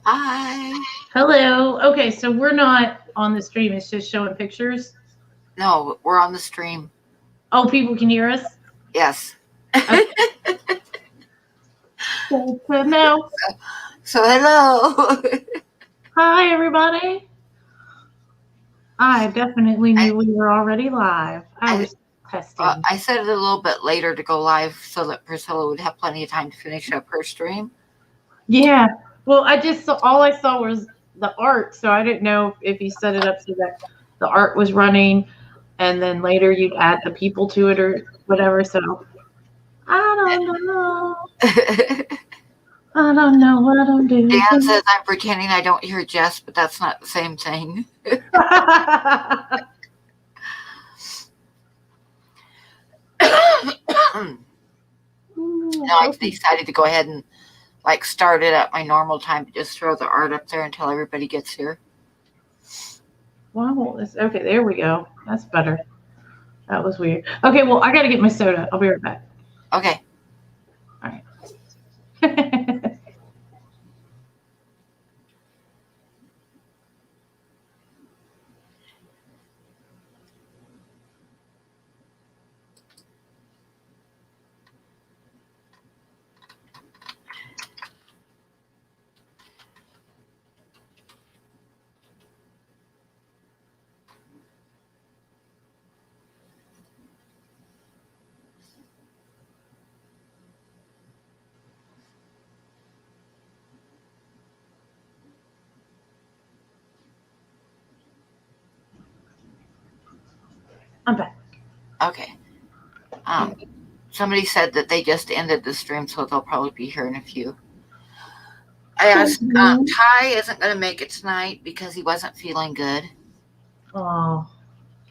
Hi. Hello. Okay, so we're not on the stream. It's just showing pictures. No, we're on the stream. Oh, people can hear us? Yes. Okay. Good to know. So hello. Hi, everybody. I definitely knew we were already live. I was testing. I said it a little bit later to go live so that Priscilla would have plenty of time to finish up her stream. Yeah. Well, I just saw, all I saw was the art, so I didn't know if you set it up so that the art was running and then later you'd add the people to it or whatever. So I don't know. I don't know what I'm doing. Dan says I'm pretending I don't hear Jess, but that's not the same thing. No, I decided to go ahead and start it at my normal time, but just throw the art up there until everybody gets here. Wow, okay, there we go. That's better. That was weird. Okay, well, I got to get my soda. I'll be right back. Okay. All right. I'm back. Okay. Somebody said that they just ended the stream, so they'll probably be here in a few. I asked, Ty isn't going to make it tonight because he wasn't feeling good. Oh.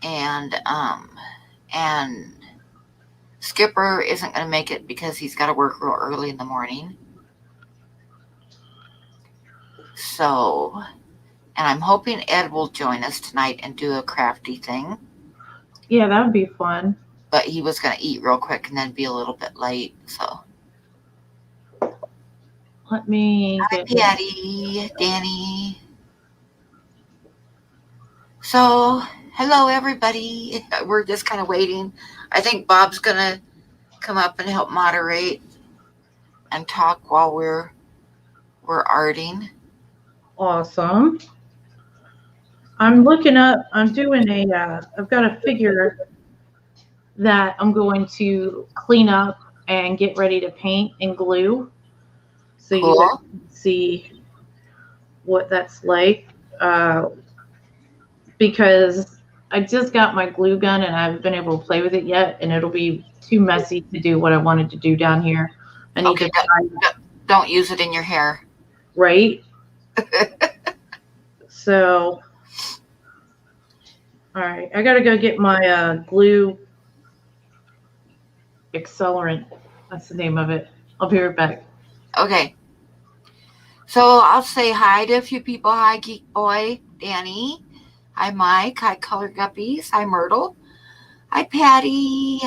And Skipper isn't going to make it because he's got to work real early in the morning. So, and I'm hoping Ed will join us tonight and do a crafty thing. Yeah, that would be fun. But he was going to eat real quick and then be a little bit late, so. Let me Hi, Patty, Danny. So, hello, everybody. We're just kind of waiting. I think Bob's going to come up and help moderate and talk while we're arting. Awesome. I'm looking up, I'm doing I've got a figure that I'm going to clean up and get ready to paint and glue. So cool. You guys can see what that's like. Because I just got my glue gun and I haven't been able to play with it yet, and it'll be too messy to do what I wanted to do down here. I need to don't use it in your hair. Right? So, all right, I got to go get my glue accelerant. That's the name of it. I'll be right back. Okay. So I'll say hi to a few people. Hi, Geek Boy, Danny. Hi, Mike. Hi, Color Guppies. Hi, Myrtle. Hi, Patty.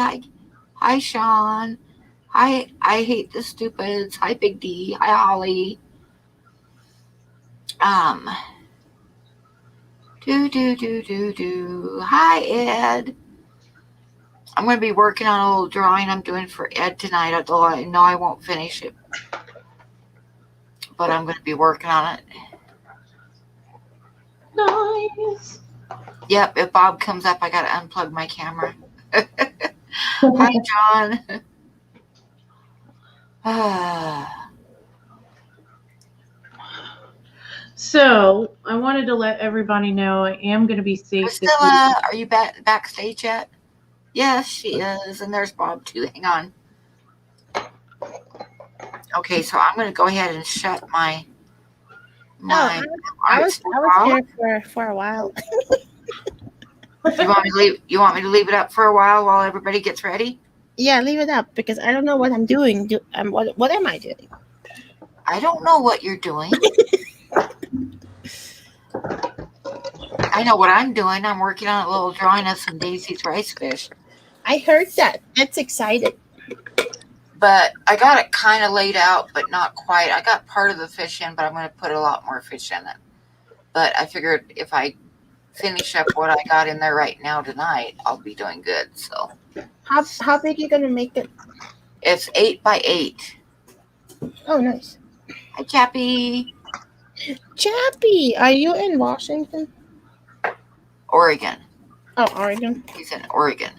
Hi, Sean. Hi, I Hate the Stupids. Hi, Big D. Hi, Holly. Hi, Ed. I'm going to be working on a little drawing I'm doing for Ed tonight, although I know I won't finish it. But I'm going to be working on it. Nice. Yep, if Bob comes up, I got to unplug my camera. Hi, John. So I wanted to let everybody know I am going to be safe. Priscilla, are you backstage yet? Yes, she is. And there's Bob, too. Hang on. Okay, so I'm going to go ahead and shut my I was here for a while. You want me to leave it up for a while everybody gets ready? Yeah, leave it up because I don't know what I'm doing. What am I doing? I don't know what you're doing. I know what I'm doing. I'm working on a little drawing of some Daisy's rice fish. I heard that. That's exciting. but I got it kind of laid out, but not quite. I got part of the fish in, but I'm going to put a lot more fish in it. But I figured if I finish up what I got in there right now tonight, I'll be doing good. So How big you gonna make it? it's 8 by 8. Oh, nice. Hi, Chappie. Chappie, are you in Washington? Oregon. Oh, Oregon. He's in Oregon.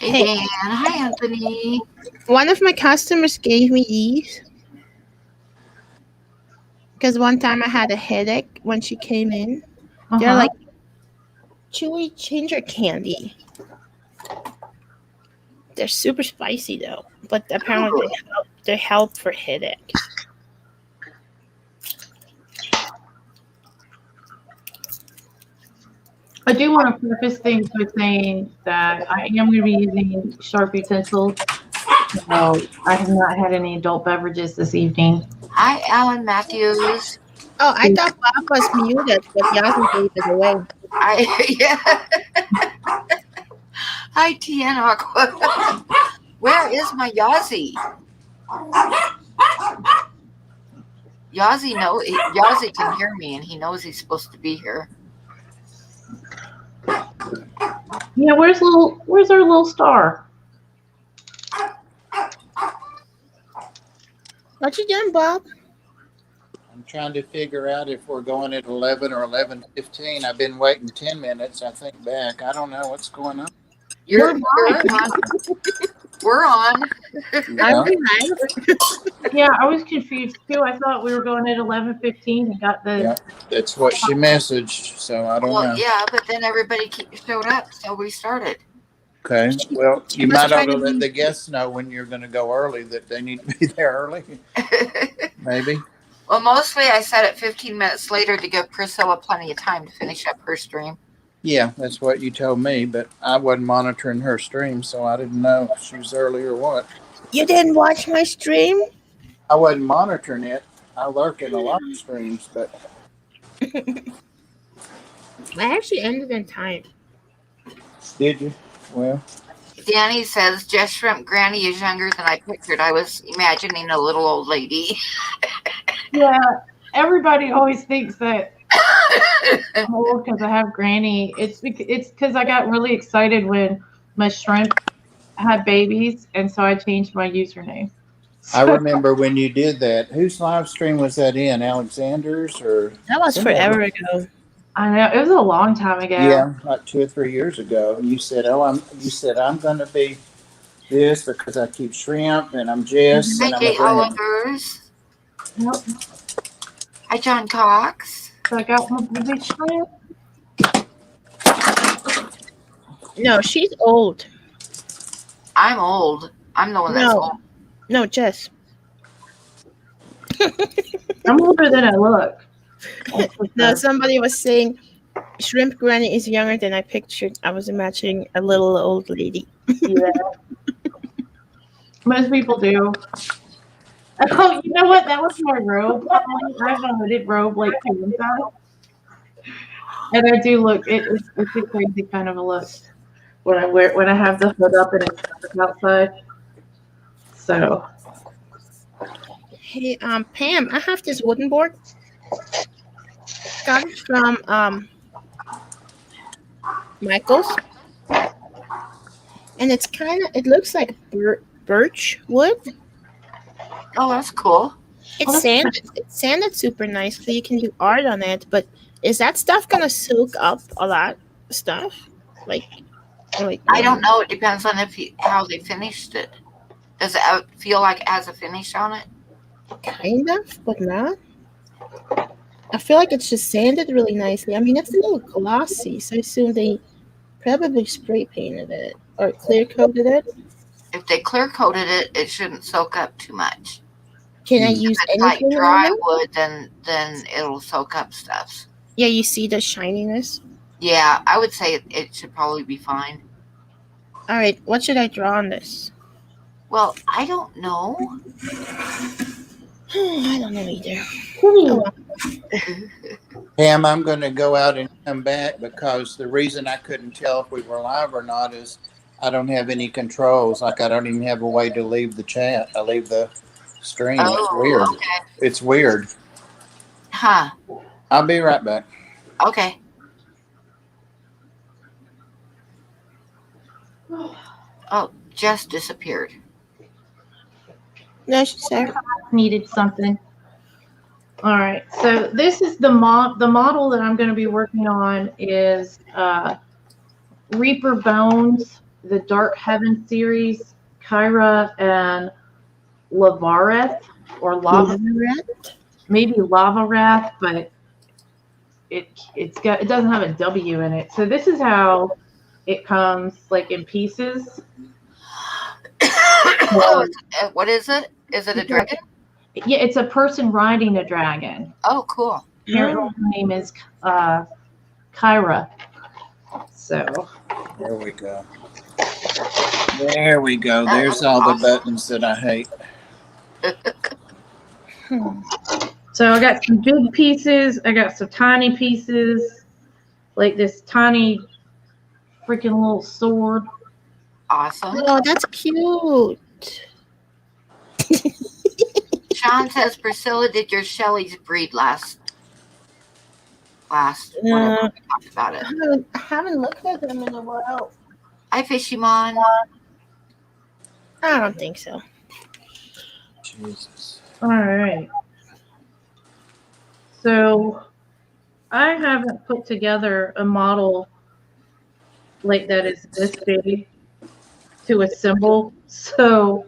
Hey, Hey. Dan. Hi, Anthony. One of my customers gave me these because one time I had a headache when she came in. They're like chewy ginger candy. They're super spicy though, but apparently they help for headache. I do want to preface things with saying that I am going to be using sharp utensils. So I have not had any adult beverages this evening. Hi, Alan Matthews. Oh, I thought Bob was muted, but Yasu gave it away. Yeah. Hi, Tien Aqua. Where is my Yazzie? Yazzie can hear me, and he knows he's supposed to be here. Yeah, where's our little star? What you doing, Bob? I'm trying to figure out if we're going at 11 or 11:15. I've been waiting 10 minutes, I think, back. I don't know what's going on. You're on. We're on. Are we live? Yeah, I was confused too. I thought we were going at 11:15 and got the. Yeah, that's what she messaged, so I don't know. Yeah, but then everybody showed up, so we started. Okay, well, you must might ought try to to let be- the guests know when you're going to go early that they need to be there early. Maybe. Well, mostly I set it 15 minutes later to give Priscilla plenty of time to finish up her stream. Yeah, that's what you told me, but I wasn't monitoring her stream, so I didn't know if she was early or what. You didn't watch my stream? I wasn't monitoring it. I lurk in a lot of streams, but I actually ended in time. did you? Well, Danny says Jess Shrimp Granny is younger than I pictured. I was imagining a little old lady. Yeah, everybody always thinks that I'm old because I have Granny. It's because I got really excited when my shrimp had babies, and so I changed my username. I remember when you did that. Whose live stream was that in? Alexander's or? That was forever ago. I know it was a long time ago. Yeah, like 2 or 3 years ago. And you said, I'm going to be this because I keep shrimp and I'm Jess. Hi, And I'm Kate a Granny. Hollanders. Yep. Hi, John Cox. So I got my baby shrimp. No, she's old. I'm old. I'm the one that's old. No, Jess. I'm older than I look. No, somebody was saying Shrimp Granny is younger than I pictured. I was imagining a little old lady. Yeah. Most people do. Oh, you know what? That was my robe. I have a hooded robe like Pam does. And I do look. It's a crazy kind of a look when I have the hood up and it's outside. So. Hey, Pam, I have this wooden board. Got it from Michael's, and it looks like birch wood. Oh, that's cool. It's sanded super nice, so you can do art on it. But is that stuff gonna soak up a lot of stuff? Like I don't know. It depends on how they finished it. Does it feel like it has a finish on it? Kind of, but not. I feel like it's just sanded really nicely. I mean, it's a little glossy, so I assume they probably spray painted it or clear coated it. If they clear coated it, it shouldn't soak up too much. Can I use If it's like anything dry on it? wood, then it'll soak up stuff. Yeah, you see the shininess. Yeah, I would say it should probably be fine. All right, what should I draw on this? Well, I don't know. I don't know either. Pam, I'm going to go out and come back because the reason I couldn't tell if we were live or not is I don't have any controls. Like I don't even have a way to leave the chat. I leave the stream. It's weird. Oh, okay. It's weird. Huh. I'll be right back. Okay. Oh, Jess disappeared. No, she's there. Needed something. All right, so this is the model that I'm going to be working on is Reaper Bones, the Dark Heaven series, Kyra and Lavareth or Lava, maybe Lava Wrath, but it doesn't have a W in it. So this is how it comes, like in pieces. Oh, what is it? Is it a dragon? Yeah, it's a person riding a dragon. Oh, cool. Her name is Kyra. So There we go. There we go. That There's looks all awesome. the buttons that I hate. So I got some big pieces. I got some tiny pieces, like this tiny freaking little sword. Awesome. Oh, that's cute. Sean says, Priscilla, did your Shelley's breed last whatever we talked about it. I haven't looked at them in a while. Hi, Fishymon. I don't think so. Jesus. All right. So I haven't put together a model like that is this big to assemble. So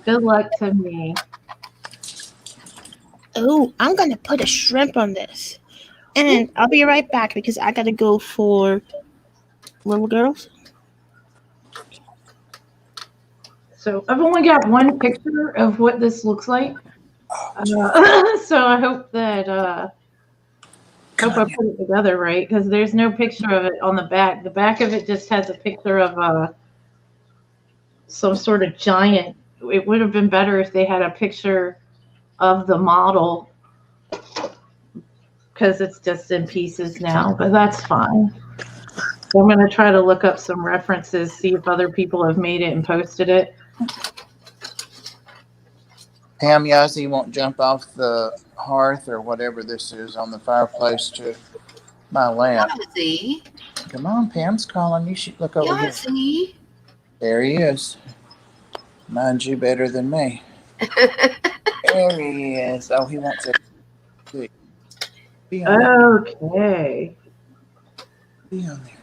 good luck to me. Oh, I'm going to put a shrimp on this. And I'll be right back because I got to go for little girls. So I've only got one picture of what this looks like. So I hope that I put it together right, because there's no picture of it on the back. The back of it just has a picture of some sort of giant. It would have been better if they had a picture of the model, because it's just in pieces now, but that's fine. So I'm going to try to look up some references, see if other people have made it and posted it. Pam Yazzie won't jump off the hearth or whatever this is on the fireplace to my lamp. Yazzie. Come on, Pam's calling. You should look over here. Yazzie. There he is. Mind you better than me. There he is. Oh, he wants to be on there. Okay. Be on there.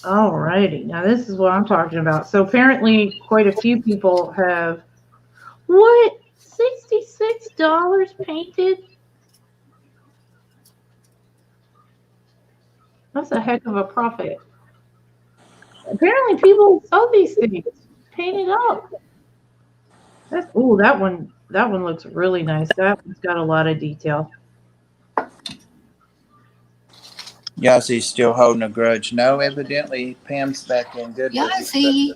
Alrighty. Now this is what I'm talking about. So apparently quite a few people have, what? $66 painted? That's a heck of a profit. Apparently people sell these things painted up. That one looks really nice. That one's got a lot of detail. Yazzie's still holding a grudge. No, evidently Pam's back in good. Yazzie.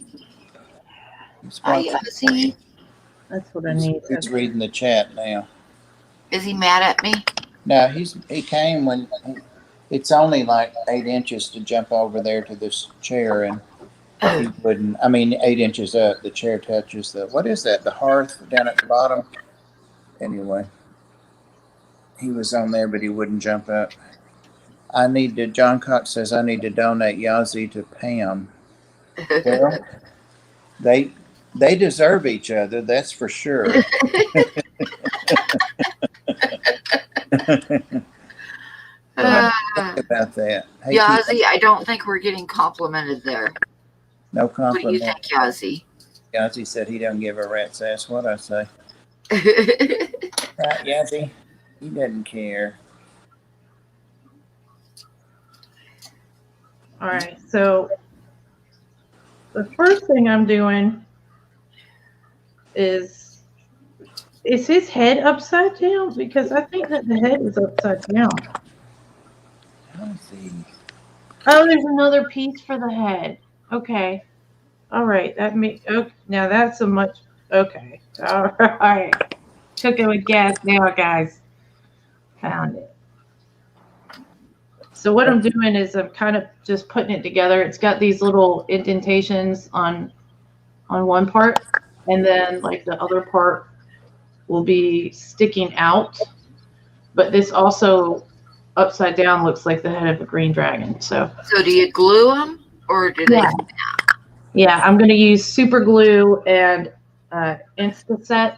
Hi, Yazzie. That's what I need. He's reading the chat now. Is he mad at me? No, he came when it's only like 8 inches to jump over there to this chair, and he wouldn't. I mean, 8 inches up. The chair touches the, what is that? The hearth down at the bottom. Anyway, he was on there, but he wouldn't jump up. John Cox says I need to donate Yazzie to Pam. Well, they deserve each other, that's for sure. About that. Hey, Yazzie, I don't think we're getting complimented there. No What do you compliment. think, Yazzie? Yazzie said he don't give a rat's ass what I say. Right, Yazzie? He doesn't care. All right, so the first thing I'm doing is his head upside down? Because I think that the head is upside down. Yazzie. Oh, there's another piece for the head. Okay. All right. Okay, now that's a much. Okay. All right. Cooking with gas now, guys. Found it. So what I'm doing is I'm kind of just putting it together. It's got these little indentations on one part, and then like the other part will be sticking out. But this also upside down looks like the head of a green dragon. So do you glue them or do they? Yeah, I'm going to use super glue and Instaset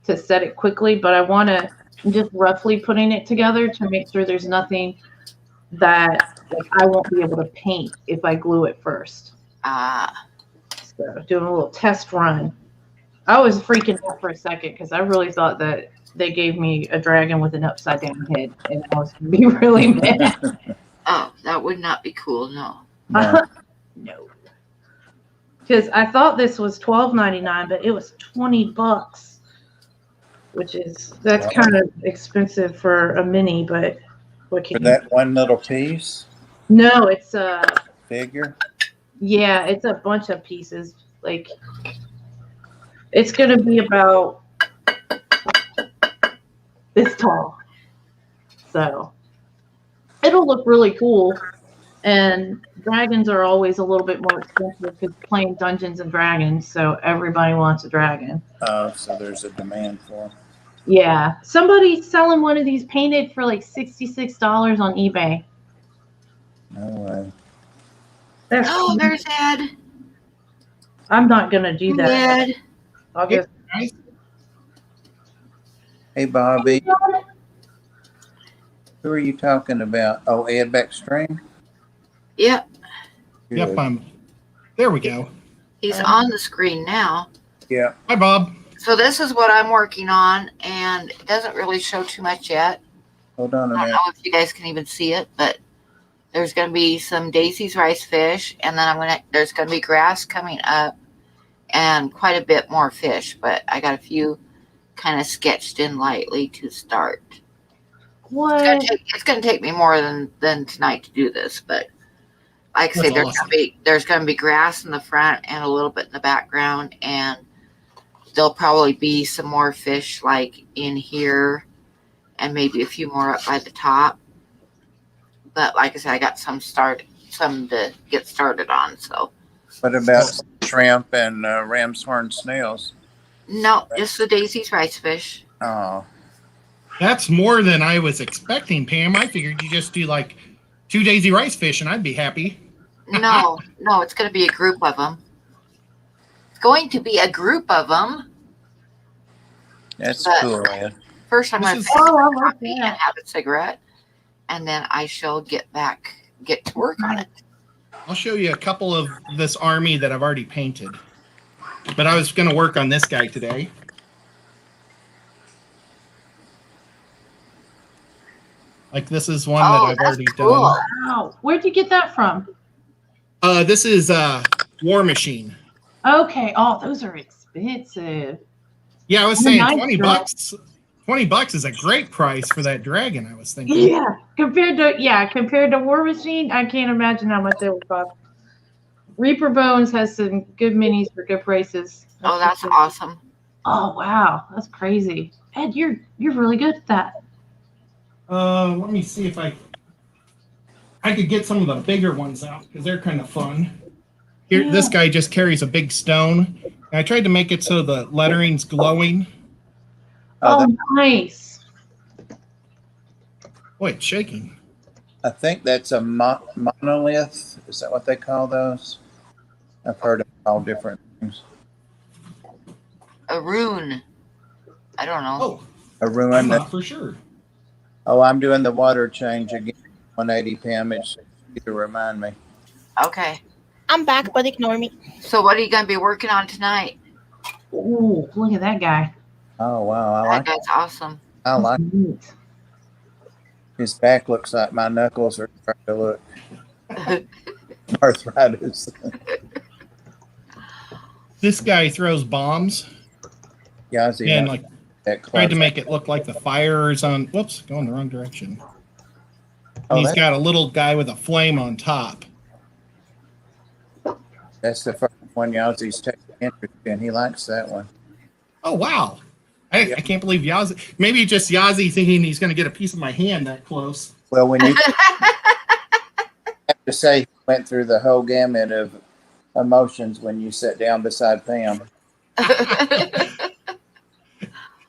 to set it quickly, but I want to just roughly putting it together to make sure there's nothing that like I won't be able to paint if I glue it first. So doing a little test run. I was freaking out for a second because I really thought that they gave me a dragon with an upside down head, and I was going to be really mad. Oh, that would not be cool. No. No. Because I thought this was $12.99, but it was $20, which is kind of expensive for a mini. But what can For that one little piece? No, it's a figure. Yeah, it's a bunch of pieces. Like it's gonna be about this tall, so it'll look really cool. And dragons are always a little bit more expensive because playing Dungeons and Dragons, so everybody wants a dragon. Oh, so there's a demand for them. Yeah. Somebody's selling one of these painted for like $66 on eBay. No way. Oh, there's Ed. I'm not going to do that. Ed. I'll just... Hey, Bobby. Who are you talking about? Oh, Ed Backstream? Yep. Good. Yep, there we go. He's on the screen now. Yeah. Hi, Bob. So this is what I'm working on, and it doesn't really show too much yet. Hold on a I don't minute. know if you guys can even see it, but there's going to be some Daisy's rice fish, and then there's going to be grass coming up, and quite a bit more fish. But I got a few kind of sketched in lightly to start. What? It's going to take me more than tonight to do this, but like I say, there's going to be grass in the front and a little bit in the background, and there'll probably be some more fish like in here, and maybe a few more up by the top. But like I said, I got some to get started on. So. What about shrimp and ram's horn snails? No, just the Daisy's rice fish. Oh. That's more than I was expecting, Pam. I figured you just do like 2 Daisy rice fish and I'd be happy. No, it's going to be a group of them. It's going to be a group of them. That's But cool, Ed. First, I'm going to coffee and have a cigarette, and then I shall get to work on it. I'll show you a couple of this army that I've already painted. But I was going to work on this guy today. Like this is one that I've already done. Wow. Where'd you get that from? This is War Machine. Okay. Oh, those are expensive. Yeah, I was saying $20. $20 is a great price for that dragon, I was thinking. Yeah. Compared to War Machine, I can't imagine how much they would cost. Reaper Bones has some good minis for good prices. Oh, that's awesome. Oh wow, that's crazy. Ed, you're really good at that. Let me see if I could get some of the bigger ones out because they're kind of fun. Here, This guy just carries a big stone. And I tried to make it so the lettering's glowing. Oh, nice. Boy, it's shaking. I think that's a monolith. Is that what they call those? I've heard of all different things. A rune. I don't know. Oh, A ruin. not for sure. Oh, I'm doing the water change again. 180 Pam. It's to remind me. Okay. I'm back, but ignore me. So what are you going to be working on tonight? Ooh, look at that guy. Oh wow, That guy's awesome. I like Neat. his back. Looks like my knuckles are starting to look arthritis. This guy throws bombs Yazzie, and like that tried to close. make it look like the fire is on. Whoops, going the wrong direction. And Oh, he's got a little guy with a flame on top. That's the first one Yazzie's taking interest in. He likes that one. Oh wow! I can't believe Yazzie. Maybe just Yazzie thinking he's going to get a piece of my hand that close. Well, when To say he went through the whole gamut of emotions when you sat down beside Pam.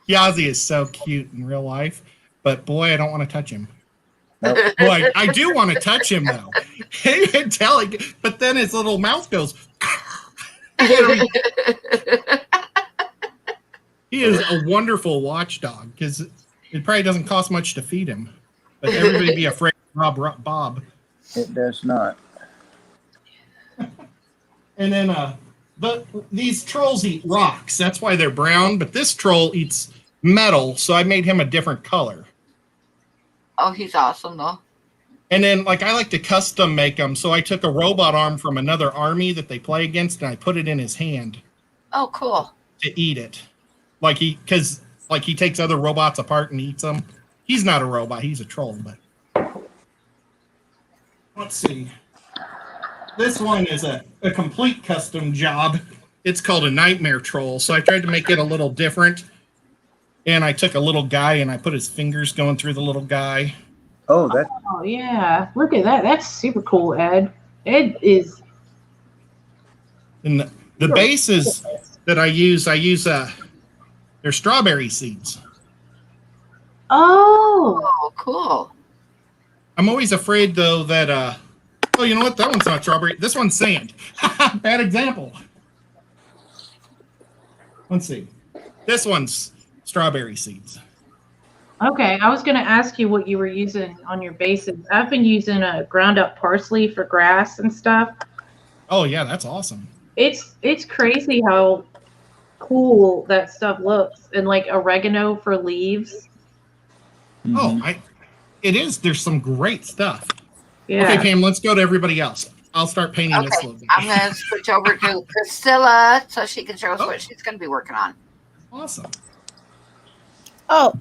Yazzie is so cute in real life, but boy, I don't want to touch him. Nope. Well, I do want to touch him though. You can tell, but then his little mouth goes. He is a wonderful watchdog because it probably doesn't cost much to feed him, but everybody be afraid of Bob. It does not. And then these trolls eat rocks. That's why they're brown. But this troll eats metal, so I made him a different color. Oh, he's awesome though. And then, like, I like to custom make them. So I took a robot arm from another army that they play against, and I put it in his hand Oh, cool. to eat it. Because he takes other robots apart and eats them. He's not a robot. He's a troll. But let's see. This one is a complete custom job. It's called a nightmare troll. So I tried to make it a little different. And I took a little guy and I put his fingers going through the little guy. Oh, that. Oh yeah, look at that. That's super cool, Ed. Ed is. And the bases that I use they're strawberry seeds. Oh. Oh, cool. I'm always afraid though that oh, you know what? That one's not strawberry. This one's sand. Bad example. Let's see. This one's strawberry seeds. Okay, I was going to ask you what you were using on your bases. I've been using a ground up parsley for grass and stuff. Oh yeah, that's awesome. It's crazy how cool that stuff looks, and like oregano for leaves. Mm-hmm. Oh, it is. There's some great stuff. Yeah. Okay, Pam, let's go to everybody else. I'll start painting this a Okay, little bit. I'm going to switch over to Priscilla so she can show us what she's going to be working on. Awesome. Oh,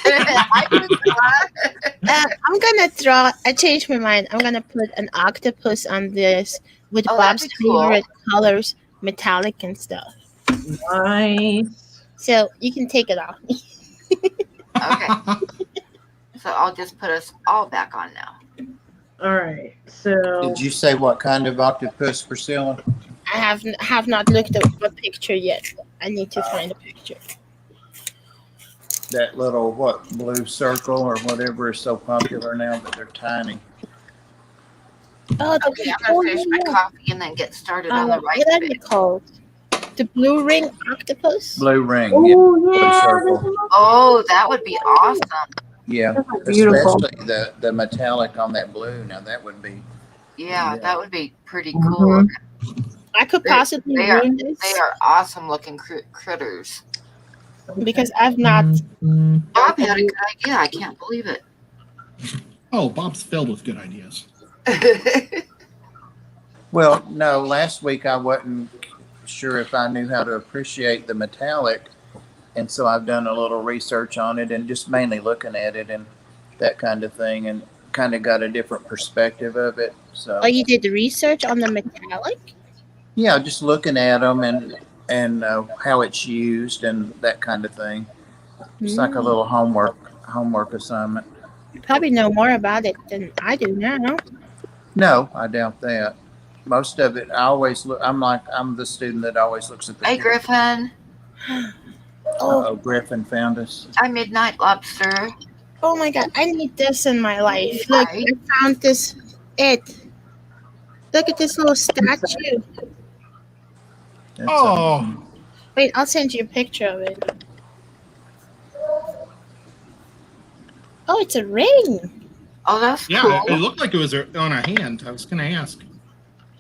Hi, Priscilla. I'm gonna draw. I changed my mind. I'm gonna put an octopus on this with Oh, Bob's that'd be cool. favorite colors, metallic and stuff. Nice. So you can take it off. Okay. So I'll just put us all back on now. All right. So Did you say what kind of octopus, Priscilla? I have not looked at a picture yet. I need to find a picture. That little, blue circle or whatever is so popular now, but they're tiny. Oh, Okay, I'm going to finish my coffee and then get started on the right what are bit. they called? The blue ring octopus? Blue ring. oh Yeah. yeah, Blue this circle. looks Oh, that would be awesome. Yeah. beautiful. Especially the metallic on that blue. Now that would be. Yeah, Yeah. that would be pretty cool. I could possibly They are, ruin this they are awesome looking critters. because I've not. Bob had a good idea. I can't believe it. Oh, Bob's filled with good ideas. Well, no, last week I wasn't sure if I knew how to appreciate the metallic. And so I've done a little research on it and just mainly looking at it and that kind of thing and kind of got a different perspective of it. So, Oh, you did research on the metallic? yeah, just looking at them and how it's used and that kind of thing. It's like a little homework assignment. You probably know more about it than I do now. No, I doubt that. Most of it, I always look. I'm the student that always looks at the. Hey, Griffin. Oh, Griffin found us. Hi, Midnight Lobster. Oh my god, I need this in my life. Look, Right. I found this. Look at this little statue. That's Oh, Wait, I'll send you a picture of it. Oh, it's a ring. Oh, that's yeah, cool. it looked like it was on a hand. I was going to ask.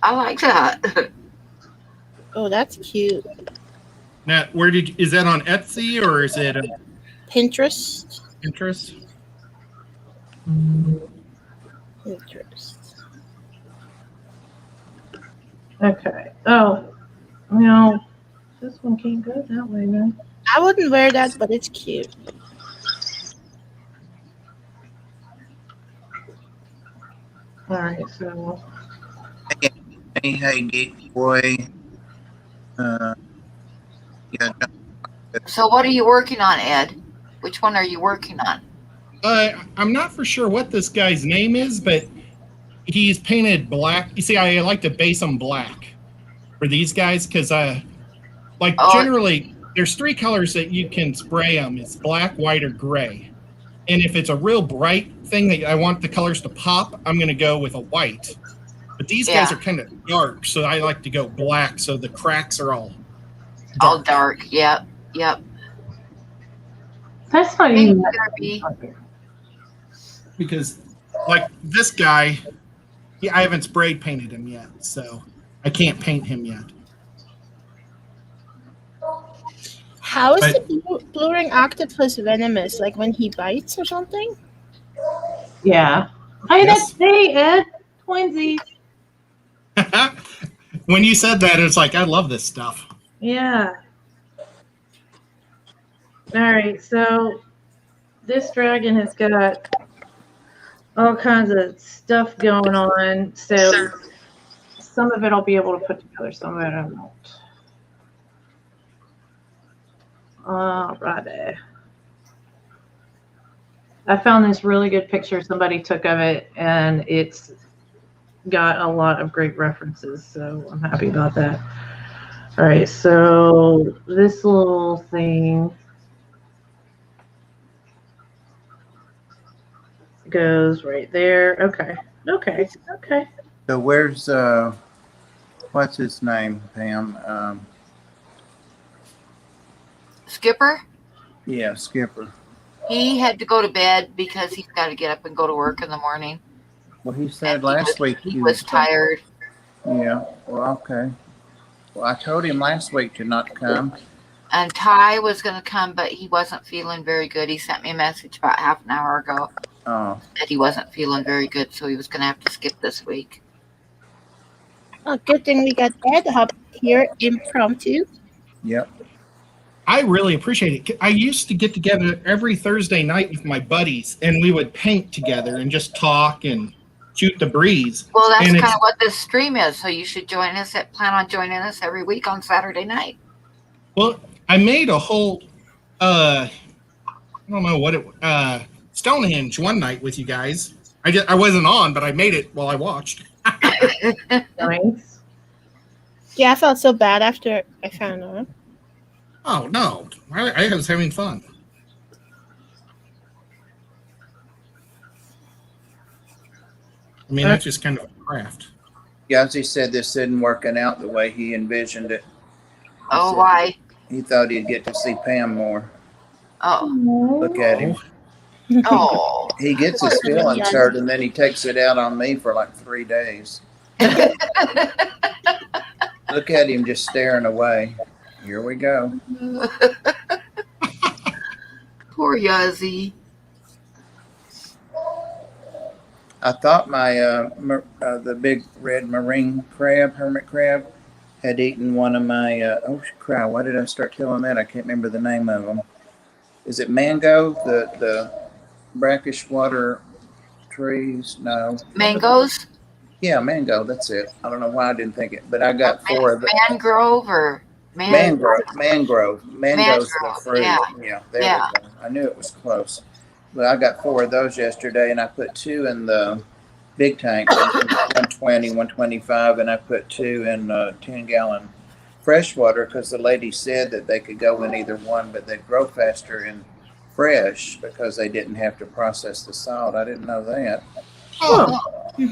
I like that. Oh, that's cute. Now, is that on Etsy or is it Pinterest. Pinterest? Pinterest. Okay. Oh, no, this one can't go that way, man. I wouldn't wear that, but it's cute. All right, so Hey, geek boy. Yeah, So what are you working on, Ed? Which one are you working on? I'm not for sure what this guy's name is, but he's painted black. You see, I like to base them black for these guys because, generally, there's 3 colors that you can spray them. It's black, white, or gray. And if it's a real bright thing that I want the colors to pop, I'm going to go with a white. But these guys are kind of dark, so I like to go black so the cracks are all dark. All dark. Yep. That's not even Because, like, this guy, I haven't spray painted him yet, so I can't paint him yet. How is the blue ring octopus venomous? Like when he bites or something? Yeah. Hey, Yes. hey, Ed. Twinsies. When you said that, it's like, I love this stuff. Yeah. All right, so this dragon has got all kinds of stuff going on. So some of it I'll be able to put together, some of it I won't. Alrighty. I found this really good picture somebody took of it, and it's got a lot of great references, so I'm happy about that. All right, so this little thing goes right there. Okay. So where's what's his name, Pam? Skipper, Yeah, Skipper. he had to go to bed because he's got to get up and go to work in the morning. Well, he said And last week he was tired. Yeah. Well, okay. Well, I told him last week to not come. And Ty was going to come, but he wasn't feeling very good. He sent me a message about half an hour ago Oh, that he wasn't feeling very good, so he was going to have to skip this week. Oh, good thing we got Ed up here impromptu. yep. I really appreciate it. I used to get together every Thursday night with my buddies, and we would paint together and just talk and shoot the breeze. Well, that's And kind of what this stream is, so you should plan on joining us every week on Saturday night. Well, I made a whole, I don't know what Stonehenge one night with you guys. I wasn't on, but I made it while I watched. Nice. Yeah, I felt so bad after I found out. Oh, no. I was having fun. I mean, that's just kind of a craft. Yazzie said this isn't working out the way he envisioned it. Oh, why? He thought he'd get to see Pam more. Oh. Look at him. Oh. He gets his feelings hurt, and then he takes it out on me for like 3 days. Look at him just staring away. Here we go. Poor Yazzie. I thought my the big red marine crab, hermit crab, had eaten one of my oh crap! Why did I start killing that? I can't remember the name of them. Is it mango? The brackish water trees? No. Mangoes? Yeah, mango. That's it. I don't know why I didn't think it, but I got 4 of them. Mangrove or Mangrove. Mango's the fruit. Yeah. There we go. I knew it was close. But I got 4 of those yesterday, and I put 2 in the big tank, 120, 125, and I put 2 in 10-gallon freshwater because the lady said that they could go in either one, but they'd grow faster in fresh because they didn't have to process the salt. I didn't know that. Oh.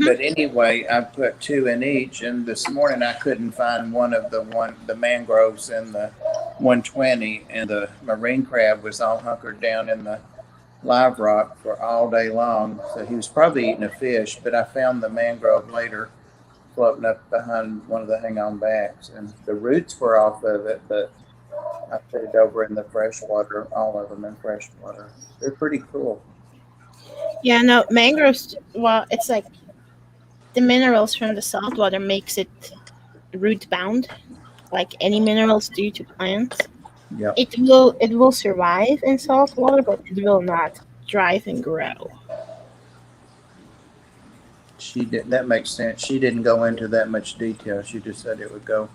But anyway, I put 2 in each, and this morning I couldn't find one of the mangroves in the 120, and the marine crab was all hunkered down in the live rock for all day long. So he was probably eating a fish, but I found the mangrove later floating up behind one of the hang-on backs, and the roots were off of it, but I put it over in the freshwater, all of them in freshwater. They're pretty cool. Yeah, no, mangroves, well, it's like the minerals from the salt water makes it root bound, like any minerals do to plants. Yep. It will survive in salt water, but it will not thrive and grow. She did. That makes sense. She didn't go into that much detail. She just said it would go.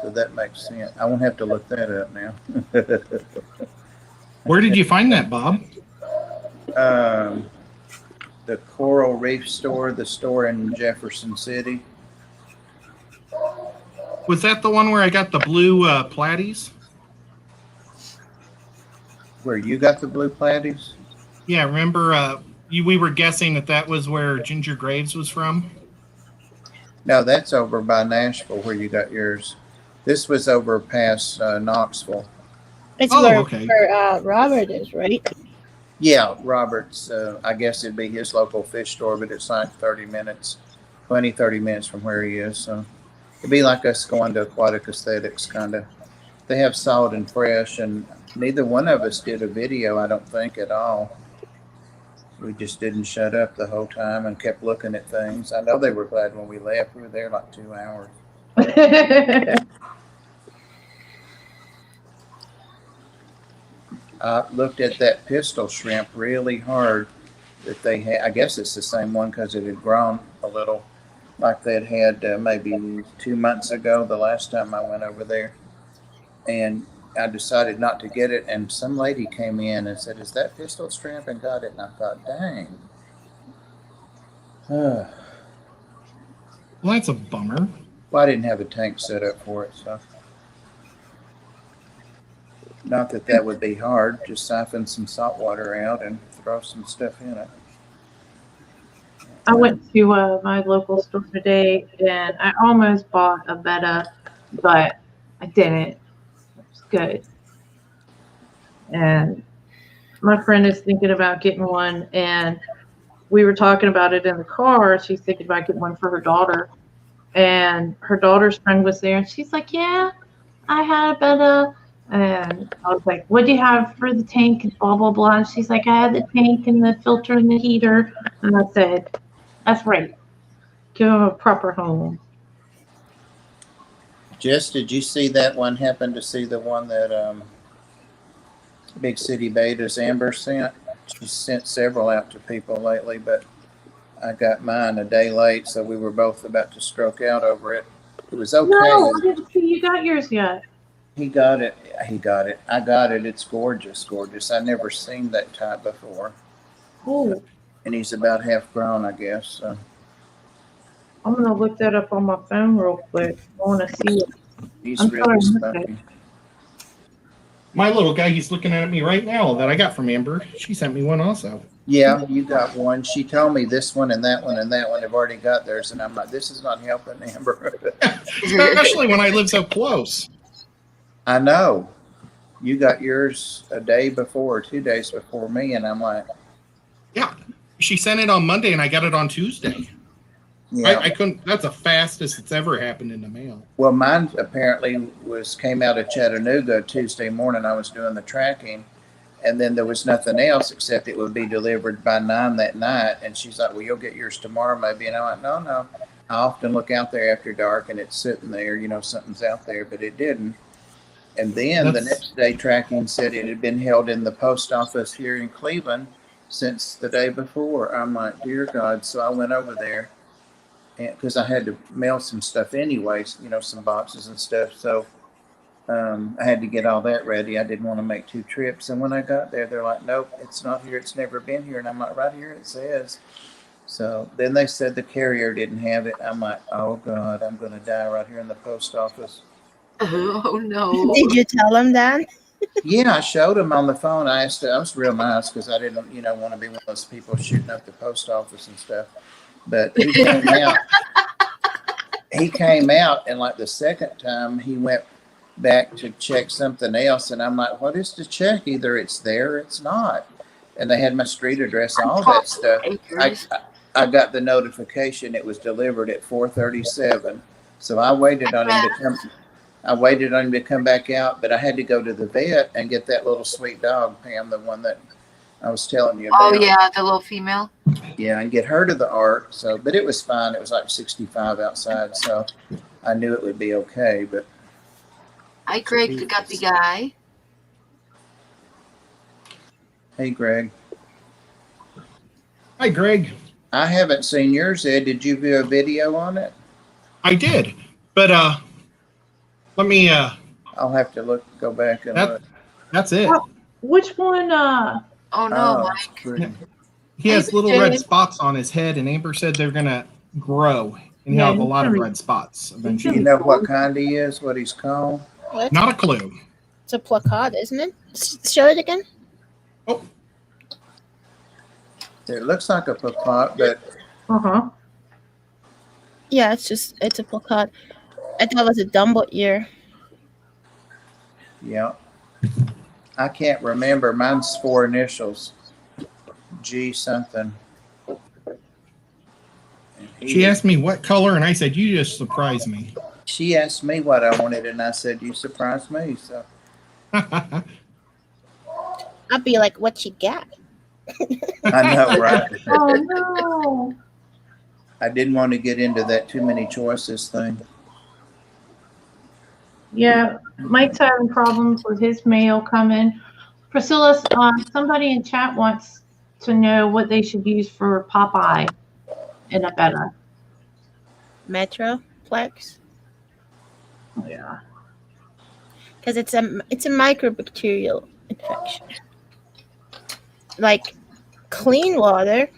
So that makes sense. I won't have to look that up now. Where did you find that, Bob? the Coral Reef store, the store in Jefferson City. Was that the one where I got the blue platies? Where you got the blue platies? Yeah, remember we were guessing that was where Ginger Graves was from? No, that's over by Nashville where you got yours. This was over past Knoxville. It's Oh, where, okay. where Robert is, right? Yeah, Robert's, I guess it'd be his local fish store, but it's like 30 minutes from where he is. So it'd be like us going to Aquatic Aesthetics, kind of. They have Solid and Fresh, and neither one of us did a video, I don't think, at all. We just didn't shut up the whole time and kept looking at things. I know they were glad when we left. We were there like 2 hours. I looked at that pistol shrimp really hard that they had. I guess it's the same one because it had grown a little, like they'd had maybe 2 months ago, the last time I went over there. And I decided not to get it. And some lady came in and said, "Is that pistol shrimp?" and got it. And I thought, dang. Well, Well, that's a bummer. I didn't have a tank set up for it, so. Not that that would be hard. Just siphon some salt water out and throw some stuff in it. I went to my local store today and I almost bought a betta, but I didn't. It's good. And my friend is thinking about getting one, and we were talking about it in the car. She's thinking about getting one for her daughter, and her daughter's friend was there, and she's like, "Yeah, I had a betta." And I was like, "What do you have for the tank?" And blah, blah, blah. And she's like, "I had the tank and the filter and the heater." And I said, "That's right. Give them a proper home." Jess, did you see that one? Happen to see the one that Big City Betas Amber sent? She sent several out to people lately, but I got mine a day late, so we were both about to stroke out over it. It was okay. No, I didn't see you got yours yet. He got it. I got it. It's gorgeous, gorgeous. I've never seen that type before. Oh, And he's about half grown, I guess. So. I'm going to look that up on my phone real quick. I want to see it. He's I'm really sorry, spunky. My little guy, he's looking at me right now that I got from Amber. She sent me one also. Yeah, you got one. She told me this one and that one and that one have already got theirs, and I'm like, this is not helping Amber. Especially when I live so close. I know. You got yours a day before or 2 days before me, and I'm like, Yeah. She sent it on Monday and I got it on Tuesday. yeah. I couldn't, that's the fastest it's ever happened in the mail. Well, mine apparently came out of Chattanooga Tuesday morning. I was doing the tracking, and then there was nothing else except it would be delivered by 9 that night. And she's like, "Well, you'll get yours tomorrow, maybe." And I'm like, no. I often look out there after dark, and it's sitting there. Something's out there, but it didn't. And then the next day, tracking said it had been held in the post office here in Cleveland since the day before. I'm like, dear God. So I went over there because I had to mail some stuff anyways, some boxes and stuff. So I had to get all that ready. I didn't want to make 2 trips. And when I got there, they're like, "Nope, it's not here. It's never been here." And I'm like, "Right here it says." So then they said the carrier didn't have it. I'm like, "Oh God, I'm going to die right here in the post office." Oh no. Did you tell him that? Yeah, I showed him on the phone. I asked, I was real nice because I didn't, want to be one of those people shooting up the post office and stuff. But he came out. He came out, and like the second time, he went back to check something else, and I'm like, "What is to check? Either it's there, or it's not." And they had my street address, all that stuff. I got the notification it was delivered at 4:37, so I waited on him to come. I waited on him to come back out, but I had to go to the vet and get that little sweet dog, Pam, the one that I was telling you about. Oh yeah, the little female. Yeah, and get her to the ARC. So, but it was fine. It was like 65 outside, so I knew it would be okay. But Hi, Greg, the guppy guy. Hey, Greg. Hi, Greg. I haven't seen yours, Ed. Did you do a video on it? I did, but let me. I'll have to go back and look. That's it. Which one? Oh no, Mike. True. He has little red spots on his head, and Amber said they're gonna grow, and he'll have a lot of red spots Do eventually. you know what kind he is? What he's called? What? Not a clue. It's a placard, isn't it? Show it again. Oh, It looks like a placard, but Yeah, it's a placard. I thought it was a Dumbo ear. yeah. I can't remember. Mine's 4 initials. G something. she asked me what color, and I said, "You just surprised me." She asked me what I wanted, and I said, "You surprised me." So I'd be like, "What you got?" I know, right? Oh no. I didn't want to get into that too many choices thing. Yeah, Mike's having problems with his mail coming. Priscilla, somebody in chat wants to know what they should use for Popeye in a betta. Metroplex, Yeah. because it's a microbacterial infection. Like clean water,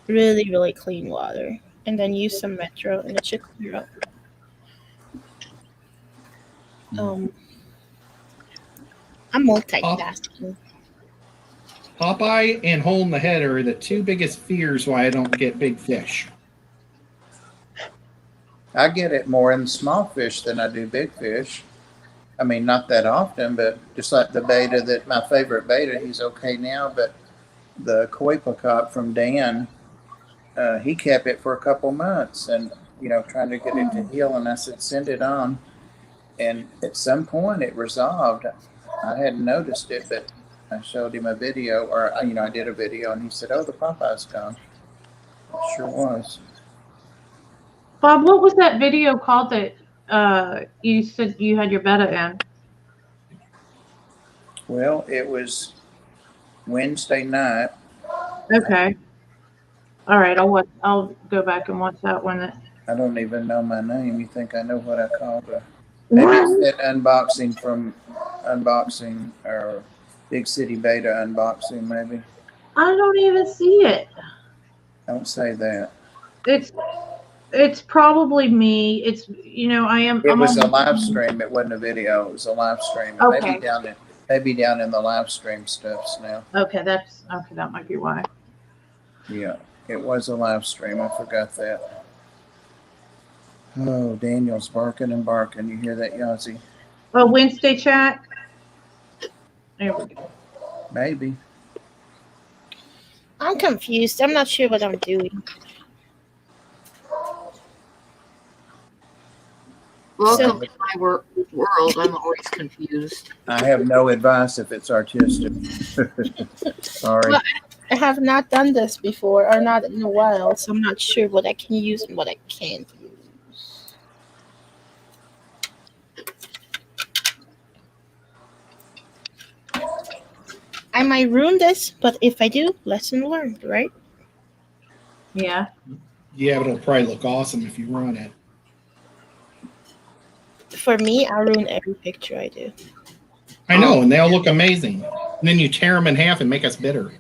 really, really clean water, and then use some Metro, and it should clear up. I'm multitasking. Popeye and hole in the head are the 2 biggest fears why I don't get big fish. I get it more in small fish than I do big fish. I mean, not that often, but just like the beta, that my favorite beta, he's okay now, but the koi placard from Dan, he kept it for a couple months and, trying to get it to heal. And I said, send it on. And at some point it resolved. I hadn't noticed it, but I showed him a video, or, I did a video, and he said, "Oh, the Popeye's gone." It sure was. Bob, what was that video called that you said you had your betta in? Well, it was Wednesday night. Okay. All right, I'll go back and watch that one. I don't even know my name. You think I know what I called it? Maybe it's that unboxing or Big City Beta unboxing, maybe. I don't even see it. Don't say that. It's probably me. It's I am. It was a live stream. It wasn't a video. It was a live stream. Okay. Maybe down in the live stream stuffs now. Okay, that might be why. Yeah, it was a live stream. I forgot that. Oh, Daniel's barking and barking. You hear that, Yazzie? Oh, Wednesday chat. There we go. Maybe. I'm confused. I'm not sure what I'm doing. Welcome to my world. I'm always confused. I have no advice if it's artistic. Sorry. Well, I have not done this before, or not in a while, so I'm not sure what I can use and what I can't use. I might ruin this, but if I do, lesson learned, right? Yeah. Yeah, but it'll probably look awesome if you run it. For me, I ruin every picture I do. I know, and they all look amazing. And then you tear them in half and make us bitter.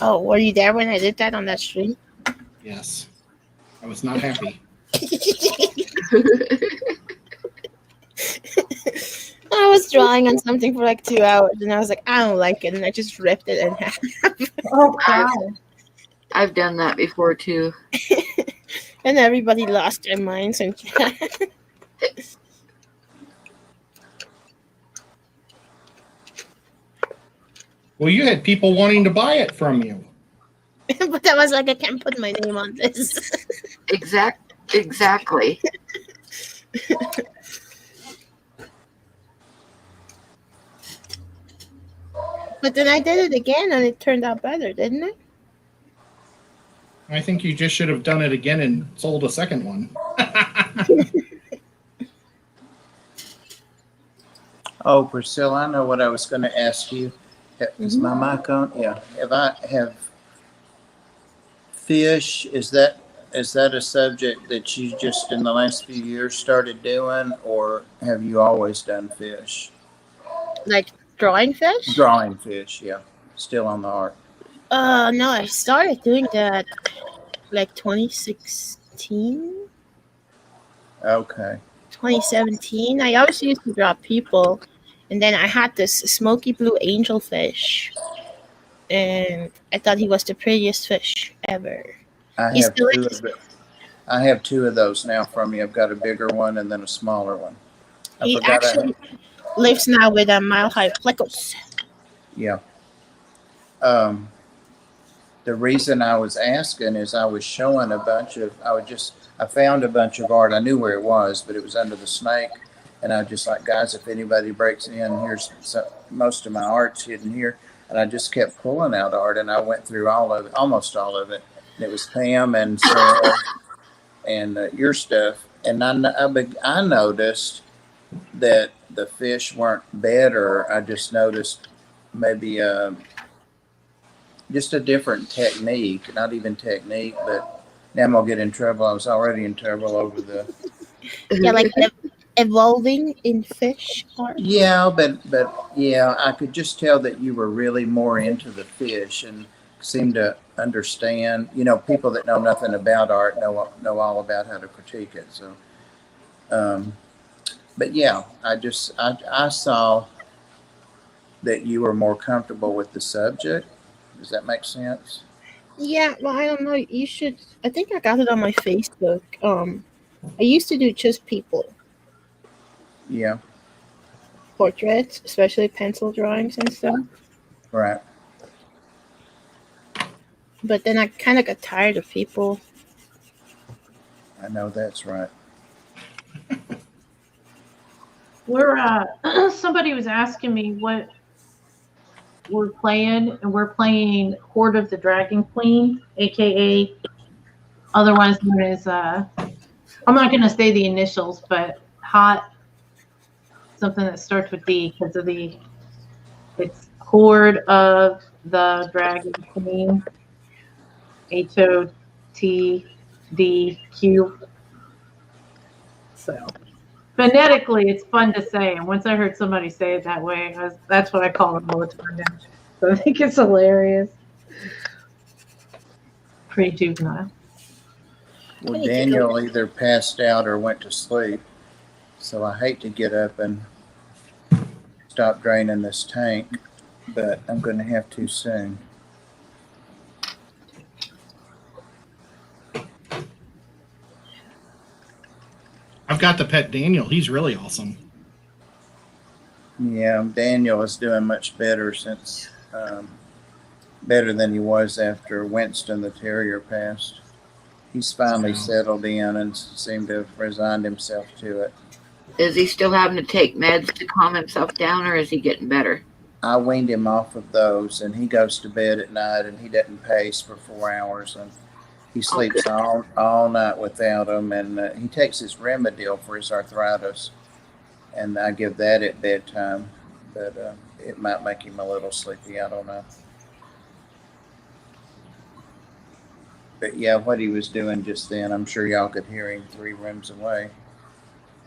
Oh, were you there when I did that on that stream? Yes. I was not happy. I was drawing on something for like 2 hours, and I was like, I don't like it, and I just ripped it in half. Oh God. I've done that before too. And everybody lost their minds and Well, you had people wanting to buy it from you. but I was like, I can't put my name on this. Exactly. But then I did it again, and it turned out better, didn't it? I think you just should have done it again and sold a second one. Oh, Priscilla, I know what I was going to ask you. Is my mic on? Yeah. If I have fish, is that a subject that you just in the last few years started doing, or have you always done fish? Like drawing fish? Drawing fish, yeah. Still on the art. No, I started doing that like 2016, Okay. 2017. I always used to drop people, and then I had this smoky blue angelfish, and I thought he was the prettiest fish ever. I He's have two of delicious. the, I have two of those now from you. I've got a bigger one and then a smaller one. I He forgot I had, actually lives now with a mile high plecos. yeah. Um, the reason I was asking is I was showing I found a bunch of art. I knew where it was, but it was under the snake. And I was just like, guys, if anybody breaks in, most of my art's hidden here. And I just kept pulling out art, and I went through all of it, almost all of it. And it was Pam and Sarah and your stuff. And I noticed that the fish weren't better. I just noticed maybe just a different technique, not even technique, but now I'm gonna get in trouble. I was already in trouble over the. Yeah, like evolving in fish art. Yeah, but yeah, I could just tell that you were really more into the fish and seemed to understand. You know, people that know nothing about art know all about how to critique it. So, but yeah, I saw that you were more comfortable with the subject. Does that make sense? Yeah, well, I don't know. You should. I think I got it on my Facebook. I used to do just people Yeah, portraits, especially pencil drawings and stuff. right. But then I kind of got tired of people. I know that's right. We're somebody was asking me what we're playing, and we're playing Horde of the Dragon Queen, aka otherwise known as I'm not gonna say the initials, but hot something that starts with D because of it's Horde of the Dragon Queen, HOTDQ. So phonetically, it's fun to say, and once I heard somebody say it that way, that's what I call it all the time now. So I think it's hilarious. Pretty juvenile. Well, Hey, Daniel either passed out or went to sleep, so I hate to get up and stop draining this tank, but I'm going to have to soon. I've got the pet Daniel. He's really awesome. Yeah, Daniel is doing much better since, better than he was after Winston the Terrier passed. He's finally settled in and seemed to have resigned himself to it. Is he still having to take meds to calm himself down, or is he getting better? I weaned him off of those, and he goes to bed at night, and he doesn't pace for 4 hours, and he sleeps all night without them, and he takes his Remedil for his arthritis, and I give that at bedtime, but it might make him a little sleepy. I don't know. But yeah, what he was doing just then, I'm sure y'all could hear him 3 rooms away.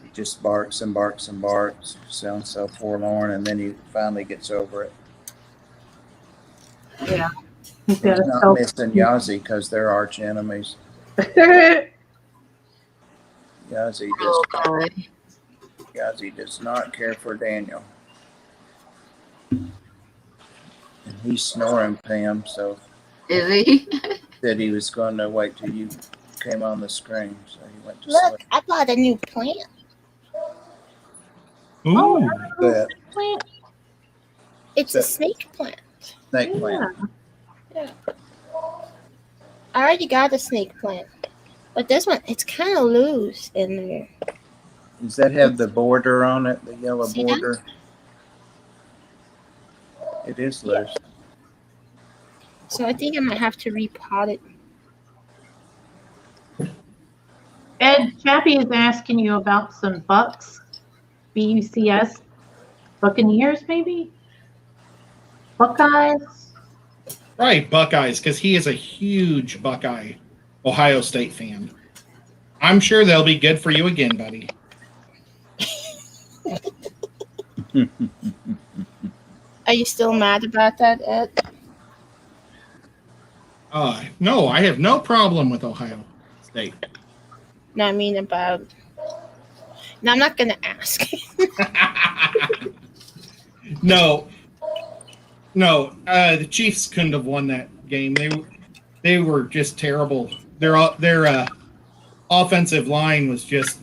He just barks and barks and barks, sounds so forlorn, and then he finally gets over it. Yeah. He's not missing Yazzie because they're arch enemies. Yazzie does not care for Daniel. And he's snoring, Pam, so Is he? said he was going to wait till you came on the screen, so he went to look, sleep. I bought a new plant. Ooh. But It's a snake plant. snake plant. I already got a snake plant, but this one, it's kind of loose in there. Does that have the border on it, the yellow See border? It is loose. So I think I might have to repot it. Ed, Chappie is asking you about some Bucks, BUCS, Buccaneers, maybe? Buckeyes? Right, Buckeyes, because he is a huge Buckeye Ohio State fan. I'm sure they'll be good for you again, buddy. Are you still mad about that, Ed? No, I have no problem with Ohio State. No, I mean about. No, I'm not gonna ask. No, the Chiefs couldn't have won that game. They were just terrible. Their offensive line was just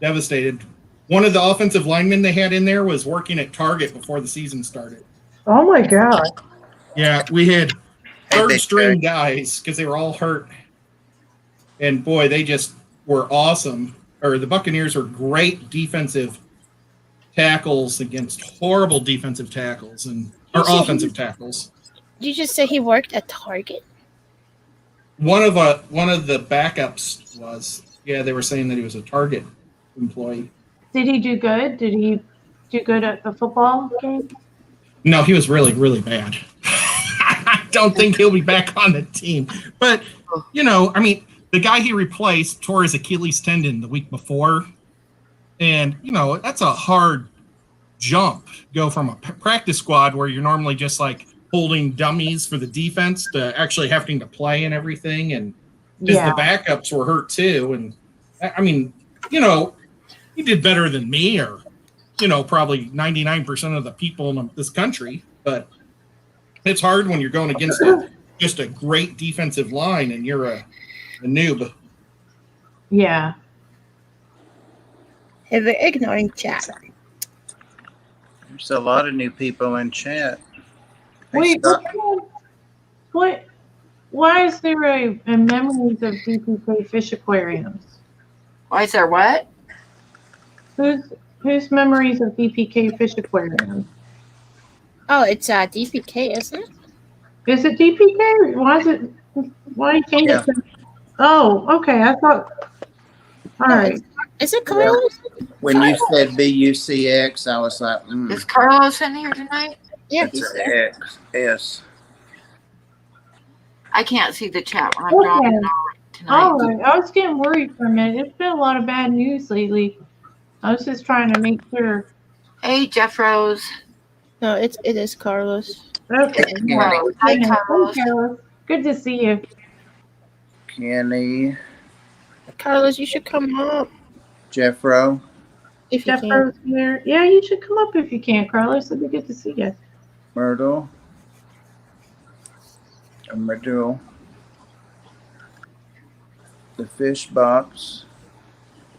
devastated. One of the offensive linemen they had in there was working at Target before the season started. Oh my God. Yeah, we had Hey, third Big string Jack. guys because they were all hurt. And boy, they just were awesome. Or the Buccaneers were great defensive tackles against horrible defensive tackles or offensive tackles. Did you just say he worked at Target? One of the backups was, yeah, they were saying that he was a Target employee. Did he do good? Did he do good at the football game? No, he was really, really bad. I don't think he'll be back on the team. But, I mean, the guy he replaced tore his Achilles tendon the week before. And, that's a hard jump. Go from a practice squad where you're normally just like holding dummies for the defense to actually having to play and everything. And because the backups were hurt too. And, I mean, he did better than me or, probably 99% of the people in this country. But it's hard when you're going against just a great defensive line and you're a noob. Yeah. Hey, they're ignoring chat. There's a lot of new people in chat. Hey, Wait, Scott. what? Why is there a memories of DPK fish aquariums? Why is there what? Whose memories of DPK fish aquariums? Oh, it's DPK, isn't it? Is it DPK? Why you change it to? Oh, okay. I thought. All right. Is it Carlos? When you said BUCX, I was like, Is Carlos in here tonight? Yeah, that's he's an there. X. S. I can't see the chat when I'm drawing it tonight. All right. I was getting worried for a minute. It's been a lot of bad news lately. I was just trying to make sure. Hey, Jeff Rose. No, it is Carlos. Okay. Kenny. Hi, Hey, Carlos. Carlos. Good to see you. Kenny. Carlos, you should come up Jeffro. if you Jeff can. Rose here. Yeah, you should come up if you can, Carlos. It'd be good to see you. Myrtle. Myrtle. The fish box.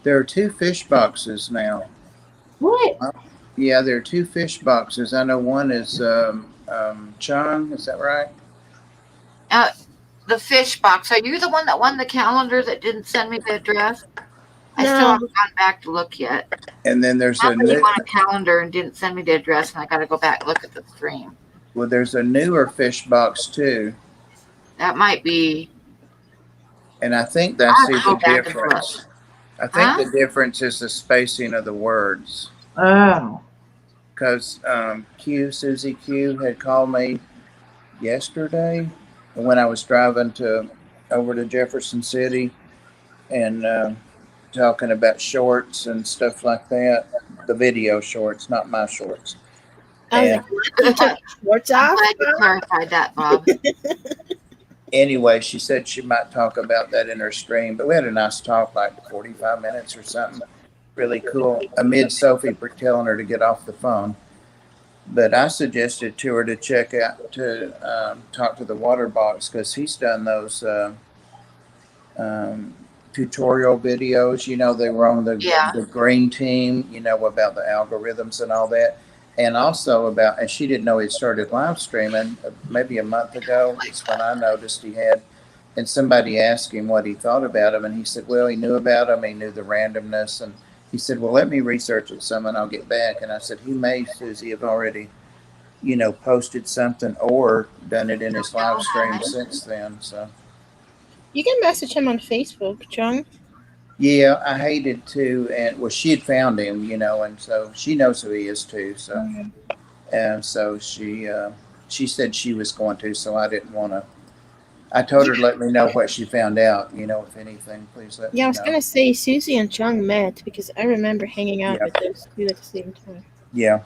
There are 2 fish boxes now. What? Yeah, there are 2 fish boxes. I know one is Chung. Is that right? The fish box. Are you the one that won the calendar that didn't send me the address? I still No. haven't gone back to look yet. And then there's a Somebody new. won a calendar and didn't send me the address, and I got to go back and look at the stream. Well, there's a newer fish box too, That might be. and I think that's I'll have to go the back and difference. I think Huh? the difference is the spacing of the words. Oh. Because Susie Q had called me yesterday when I was driving over to Jefferson City and talking about shorts and stuff like that. The video shorts, not my shorts. I was And like, what? You took shorts I'm off? glad you clarified that, Bob. anyway, she said she might talk about that in her stream, but we had a nice talk, like 45 minutes or something. Really cool. Amid Sophie telling her to get off the phone. But I suggested to her to check out, to talk to the water box, because he's done those tutorial videos. They were on the green team, about the algorithms and all that. And also and she didn't know he'd started live streaming maybe a month ago. It's when I noticed he had. And somebody asked him what he thought about him. And he said, well, he knew about him. He knew the randomness. And he said, well, let me research it some and I'll get back. And I said, he may, Susie, have already, posted something or done it in his live stream since then. So, You can message him on Facebook, Chung. yeah, I hated to. And well, she had found him, and so she knows who he is too. So, and so she said she was going to, so I didn't want to. I told her to let me know what she found out, if anything, please let me know. Yeah, I was going to say Susie and Chung met because I remember hanging out with those two at the same time. Yeah,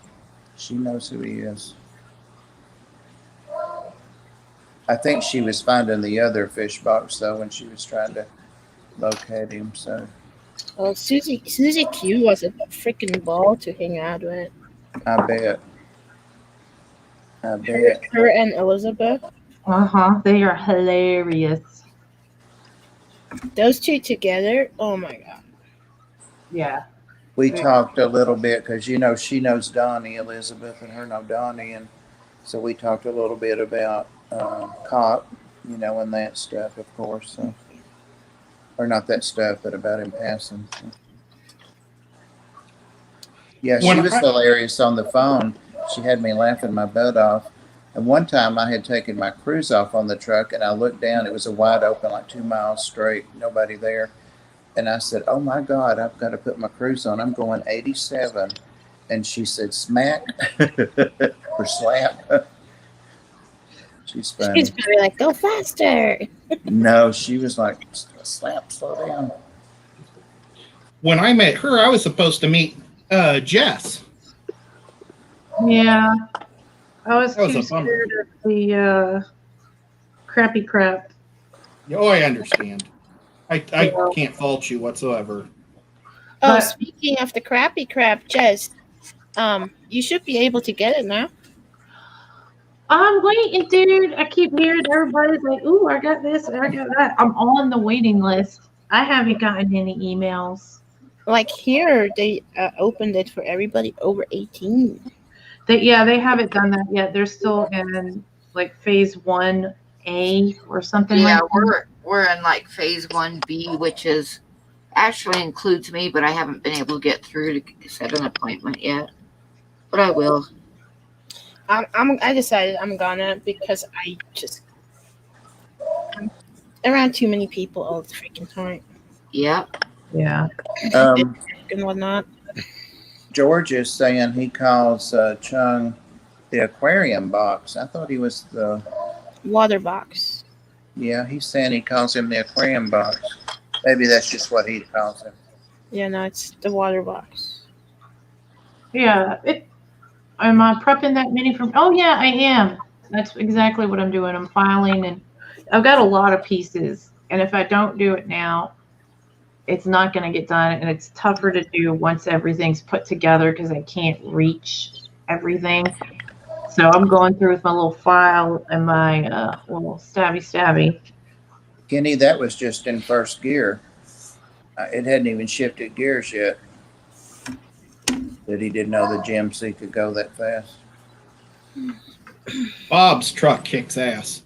she knows who he is. I think she was finding the other fish box though when she was trying to locate him. So Oh, Susie Q was a freaking ball to hang out with. I bet. I bet. Her and Elizabeth. They are hilarious. Those two together. Oh my god. Yeah. We talked a little bit because you know she knows Donnie, Elizabeth, and her know Donnie, and so we talked a little bit about Cop, you know, and that stuff, of course. So. Or not that stuff, but about him passing. So. Yeah, she was hilarious on the phone. She had me laughing my butt off. And one time I had taken my cruise off on the truck, and I looked down. It was a wide open, like 2 miles straight, nobody there. And I said, "Oh my God, I've got to put my cruise on. I'm going 87." And she said, "Smack," or slap. She's funny. She's probably like, "Go faster." No, she was like, "Slap, slow down." When I met her, I was supposed to meet Jess. Yeah. I was That was too a bummer. scared of the crappy crap. Oh, I understand. I can't fault you whatsoever. Oh, But- speaking of the crappy crap, Jess, you should be able to get it now. I'm waiting, dude. I keep hearing everybody's like, "Ooh, I got this, I got that." I'm on the waiting list. I haven't gotten any emails. Like here, they opened it for everybody over 18. They haven't done that yet. They're still in like phase 1A or something Yeah, like that. we're in like phase 1B, which is actually includes me, but I haven't been able to get through to set an appointment yet. But I will. I decided I'm gonna because I'm around too many people all the freaking time Yep. Yeah. and whatnot. George is saying he calls Chung the aquarium box. I thought he was the. Water box. Yeah, he's saying he calls him the aquarium box. Maybe that's just what he calls him. Yeah, no, it's the water box. Yeah. Am I prepping that mini from? Oh yeah, I am. That's exactly what I'm doing. I'm filing, and I've got a lot of pieces. And if I don't do it now, it's not going to get done, and it's tougher to do once everything's put together because I can't reach everything. So I'm going through with my little file and my little stabby. Kenny, that was just in first gear. It hadn't even shifted gears yet. That he didn't know the GMC could go that fast. Bob's truck kicks ass.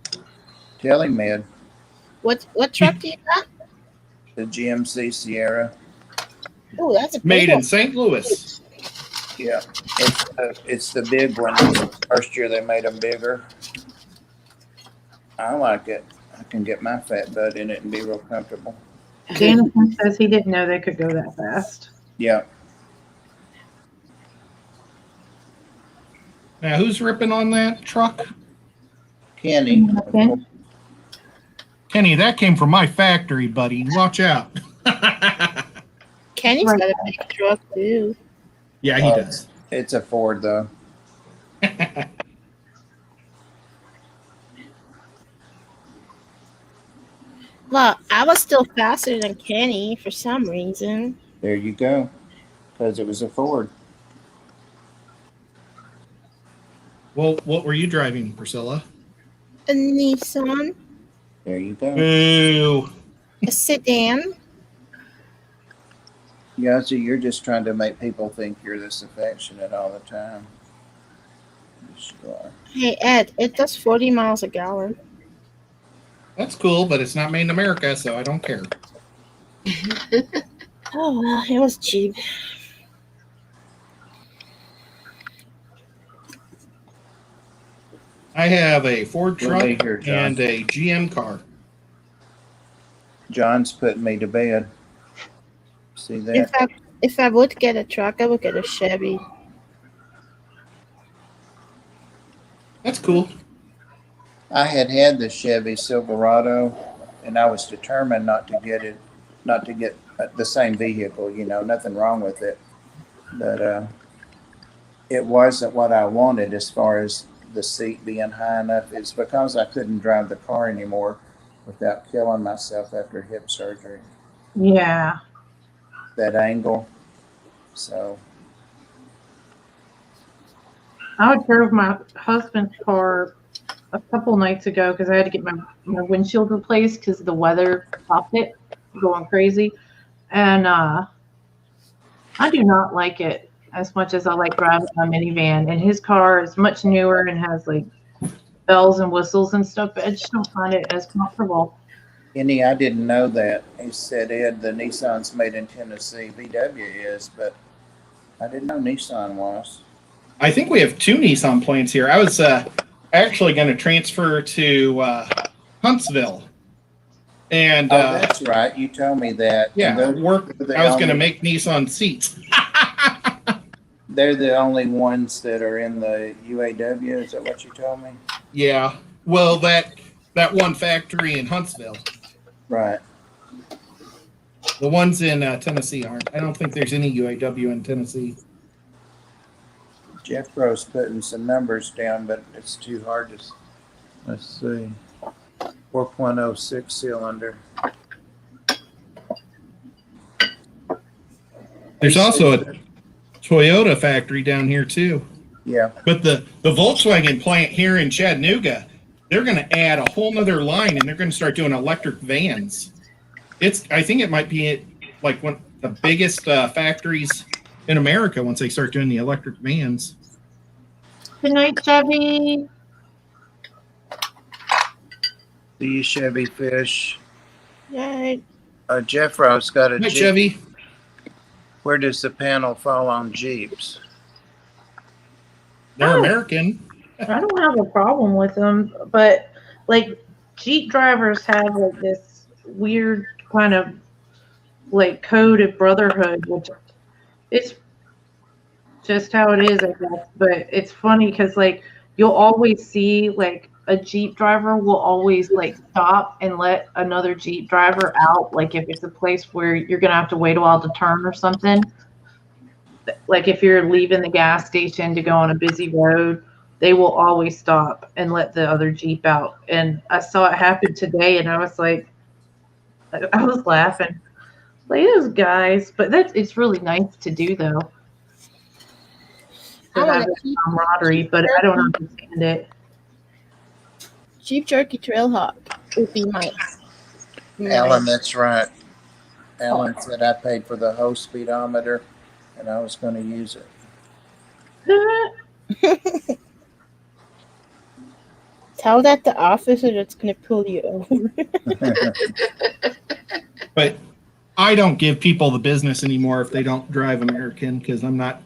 Tell him, Ed. What truck do you got? The GMC Sierra. Oh, that's a big Made one. in St. Louis. Yeah, it's the big one. First year they made them bigger. I like it. I can get my fat butt in it and be real comfortable. Jonathan says he didn't know they could go that fast. Yeah. Now, who's ripping on that truck? Kenny. Okay. Kenny, that came from my factory, buddy. Watch out. Kenny's got a big truck too. Yeah, he does. It's a Ford though. Well, I was still faster than Kenny for some reason. There you go. Because it was a Ford. Well, what were you driving, Priscilla? A Nissan, There you go. Boo. a sedan. Yeah, so you're just trying to make people think you're this affectionate all the time. Yes, you are. Hey Ed, it does 40 miles a gallon. That's cool, but it's not made in America, so I don't care. Oh well, it was cheap. I have a Ford We'll truck be here, John. and a GM car. John's putting me to bed. See that? If I would get a truck, I would get a Chevy. That's cool. I had the Chevy Silverado, and I was determined not to get the same vehicle. You know, nothing wrong with it, but it wasn't what I wanted as far as the seat being high enough. It's because I couldn't drive the car anymore without killing myself after hip surgery. Yeah. That angle. So I drove my husband's car a couple nights ago because I had to get my windshield replaced because the weather stopped it going crazy. And I do not like it as much as I like driving my minivan. And his car is much newer and has like bells and whistles and stuff, but I just don't find it as comfortable. Kenny, I didn't know that. He said, Ed, the Nissan's made in Tennessee. VW is, but I didn't know Nissan was. I think we have 2 Nissan plants here. I was actually going to transfer to Huntsville. And that's right. You told me that. Yeah, I was going to make Nissan seats. They're the only ones that are in the UAW. Is that what you told me? Yeah. Well, that one factory in Huntsville. Right. The ones in Tennessee aren't. I don't think there's any UAW in Tennessee. Jeff Rose putting some numbers down, but it's too hard to. Let's see. 4.06 cylinder. There's also a Toyota factory down here too. Yeah. But the Volkswagen plant here in Chattanooga, they're going to add a whole nother line, and they're going to start doing electric vans. I think it might be like one of the biggest factories in America once they start doing the electric vans. Good night, Chevy. See you, Chevy Fish. Yay. Jeff Rose got a Hi, Jeep. Chevy. Where does the panel fall on Jeeps? They're American. I don't have a problem with them, but like Jeep drivers have like this weird kind of like code of brotherhood, which it's just how it is, I guess. But it's funny because like you'll always see like a Jeep driver will always like stop and let another Jeep driver out. Like if it's a place where you're gonna have to wait a while to turn or something. Like if you're leaving the gas station to go on a busy road, they will always stop and let the other Jeep out. And I saw it happen today, and I was like, I was laughing. Like those guys, but it's really nice to do though. To have that camaraderie, but I don't understand it. Jeep Jerky Trailhawk would be nice. Alan, that's right. Alan said I paid for the whole speedometer, and I was going to use it. Tell that the officer that's going to pull you over. But I don't give people the business anymore if they don't drive American because I'm not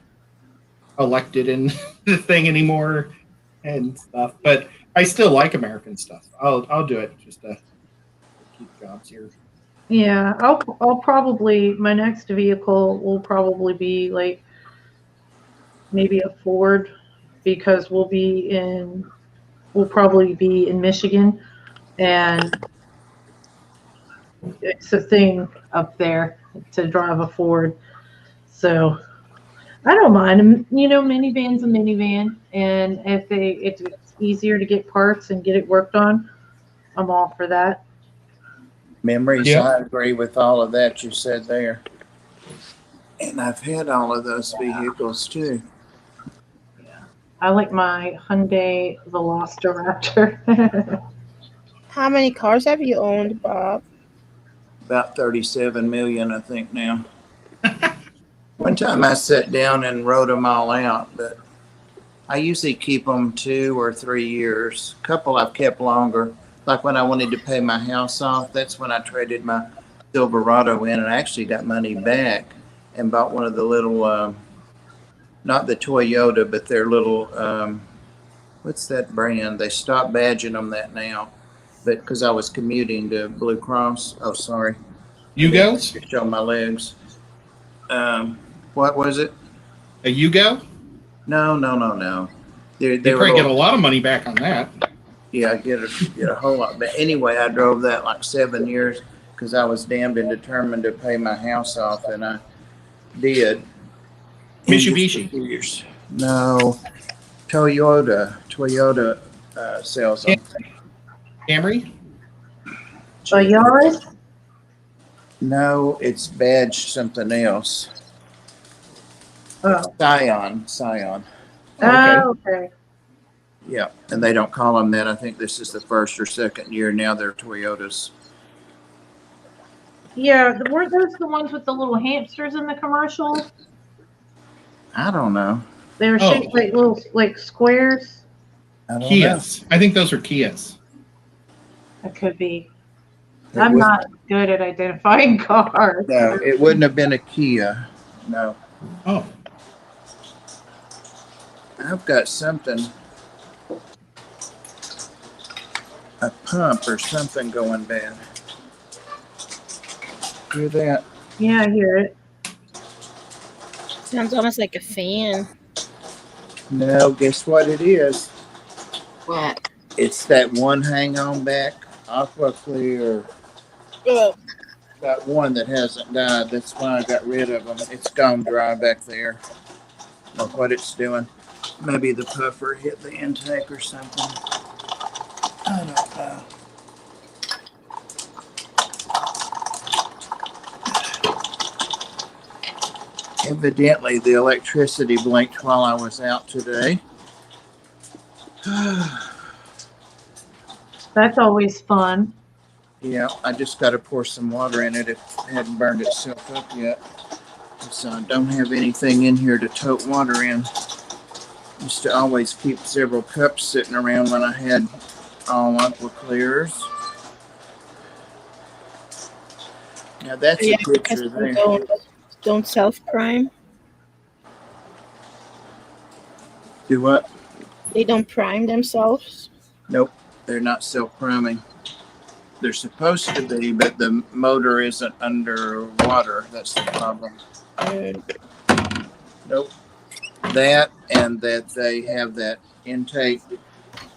elected in the thing anymore and stuff. But I still like American stuff. I'll do it just to keep jobs here. Yeah, I'll probably my next vehicle will probably be like maybe a Ford because we'll probably be in Michigan, and it's a thing up there to drive a Ford. So I don't mind. You know, minivan's a minivan, and if it's easier to get parts and get it worked on, I'm all for that. Memories, Yep. I agree with all of that you said there. And I've had all of those vehicles too. I like my Hyundai Velociraptor. How many cars have you owned, Bob? About 37 million, I think now. One time I sat down and wrote them all out, but I usually keep them 2 or 3 years. A couple I've kept longer. Like when I wanted to pay my house off, that's when I traded my Silverado in, and I actually got money back and bought one of the little, not the Toyota, but their little, what's that brand? They stopped badging them that now, but because I was commuting to Blue Cross. Oh, sorry. Yugos? Show my legs. What was it? A Yugo? No. They probably get a lot of money back on that. Yeah, I get a whole lot. But anyway, I drove that like 7 years because I was damned and determined to pay my house off, and I did. Mitsubishi. No, Toyota. Toyota sells them. Camry? A Yaris? No, it's badge something else. Oh. Scion. Oh, okay. Yeah, and they don't call them that. I think this is the first or second year now they're Toyotas. Yeah, weren't those the ones with the little hamsters in the commercial? I don't know. They were shaped like little like squares. I don't know. Kias. I think those are Kias. It could be. It I'm wouldn't- not good at identifying cars. No, it wouldn't have been a Kia. No. Oh, I've got something. A pump or something going bad. Hear that? Yeah, I hear it. Sounds almost like a fan. No, guess what it is? What? It's that one hang on back Aqua Clear. Oh, Got one that hasn't died. That's why I got rid of them. It's gone dry back there. Look what it's doing. Maybe the puffer hit the intake or something. I don't know. Evidently, the electricity blinked while I was out today. That's always fun. Yeah, I just got to pour some water in it if it hadn't burned itself up yet. So I don't have anything in here to tote water in. Used to always keep several cups sitting around when I had all Aqua Clears. Now that's a picture there. don't self-prime. Do what? They don't prime themselves. Nope, they're not self-priming. They're supposed to be, but the motor isn't underwater. That's the problem. Nope. That and that they have that intake,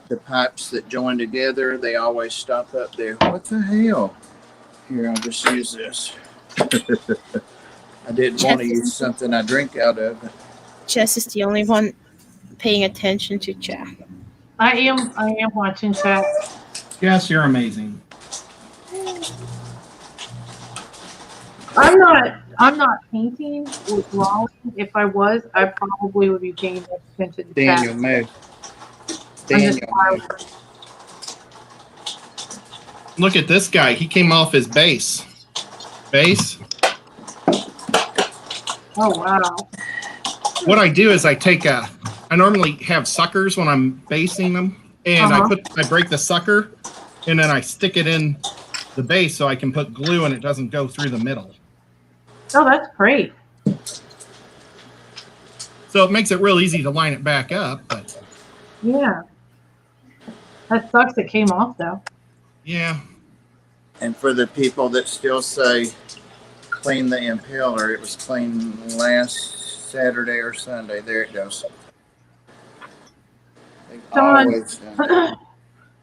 the pipes that join together, they always stop up there. What the hell? Here, I'll just use this. I didn't want to use something I drink out of. Jess is the only one paying attention to chat. I am watching chat. yes, you're amazing. I'm not painting or drawing. If I was, I probably would be paying attention to Daniel chat. May. I'm just Daniel May. Look at this guy. He came off his base. Base. Oh wow. What I do is I normally have suckers when I'm basing them, and I break the sucker, and then I stick it in the base so I can put glue and it doesn't go through the middle. Oh, that's great. So it makes it real easy to line it back up, but Yeah. That sucks it came off though. yeah. And for the people that still say clean the impeller, it was cleaned last Saturday or Sunday. There it goes. They've always done that.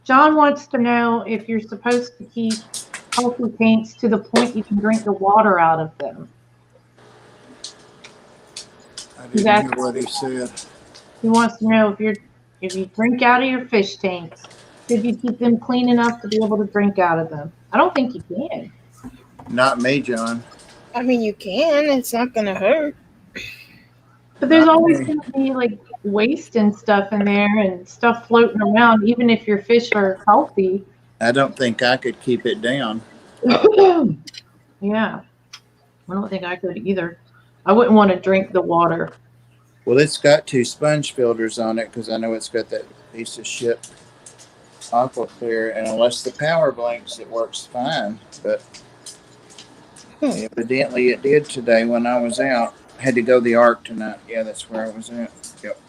John wants to know if you're supposed to keep healthy paints to the point you can drink the water out of them. I didn't hear what he said. He wants to know if you drink out of your fish tanks, should you keep them clean enough to be able to drink out of them? I don't think you can. Not me, John. I mean, you can. It's not going to hurt. But there's Not always me. going to be like waste and stuff in there and stuff floating around, even if your fish are healthy. I don't think I could keep it down. Yeah. I don't think I could either. I wouldn't want to drink the water. Well, it's got 2 sponge filters on it because I know it's got that piece of shit Aqua Clear, and unless the power blinks, it works fine. But evidently it did today when I was out. Had to go to the Ark tonight. Yeah, that's where I was at. Yep.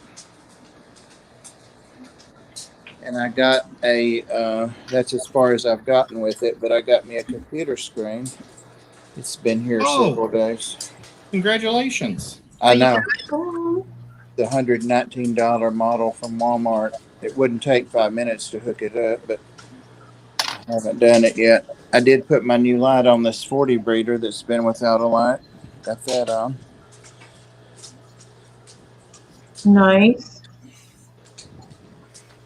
And I got that's as far as I've gotten with it, but I got me a computer screen. It's been here several days. Congratulations. I know. Oh, The $119 model from Walmart. It wouldn't take 5 minutes to hook it up, but I haven't done it yet. I did put my new light on this 40 breeder that's been without a light. Got that on. nice.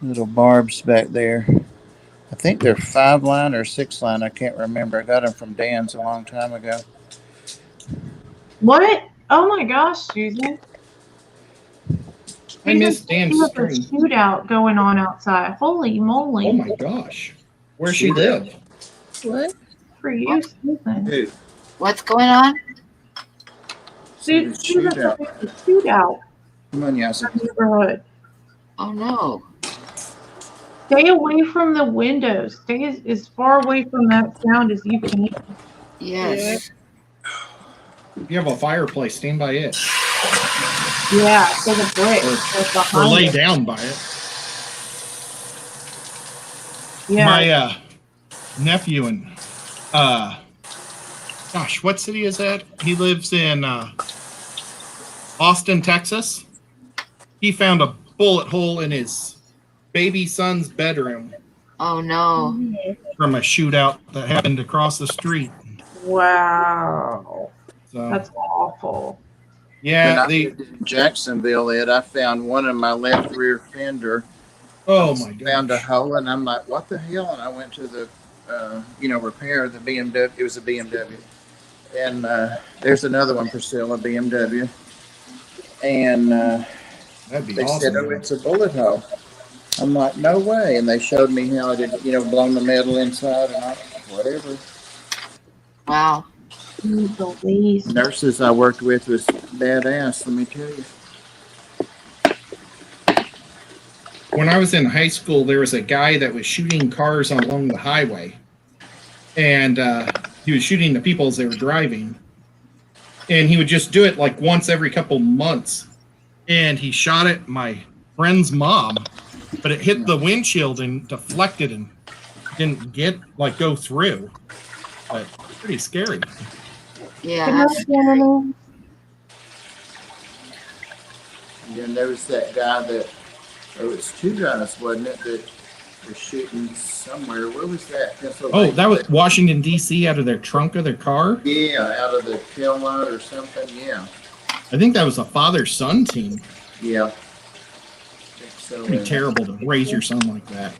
little barbs back there. I think they're 5 line or 6 line. I can't remember. I got them from Dan's a long time ago. What? Oh my gosh, Susan. I missed There Dan's was a stream. shootout going on outside. Holy moly. Oh my gosh. Where she live? What? For you, Susan. Who? What's going on? Susan, Shootout. a shootout Come on, Yassi. in the neighborhood. Oh no. Stay away from the windows. Stay as far away from that sound as you can. Yes. You have a fireplace. Stand by it. Yeah, so the brick that's Or behind lay it. down by it. Yeah. My nephew in gosh, what city is that? He lives in Austin, Texas. He found a bullet hole in his baby son's bedroom Oh no. from a shootout that happened across the street. Wow. So That's awful. When yeah, I lived in Jacksonville, Ed, I found one in my left rear fender. oh my Found a gosh. hole, and I'm like, "What the hell?" And I went to the, repair the BMW. It was a BMW, and there's another one, Priscilla BMW, and That'd be they awesome. said, "Oh, it's a bullet hole." I'm like, "No way!" And they showed me how it had, blown the metal inside and all, whatever. Wow. Please. Nurses I worked with was badass. Let me tell you. When I was in high school, there was a guy that was shooting cars along the highway, and he was shooting the people as they were driving, and he would just do it like once every couple months. And he shot at my friend's mom, but it hit the windshield and deflected and didn't go through. But pretty scary. Yeah. Good That's night, gentlemen. And then there was that guy that, it was 2 guys, wasn't it, that were shooting somewhere. Where was that? Oh, that was Washington, D.C. out of their trunk of their car? Yeah, out of the tail light or something. Yeah. I think that was a father-son team. Yeah. I think so. Pretty terrible to raise your son like that.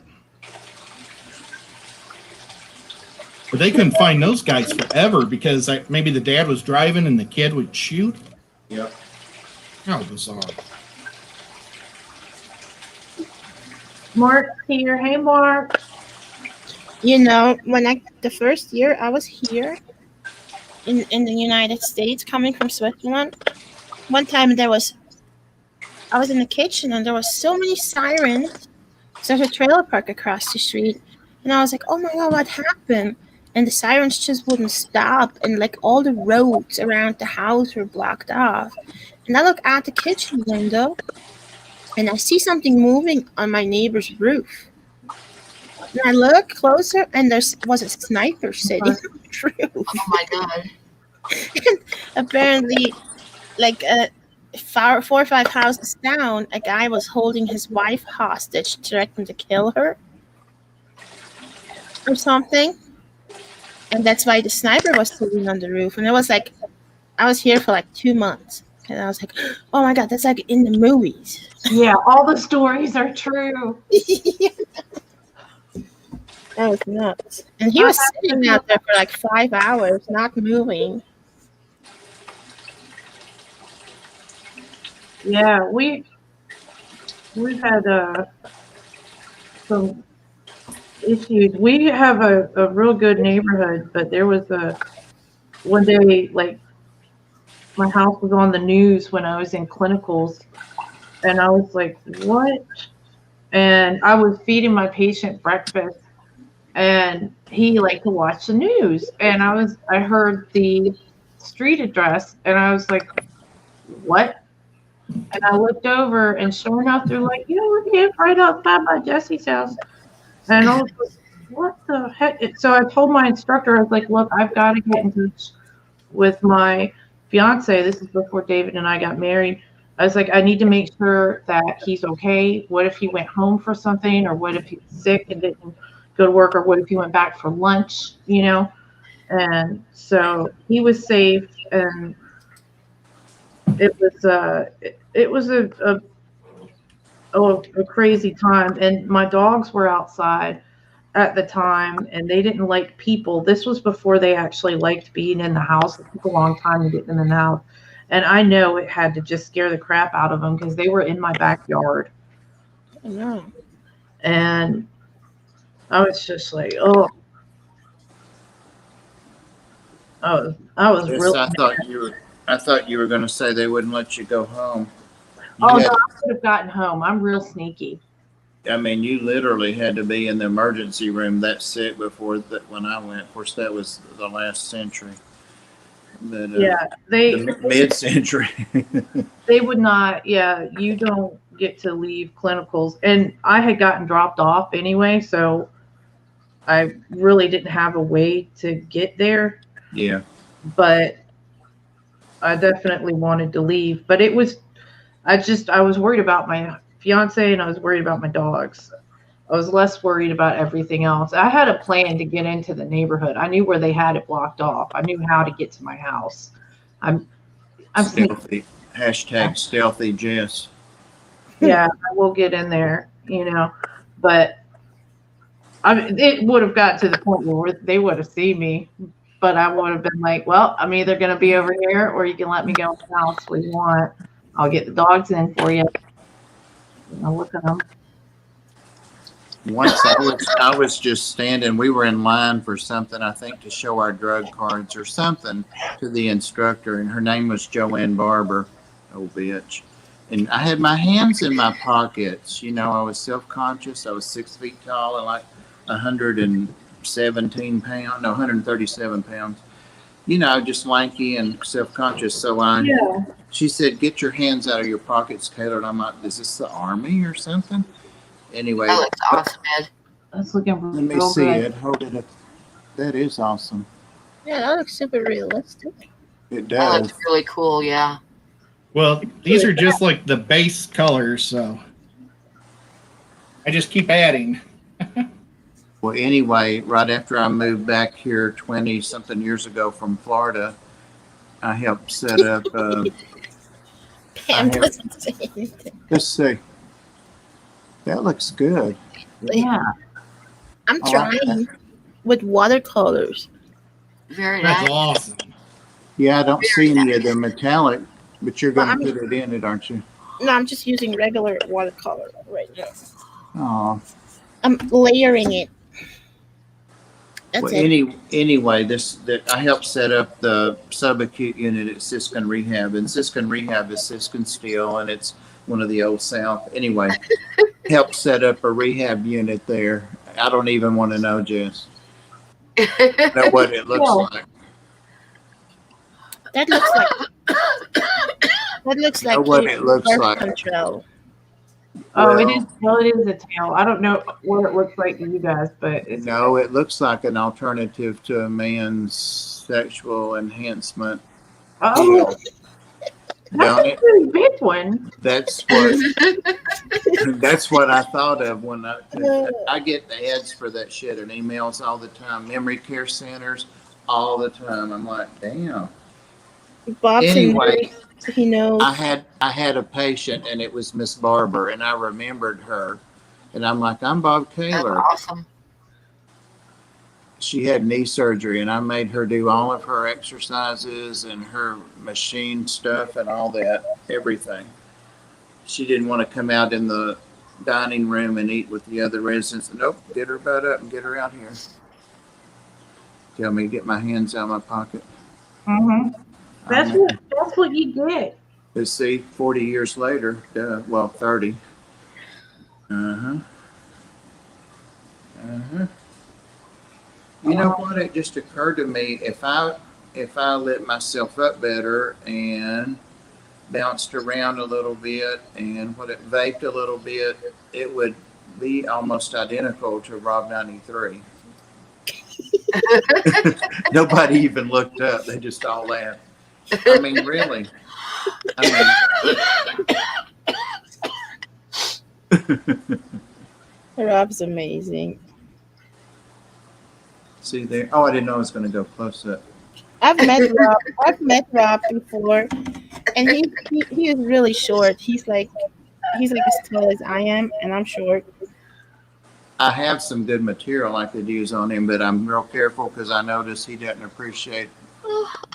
But they couldn't find those guys forever because maybe the dad was driving and the kid would shoot. Yep. How bizarre. Mark's here. Hey, Mark. When the first year I was here in the United States, coming from Switzerland, one time I was in the kitchen and there was so many sirens. There's a trailer park across the street, and I was like, "Oh my god, what happened?" And the sirens just wouldn't stop, and like all the roads around the house were blocked off. And I look out the kitchen window, and I see something moving on my neighbor's roof. And I look closer, and there was a sniper sitting on the roof. oh my god. And apparently, like 4 or 5 houses down, a guy was holding his wife hostage, threatening to kill her or something. And that's why the sniper was sitting on the roof. And it was like, I was here for like 2 months. And I was like, oh my god, that's like in the movies. Yeah, all the stories are true. That was nuts. And he was sitting out there for like 5 hours, not moving. Yeah, we've had some issues. We have a real good neighborhood, but there was one day, like, my house was on the news when I was in clinicals, and I was like, what? And I was feeding my patient breakfast, and he liked to watch the news, and I heard the street address, and I was like, what? And I looked over, and sure enough, they're like, we're here right outside by Jesse's house. And I was like, what the heck? So I told my instructor, I was like, look, I've got to get in touch with my fiance. This is before David and I got married. I was like, I need to make sure that he's okay. What if he went home for something? Or what if he's sick and didn't go to work? Or what if he went back for lunch, And so he was safe, and it was a a crazy time. And my dogs were outside at the time, and they didn't like people. This was before they actually liked being in the house. It took a long time to get them in the house. And I know it had to just scare the crap out of them because they were in my backyard. Oh, no. And I was just like, oh, I was Yes, really I thought you were going to say they wouldn't let you go home. Oh You no, had, I could have gotten home. I'm real sneaky. I mean, you literally had to be in the emergency room that sick before that when I went. Of course, that was the last century, but Yeah, the mid-century. they would not. Yeah, you don't get to leave clinicals, and I had gotten dropped off anyway, so I really didn't have a way to get there. Yeah, But I definitely wanted to leave. But it was, I was worried about my fiance and I was worried about my dogs. I was less worried about everything else. I had a plan to get into the neighborhood. I knew where they had it blocked off. I knew how to get to my house. I'm sneaky. stealthy. Hashtag stealthy Jess. Yeah, I will get in there, but I mean, it would have got to the point where they would have seen me, but I would have been like, well, I'm either going to be over here or you can let me go in the house where you want. I'll get the dogs in for you. Look at them. Once I was just standing. We were in line for something, I think, to show our drug cards or something to the instructor, and her name was Joanne Barber. Oh, bitch. And I had my hands in my pockets. I was self-conscious. I was 6 feet tall and like 117 pounds, no, 137 pounds. Just lanky and self-conscious. So she said, "Get your hands out of your pockets, Caylor." And I'm like, "Is this the army or something?" Anyway, That looks awesome, Ed. That's looking let me real see good. it. Hold it up. That is awesome. Yeah, that looks super realistic. It That does. looks really cool, yeah. Well, these are just like the base colors, so I just keep adding. Well, anyway, right after I moved back here 20 something years ago from Florida, I helped set up. Pam doesn't say anything. Let's see. That looks good. Yeah. I'm I like trying with watercolors. Very That's nice. awesome. Yeah, I don't see any of the metallic, but you're going Well, to put it in it, aren't you? No, I'm just using regular watercolor right now. Oh. I'm layering it. That's Well, it. anyway, I helped set up the subacute unit at Siskin Rehab, and Siskin Rehab is Siskin Steel, and it's one of the old South. Anyway, helped set up a rehab unit there. I don't even want to know, Jess. Know what it looks like. That looks like that looks Know like what your it looks birth like. control. Oh, Well, it is a tail. I don't know what it looks like to you guys, but it's No, it looks like an alternative to a man's sexual enhancement. oh, that's Don't a it? pretty big one. That's what I thought of when I get ads for that shit and emails all the time. Memory care centers all the time. I'm like, damn. Bob's Anyway, so he knows. I had a patient and it was Miss Barber and I remembered her and I'm like, I'm Bob That's Caylor. awesome. She had knee surgery and I made her do all of her exercises and her machine stuff and all that, everything. She didn't want to come out in the dining room and eat with the other residents. Nope, get her butt up and get her out here. Tell me to get my hands out of my pocket. Mm-hmm. That's what you get. Let's see, 40 years later, 30. Uh-huh. Uh-huh. You know what? It just occurred to me, if I lit myself up better and bounced around a little bit and vaped a little bit, it would be almost identical to Rob 93. Nobody even looked up. They just all laughed. I mean, really. Rob's amazing. See there? Oh, I didn't know I was going to go close up. I've met Rob before, and he is really short. He's like He's like as tall as I am, and I'm short. I have some good material I could use on him, but I'm real careful because I notice he doesn't appreciate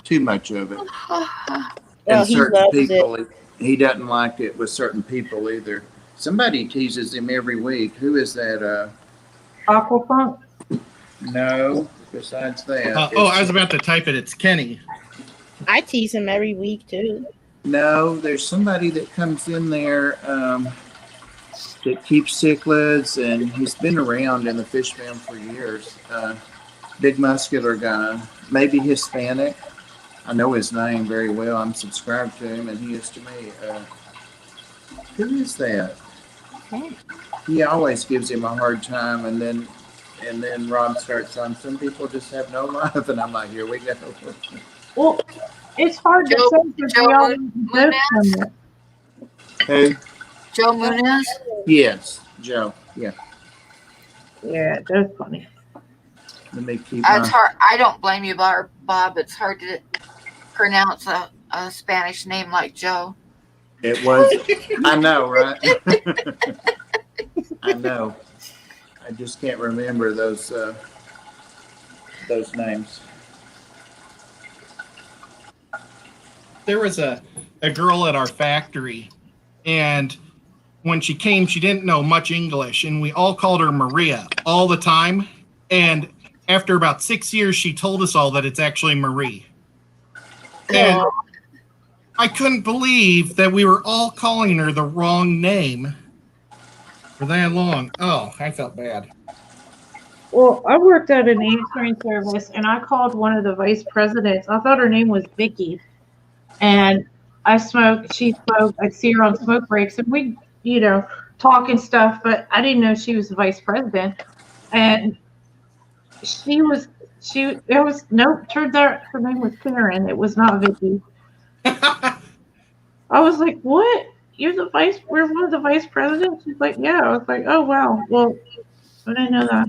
too much of it. Well, And he certain loves it. people, he doesn't like it with certain people either. Somebody teases him every week. Who is that? Aquafunk. No, besides that. I was about to type it. It's Kenny. I tease him every week too. No, there's somebody that comes in there that keeps cichlids, and he's been around in the fish fam for years. Big muscular guy, maybe Hispanic. I know his name very well. I'm subscribed to him, and he is to me. Who is that? He always gives him a hard time, and then Rob starts on. Some people just have no life, and I'm like, here we go. Well, it's hard to say because we all live from it. Who? Joe Munez? Yes, Joe. Yeah. Yeah, that's funny. Let me keep. It's hard. I don't blame you, Bob. It's hard to pronounce a Spanish name like Joe. It was. I know, right? I know. I just can't remember those names. There was a girl at our factory, and when she came, she didn't know much English, and we all called her Maria all the time. And after about 6 years, she told us all that it's actually Marie. And I couldn't believe that we were all calling her the wrong name for that long. Oh, I felt bad. Well, I worked at an answering service, and I called one of the vice presidents. I thought her name was Vicky, and she smoked. I'd see her on smoke breaks, and we, talk and stuff. But I didn't know she was the vice president, and turned out her name was Karen. It was not Vicky. I was like, what? We're one of the vice presidents? She's like, yeah. I was like, oh, wow. Well, I didn't know that.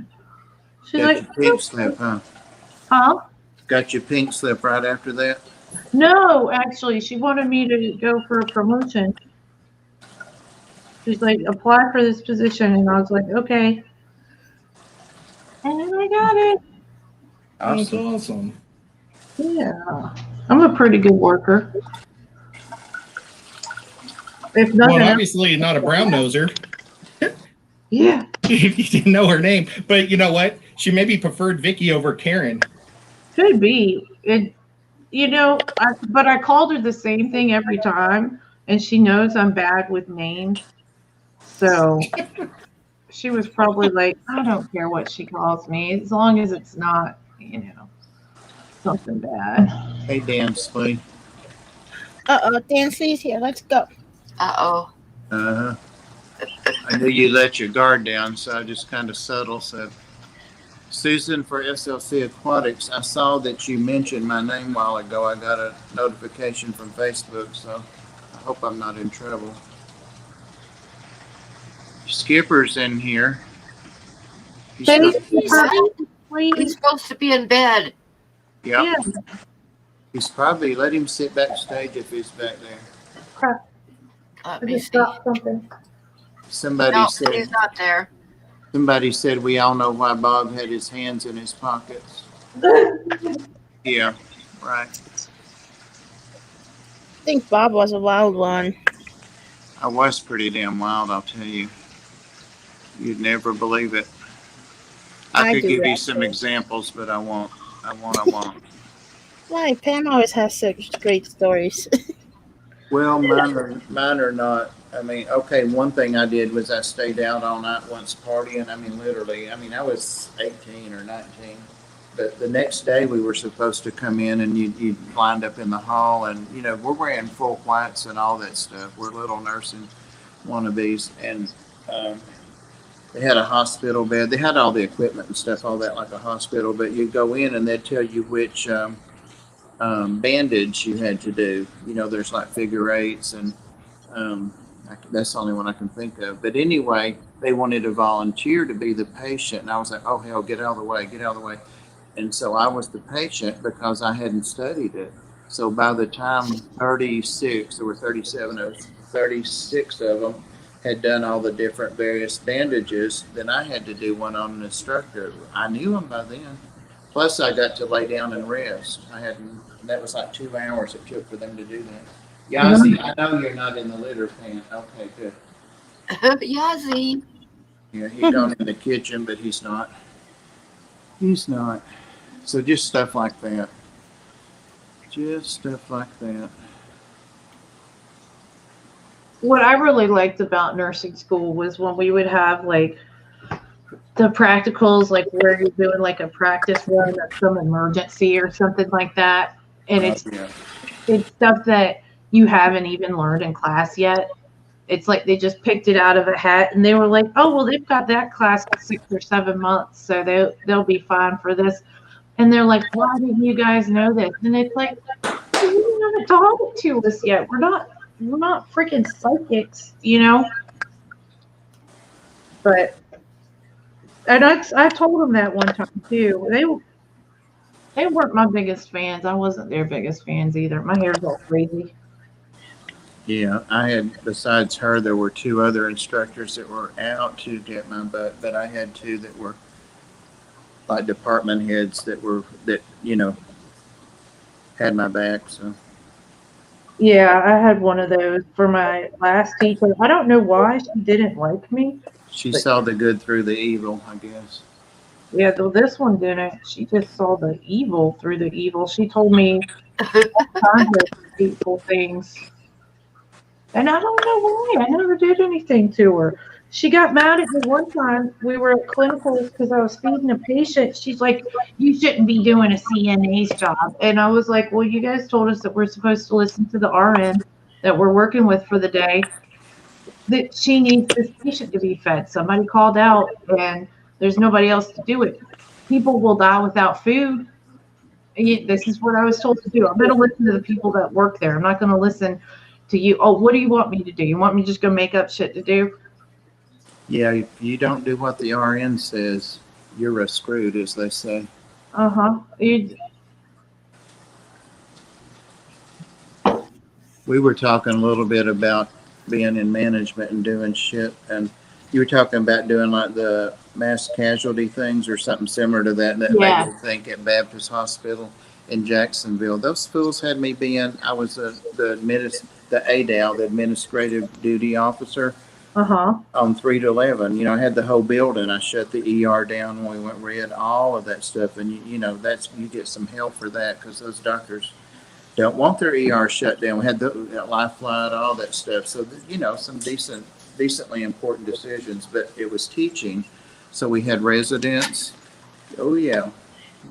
She's Got like, your pink slip, huh? huh? Got your pink slip right after that? No, actually, she wanted me to go for a promotion. She's like, apply for this position. And I was like, okay. And then I got it. That's awesome. Yeah. I'm a pretty good worker. If nothing Well, obviously not a brown noser. Yeah. If you didn't know her name. But you know what? She maybe preferred Vicky over Karen. Could be. But I called her the same thing every time, and she knows I'm bad with names. So she was probably like, I don't care what she calls me, as long as it's not, something bad. Hey, Dan Slee. Dan C's here. Let's go. Uh-oh. Uh-huh. I knew you let your guard down, so I just kind of subtle said, Susan for SLC Aquatics, I saw that you mentioned my name a while ago. I got a notification from Facebook, so I hope I'm not in trouble. Skipper's in here. He's supposed to be in bed. Yeah. He's probably, let him sit backstage if he's back there. Let me see. Something. Somebody No, said he's not there. Somebody said we all know why Bob had his hands in his pockets. Yeah, right. I think Bob was a wild one. I was pretty damn wild, I'll tell you. You'd never believe it. I could give you some examples, but I won't. I won't. Why? Pam always has such great stories. Well, mine are not. I mean, okay, one thing I did was I stayed out all night once partying. I mean, literally. I mean, I was 18 or 19. But the next day we were supposed to come in and you lined up in the hall and, we're wearing full whites and all that stuff. We're little nursing wannabes. And they had a hospital bed. They had all the equipment and stuff, all that like a hospital. But you go in and they'd tell you which bandage you had to do. There's like figure eights and that's the only one I can think of. But anyway, they wanted a volunteer to be the patient. And I was like, oh, hell, get out of the way. And so I was the patient because I hadn't studied it. So by the time 36, there were 37 of 36 of them had done all the different various bandages, then I had to do one on an instructor. I knew them by then. Plus, I got to lay down and rest. That was like 2 hours it took for them to do that. Yazzie, I know you're not in the litter pan. Okay, good. Yazzie. Yeah, he's gone in the kitchen, but he's not. He's not. So just stuff like that. Just stuff like that. What I really liked about nursing school was when we would have like the practicals, like where you're doing like a practice run of some emergency or something like that. And Yeah. it's stuff that you haven't even learned in class yet. It's like they just picked it out of a hat and they were like, oh, well, they've got that class for 6 or 7 months, so they'll be fine for this. And they're like, why didn't you guys know this? And it's like, you haven't taught it to us yet. We're not freaking psychics, you know? But, and I told them that one time too. They weren't my biggest fans. I wasn't their biggest fans either. My hair's all crazy. Yeah, I had, besides her, there were 2 other instructors that were out to get my butt, but I had 2 that were like department heads that had my back. So Yeah, I had one of those for my last teacher. I don't know why she didn't like me. she saw the good through the evil, I guess. Yeah, though this one didn't. She just saw the evil through the evil. She told me all kinds of hateful things. And I don't know why. I never did anything to her. She got mad at me one time. We were at clinicals because I was feeding a patient. She's like, you shouldn't be doing a CNA's job. And I was like, well, you guys told us that we're supposed to listen to the RN that we're working with for the day, that she needs this patient to be fed. Somebody called out and there's nobody else to do it. People will die without food. This is what I was told to do. I'm going to listen to the people that work there. I'm not going to listen to you. Oh, what do you want me to do? You want me to just go make up shit to do? Yeah, if you don't do what the RN says, you're a screwed, as they say. Uh-huh. We were talking a little bit about being in management and doing shit, and you were talking about doing like the mass casualty things or something similar to that Yeah. made me think at Baptist Hospital in Jacksonville. Those fools had me being, I was the ADAL, the administrative duty officer. Uh-huh. On 3 to 11, I had the whole building. I shut the ER down when we went red, all of that stuff. And you get some help for that because those doctors don't want their ER shut down. We had the life flight, all that stuff. So, some decently important decisions, but it was teaching. So we had residents. Oh yeah.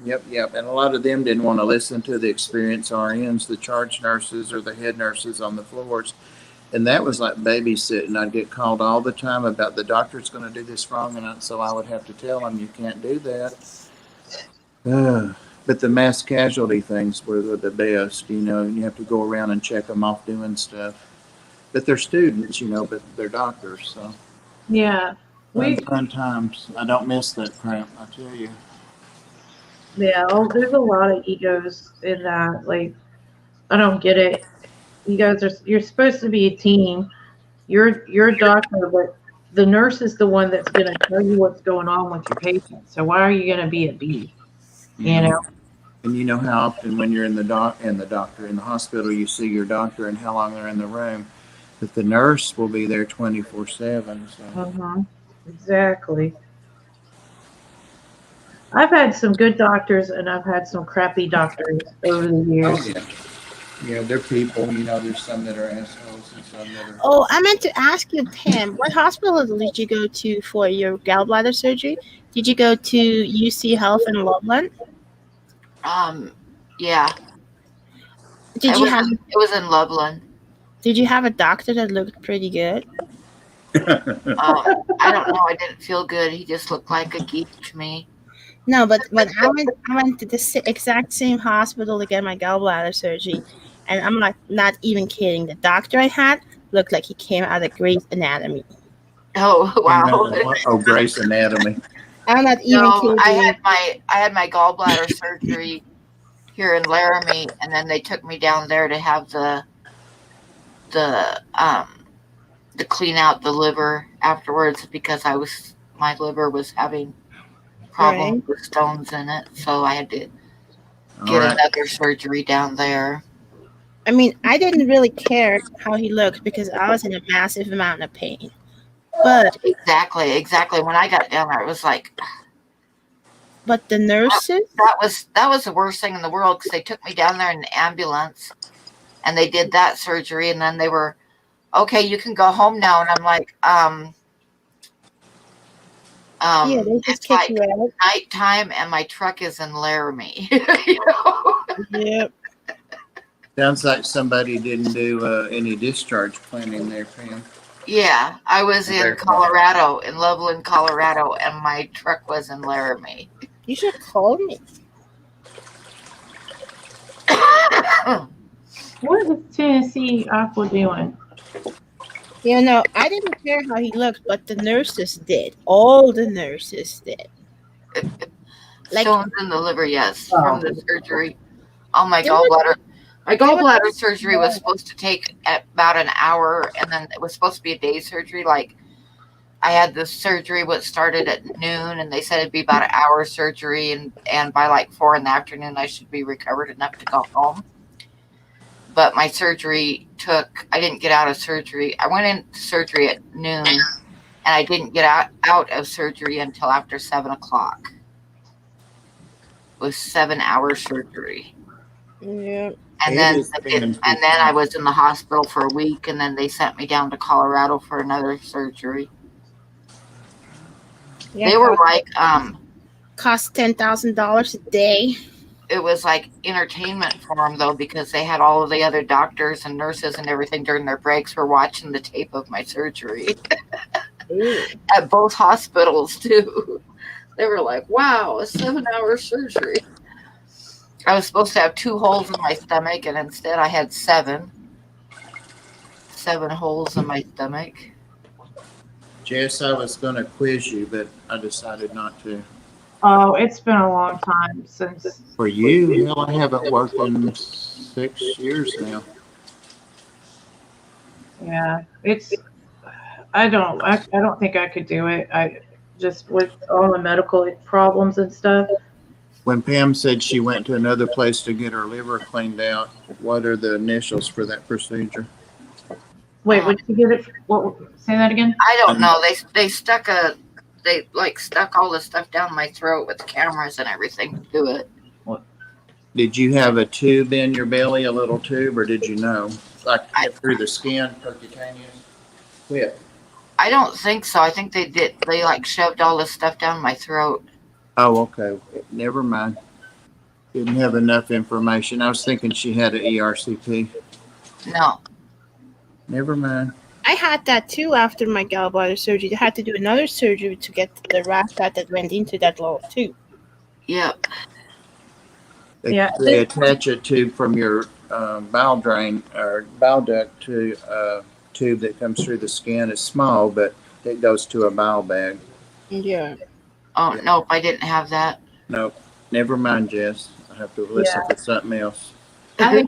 Yep. And a lot of them didn't want to listen to the experienced RNs, the charge nurses or the head nurses on the floors. And that was like babysitting. I'd get called all the time about the doctor's going to do this wrong. And so I would have to tell them, you can't do that. But the mass casualty things were the best, and you have to go around and check them off doing stuff. But they're students, but they're doctors. So Yeah. fun times. I don't miss that crap, I tell you. Yeah, there's a lot of egos in that. Like, I don't get it. You're supposed to be a team. You're a doctor, but the nurse is the one that's going to tell you what's going on with your patient. So why are you going to be a B? You know? And you know how often when you're in the hospital, you see your doctor and how long they're in the room. But the nurse will be there 24/7. So. Exactly. I've had some good doctors and I've had some crappy doctors over the years. Oh, yeah. Yeah, they're people. There's some that are assholes and some that are. Oh, I meant to ask you, Pam, what hospital did you go to for your gallbladder surgery? Did you go to UC Health in Loveland? Yeah. It was in Loveland. Did you have a doctor that looked pretty good? I don't know. I didn't feel good. He just looked like a geek to me. No, but when I went to the exact same hospital to get my gallbladder surgery, and I'm like not even kidding. The doctor I had looked like he came out of Grey's Anatomy. Oh wow! Oh, Grey's Anatomy. I'm not even kidding. I had my gallbladder surgery here in Laramie, and then they took me down there to have the to clean out the liver afterwards because my liver was having problems Right. with stones in it, so I had to All get right. another surgery down there. I mean, I didn't really care how he looked because I was in a massive amount of pain. But Exactly. When I got down there, it was like the nurses, that was the worst thing in the world because they took me down there in an ambulance and they did that surgery, and then they were okay. You can go home now, and I'm like, yeah, they just it's kick like you out. nighttime, and my truck is in Laramie. You know? Yep. Sounds like somebody didn't do any discharge planning there, Pam. Yeah, I was in Very Colorado, in Loveland, Colorado, and my truck was in Laramie. You should call me. What is Tennessee Aqua doing? You know, I didn't care how he looked, but the nurses did. All the nurses did. Like, Stones in the liver, yes, Oh. from the surgery. Oh, my They were- gallbladder. My they were- gallbladder surgery was supposed to take about an hour, and then it was supposed to be a day surgery. Like, I had the surgery what started at noon, and they said it'd be about an hour surgery, and by like 4 in the afternoon, I should be recovered enough to go home. But my surgery I didn't get out of surgery. I went into surgery at noon, and I didn't get out of surgery until after 7 o'clock. It was 7-hour surgery. yeah. And It then is painful. I was in the hospital for a week, and then they sent me down to Colorado for another surgery. Yeah, They were like, cost $10,000 a day. it was like entertainment for them though, because they had all of the other doctors and nurses and everything during their breaks were watching the tape of my surgery at both hospitals too. They were like, wow, a 7-hour surgery. I was supposed to have 2 holes in my stomach, and instead I had 7 holes in my stomach. Jess, I was going to quiz you, but I decided not to. Oh, it's been a long time since. For you, hell, I haven't worked in 6 years now. Yeah, it's. I don't think I could do it. I just with all the medical problems and stuff. When Pam said she went to another place to get her liver cleaned out, what are the initials for that procedure? Wait, would you get it? What? Say that again. I don't know. They stuck all the stuff down my throat with cameras and everything to do it. Did you have a tube in your belly, a little tube, or did you know? Like through the skin, percutaneous? Whip. I don't think so. I think they did. They like shoved all this stuff down my throat. Oh, okay. Never mind. Didn't have enough information. I was thinking she had an ERCP. No. Never mind. I had that too after my gallbladder surgery. I had to do another surgery to get the rat that went into that little tube. Yep. They attach a tube from your bowel drain or bowel duct to a tube that comes through the skin. It's small, but it goes to a bowel bag. Yeah. Oh, nope. I didn't have that. Nope. Never mind, Jess. I have to listen to something else. I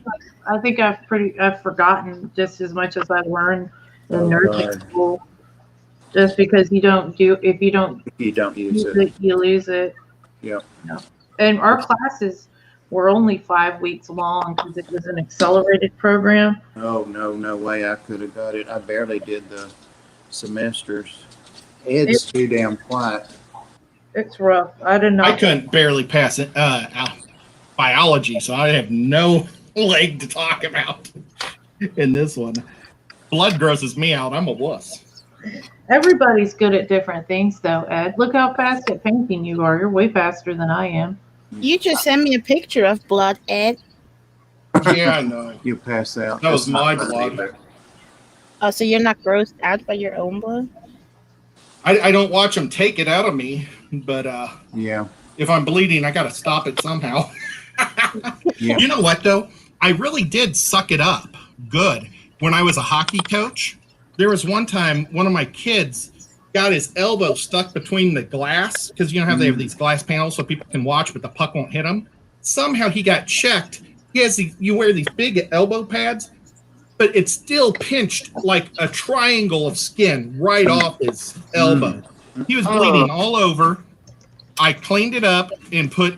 think I've forgotten just as much as I learned in nursing school. Just because if you don't use it, you lose it. Yep. No. And our classes were only 5 weeks long because it was an accelerated program. Oh, no way I could have got it. I barely did the semesters. Ed's too damn quiet. It's rough. I did not. I couldn't barely pass it biology, so I have no leg to talk about in this one. Blood grosses me out. I'm a wuss. Everybody's good at different things, though, Ed. Look how fast at painting you are. You're way faster than I am. You just sent me a picture of blood, Ed. Yeah, I know. You pass out. That was That's not my funny, blood. Oh, so you're not grossed out by your own blood? I don't watch them take it out of me, but Yeah. if I'm bleeding, I got to stop it somehow. Yeah. You know what, though? I really did suck it up good. When I was a hockey coach, there was one time one of my kids got his elbow stuck between the glass, because you know how they have these glass panels so people can watch, but the puck won't hit him. Somehow he got checked. You wear these big elbow pads. but it still pinched like a triangle of skin right off his elbow. He was bleeding all over. I cleaned it up and put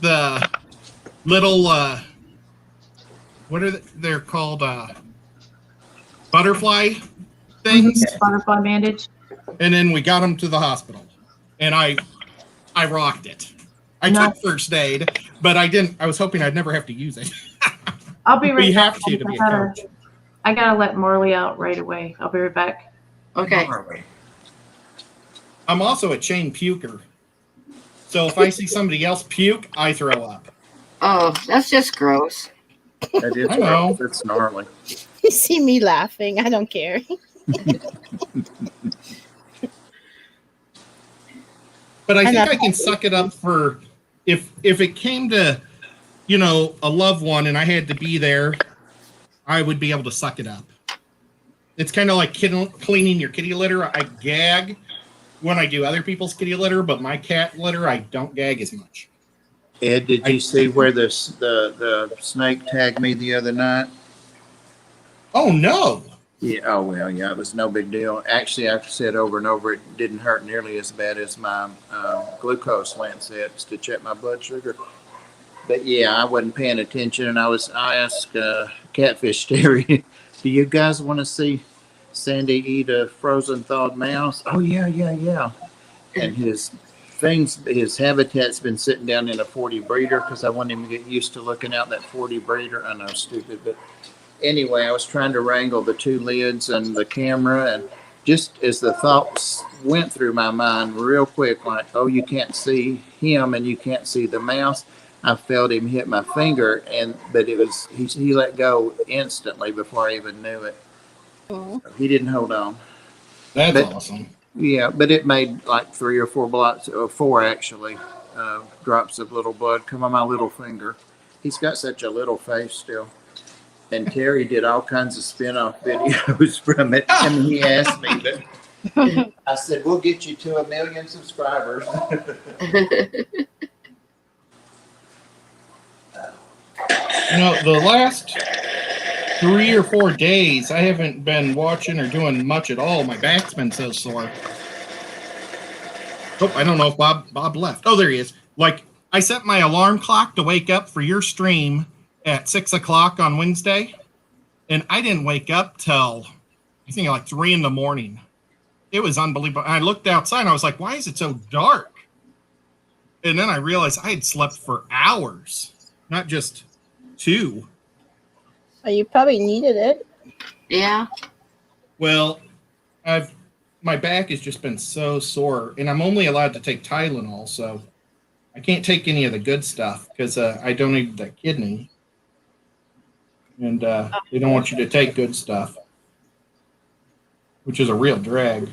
the little, what are they're called? Butterfly things. Butterfly bandage. And then we got him to the hospital. And I rocked it. I took first aid, but I didn't. I was hoping I'd never have to use it. I'll be right back. You have to be a coach. I gotta let Marley out right away. I'll be right back. Okay. I'm also a chain puker. So if I see somebody else puke, I throw up. Oh, that's just gross. That is I know. That's gnarly. You see me laughing. I don't care. But I think I can suck it up for if it came to, you know, a loved one and I had to be there, I would be able to suck it up. It's kind of like cleaning your kitty litter. I gag when I do other people's kitty litter, but my cat litter, I don't gag as much. Ed, did you see where the snake tagged me the other night? Oh, no. Yeah. Oh, well, yeah, it was no big deal. Actually, I've said over and over, it didn't hurt nearly as bad as my glucose lancets to check my blood sugar. But yeah, I wasn't paying attention, and I asked Catfish Terry, do you guys want to see Sandy eat a frozen thawed mouse? Oh, yeah. And his habitat's been sitting down in a 40 breeder because I want him to get used to looking out that 40 breeder. I know, stupid, but anyway, I was trying to wrangle the two lids and the camera, and just as the thoughts went through my mind real quick, like, oh, you can't see him and you can't see the mouse, I felt him hit my finger, but it was he let go instantly before I even knew it. Oh. He didn't hold on. That's awesome. Yeah, but it made like 3 or 4 blots, or 4 actually, drops of little blood come on my little finger. He's got such a little face still. And Terry did all kinds of spin-off videos from it. I mean, he asked me, but I said, we'll get you to 1 million subscribers. You know, the last 3 or 4 days, I haven't been watching or doing much at all. My back's been so sore. Oh, I don't know if Bob left. Oh, there he is. Like, I set my alarm clock to wake up for your stream at 6 o'clock on Wednesday, and I didn't wake up till, I think, like 3 in the morning. It was unbelievable. I looked outside, and I was like, why is it so dark? And then I realized I had slept for hours, not just 2. Oh, you probably needed it. Yeah. Well, my back has just been so sore, and I'm only allowed to take Tylenol, so I can't take any of the good stuff because I donated that kidney, and they don't want you to take good stuff, which is a real drag.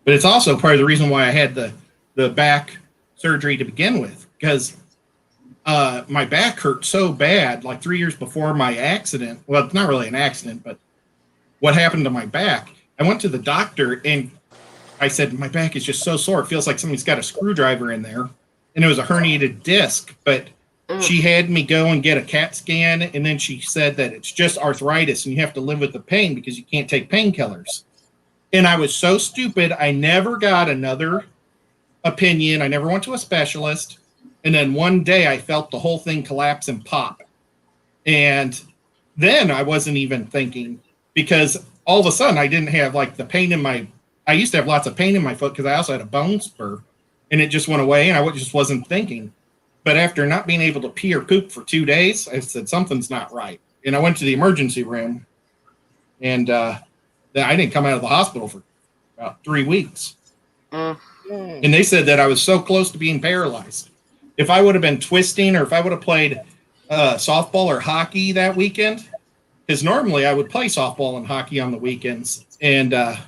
But it's also part of the reason why I had the back surgery to begin with, because my back hurt so bad, like 3 years before my accident. Well, it's not really an accident, but what happened to my back? I went to the doctor and I said, my back is just so sore. It feels like somebody's got a screwdriver in there. And it was a herniated disc, but she had me go and get a CAT scan. And then she said that it's just arthritis and you have to live with the pain because you can't take painkillers. And I was so stupid. I never got another opinion. I never went to a specialist. And then one day I felt the whole thing collapse and pop. And then I wasn't even thinking, because all of a sudden I didn't have like the pain in I used to have lots of pain in my foot because I also had a bone spur, and it just went away and I just wasn't thinking. But after not being able to pee or poop for 2 days, I said, something's not right. And I went to the emergency room, and I didn't come out of the hospital for about 3 weeks. And they said that I was so close to being paralyzed. If I would have been twisting, or if I would have played softball or hockey that weekend, because normally I would play softball and hockey on the weekends, and I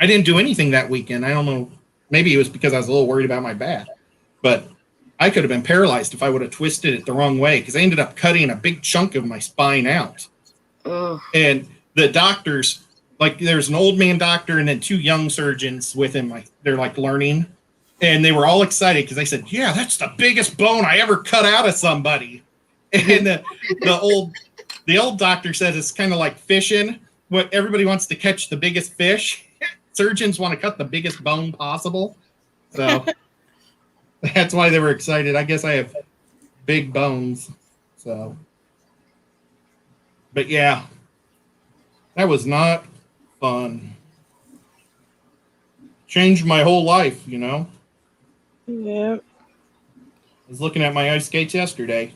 didn't do anything that weekend. I don't know. Maybe it was because I was a little worried about my back, but I could have been paralyzed if I would have twisted it the wrong way, because I ended up cutting a big chunk of my spine out. And the doctors, like, there's an old man doctor and then 2 young surgeons with him. Like, they're like learning, and they were all excited because they said, yeah, that's the biggest bone I ever cut out of somebody. And the the old doctor says it's kind of like fishing. What everybody wants to catch the biggest fish. Surgeons want to cut the biggest bone possible. So that's why they were excited. I guess I have big bones. So, but yeah, that was not fun. Changed my whole life, you know. Yeah. I was looking at my ice skates yesterday.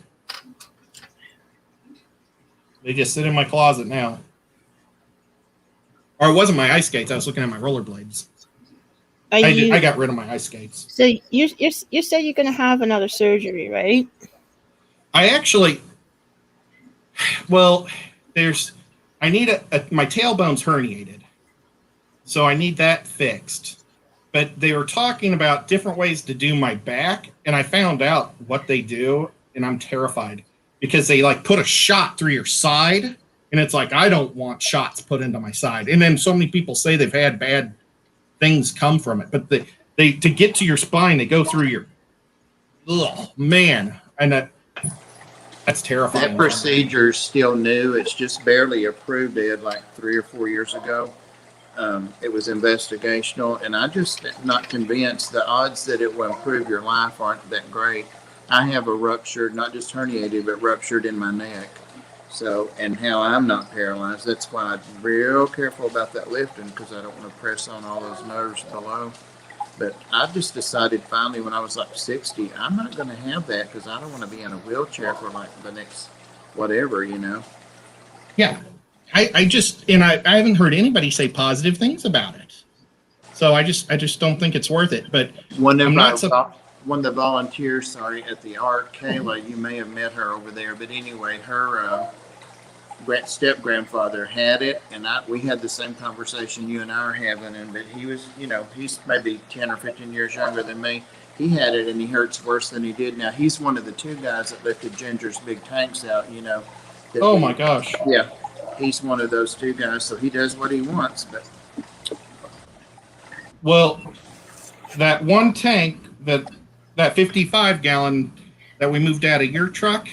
They just sit in my closet now. Or it wasn't my ice skates. I was looking at my rollerblades. I got rid of my ice skates. So you said you're gonna have another surgery, right? I actually, well, I need my tailbone's herniated. So I need that fixed. But they were talking about different ways to do my back, and I found out what they do, and I'm terrified because they like put a shot through your side, and it's like I don't want shots put into my side. And then so many people say they've had bad things come from it, but they to get to your spine, they go through your. Oh man, and that's terrifying. That procedure is still new. It's just barely approved, Ed, like 3 or 4 years ago. It was investigational, and I'm just not convinced. The odds that it will improve your life aren't that great. I have a ruptured, not just herniated, but ruptured in my neck. So, and how I'm not paralyzed. That's why I'm real careful about that lifting, because I don't want to press on all those nerves below. But I just decided finally when I was like 60, I'm not going to have that because I don't want to be in a wheelchair for like the next whatever, you know. Yeah. I haven't heard anybody say positive things about it. So I just don't think it's worth it. But one of the volunteers, at the art, Kayla, you may have met her over there. But anyway, her step grandfather had it, and we had the same conversation you and I are having. And but he was, he's maybe 10 or 15 years younger than me. He had it, and he hurts worse than he did now. He's one of the 2 guys that lifted Ginger's big tanks out. Oh my gosh! Yeah. He's one of those 2 guys, so he does what he wants. But well, that one tank, that 55-gallon that we moved out of your truck,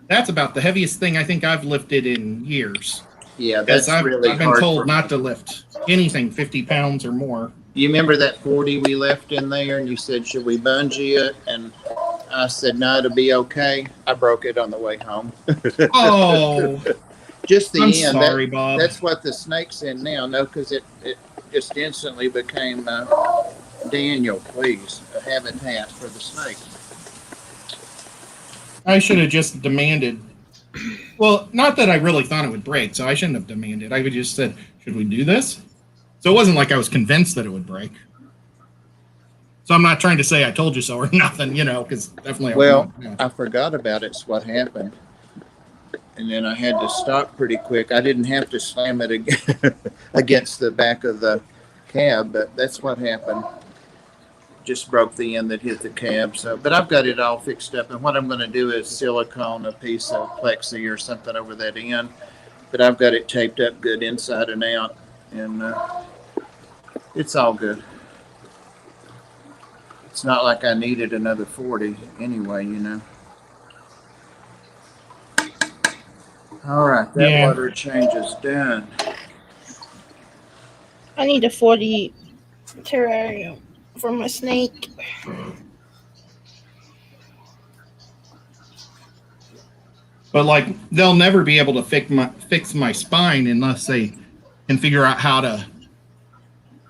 that's about the heaviest thing I think I've lifted in years. Yeah, that's really hard. I've been told not to lift anything 50 pounds or more. You remember that 40 we left in there, and you said, should we bungee it? And I said, no, it'll be okay. I broke it on the way home. Oh. Just the I'm end. sorry, Bob. That's what the snake's in now. No, because it just instantly became, Daniel, please, a habitat for the snake. I should have just demanded. Well, not that I really thought it would break, so I shouldn't have demanded. I would just said, should we do this? So it wasn't like I was convinced that it would break. So I'm not trying to say I told you so or nothing, because definitely. Well, I forgot about it. It's what happened. And then I had to stop pretty quick. I didn't have to slam it against the back of the cab, but that's what happened. Just broke the end that hit the cab. So, but I've got it all fixed up. And what I'm going to do is silicone a piece of plexi or something over that end. But I've got it taped up good inside and out. And it's all good. It's not like I needed another 40 anyway, All right, that water change is done. I need a 40 terrarium for my snake. But they'll never be able to fix my spine unless they can figure out how to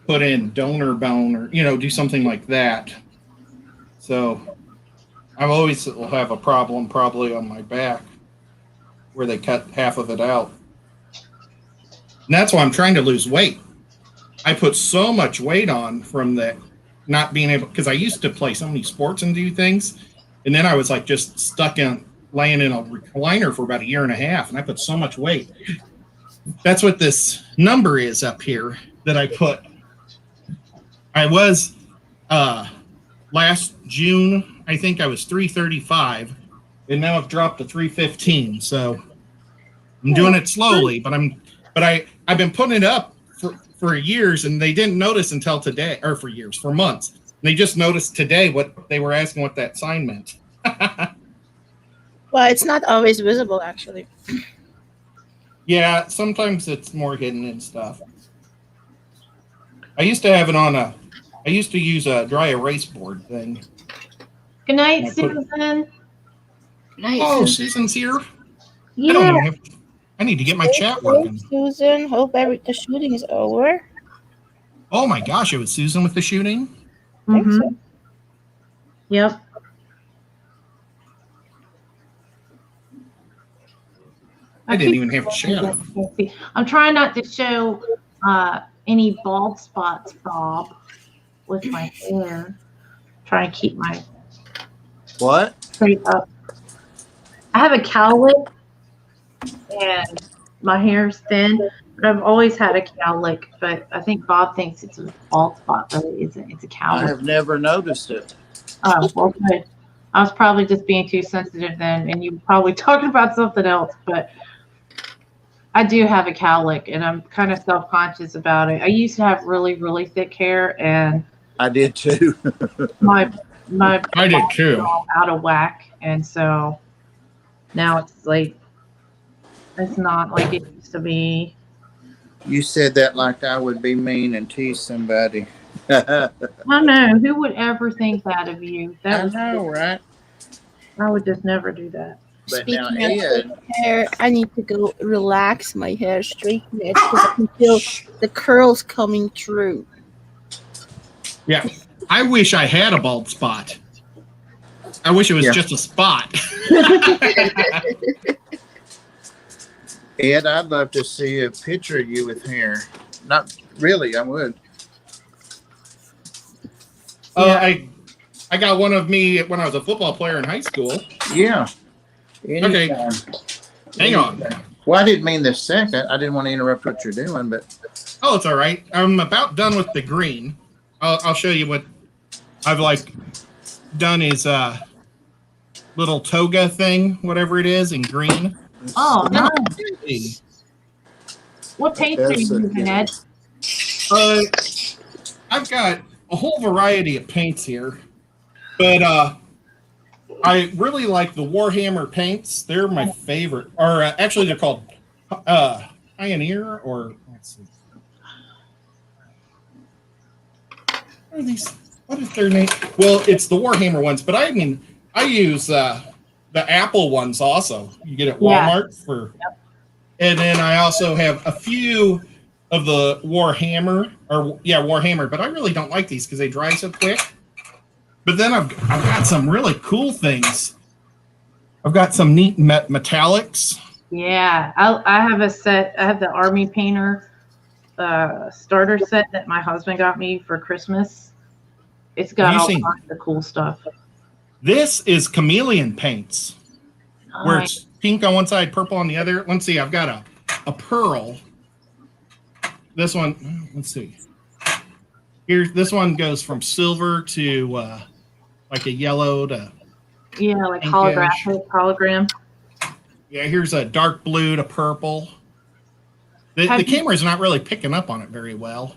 put in donor bone or do something like that. So I always will have a problem probably on my back, where they cut half of it out. And that's why I'm trying to lose weight. I put so much weight on from the not being able, because I used to play so many sports and do things, and then I was just stuck laying in a recliner for about 1.5 years, and I put so much weight. That's what this number is up here that I put. I was, last June, I think I was 335, and now I've dropped to 315. So I'm doing it slowly, but I've been putting it up for years, and they didn't notice until today, or for months. And they just noticed today what they were asking what that sign meant. Well, it's not always visible, actually. Yeah, sometimes it's more hidden and stuff. I used to have it on I used to use a dry erase board thing. Good night, I put- Susan. Nice. Oh, Susan's here. I Yeah. don't even have. I need to get my chat working. Susan, hope the shooting is over. Oh my gosh, it was Susan with the shooting. I think Mhm. so. Yep. I didn't even have chat. I'm trying not to show any bald spots, Bob, with my hair. Trying to keep my What? straight up. I have a cowlick and my hair's thin, but I've always had a cowlick. But I think Bob thinks it's a bald spot, but it isn't. It's a I cowlick. have never noticed it. Oh, well, good. I was probably just being too sensitive then, and you were probably talking about something else. But I do have a cowlick, and I'm kind of self-conscious about it. I used to have really, really thick hair, and I did too. my I did too. all out of whack, and so now it's like it's not like it used to be. You said that like I would be mean and tease somebody. I don't know who would ever think that of you. I That was, know, right? I would just never do that. But now Speaking of Ed, hair, I need to go relax my hair, straighten it, because I can feel the curls coming through. Yeah, I wish I had a bald spot. I wish it was Yeah. just a spot. Ed, I'd love to see a picture of you with hair. Not really, I would. I got one of me when I was a football player in high school. Yeah. Okay. Anytime. Hang on. Well, I didn't mean this second. I didn't want to interrupt what you're doing, but Oh, it's all right. I'm about done with the green. I'll show you what I've done is little toga thing, whatever it is, in green. Oh, Yeah. nice. What paint are you using, Ed? I've got a whole variety of paints here, but I really like the Warhammer paints. They're my favorite. Or actually, they're called Pioneer, or let's see. What are these? What is their name? Well, it's the Warhammer ones, but I mean, I use the Apple ones also. You get at Walmart for. And then I also have a few of the Warhammer, but I really don't like these because they dry so quick. But then I've got some really cool things. I've got some neat metallics. Yeah, I have a set. I have the Army Painter starter set that my husband got me for Christmas. It's got all kinds of cool stuff. This is chameleon paints, where Nice. it's pink on one side, purple on the other. Let's see, I've got a pearl. This one, let's see. This one goes from silver to like a yellow to like pinkish. hologram. Yeah, here's a dark blue to purple. The camera's not really picking up on it very well.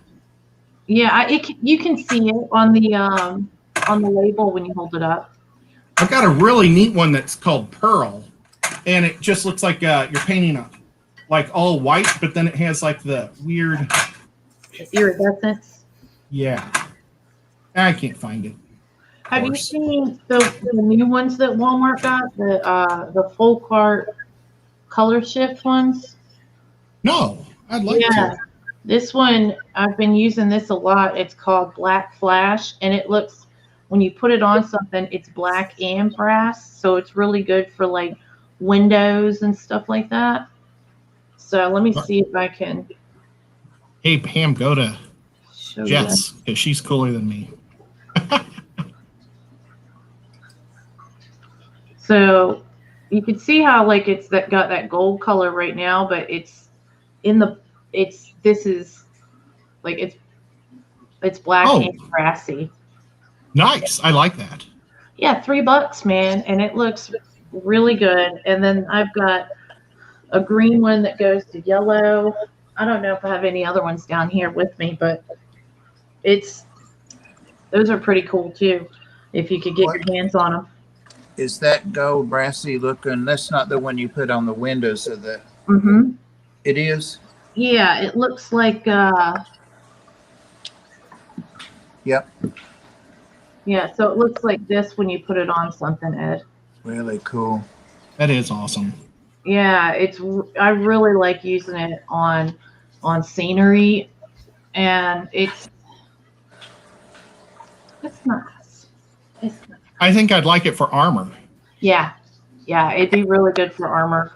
Yeah, you can see it on the label when you hold it up. I've got a really neat one that's called Pearl, and it just looks like you're painting like all white, but then it has like the weird Iridescence. Yeah, I can't find it. Have you seen the new ones that Walmart got? The full cart color shift ones? No, I'd like to. This one, I've been using this a lot. It's called Black Flash, and it looks, when you put it on something, it's black and brass. So it's really good for like windows and stuff like that. So let me see if I can. Hey, Pam, go to show Jess, because she's cooler than me. So you can see how like it's got that gold color right now, but it's black and grassy. Nice. I like that. Yeah, $3, man, and it looks really good. And then I've got a green one that goes to yellow. I don't know if I have any other ones down here with me, but those are pretty cool too. If you could get your hands on them. Is that gold brassy looking? That's not the one you put on the windows of the. Mm-hmm. It is? Yeah, it looks like Yep. yeah, so it looks like this when you put it on something, Ed. Really cool. That is awesome. Yeah, I really like using it on scenery, and it's nice. It's nice. I think I'd like it for armor. Yeah, it'd be really good for armor.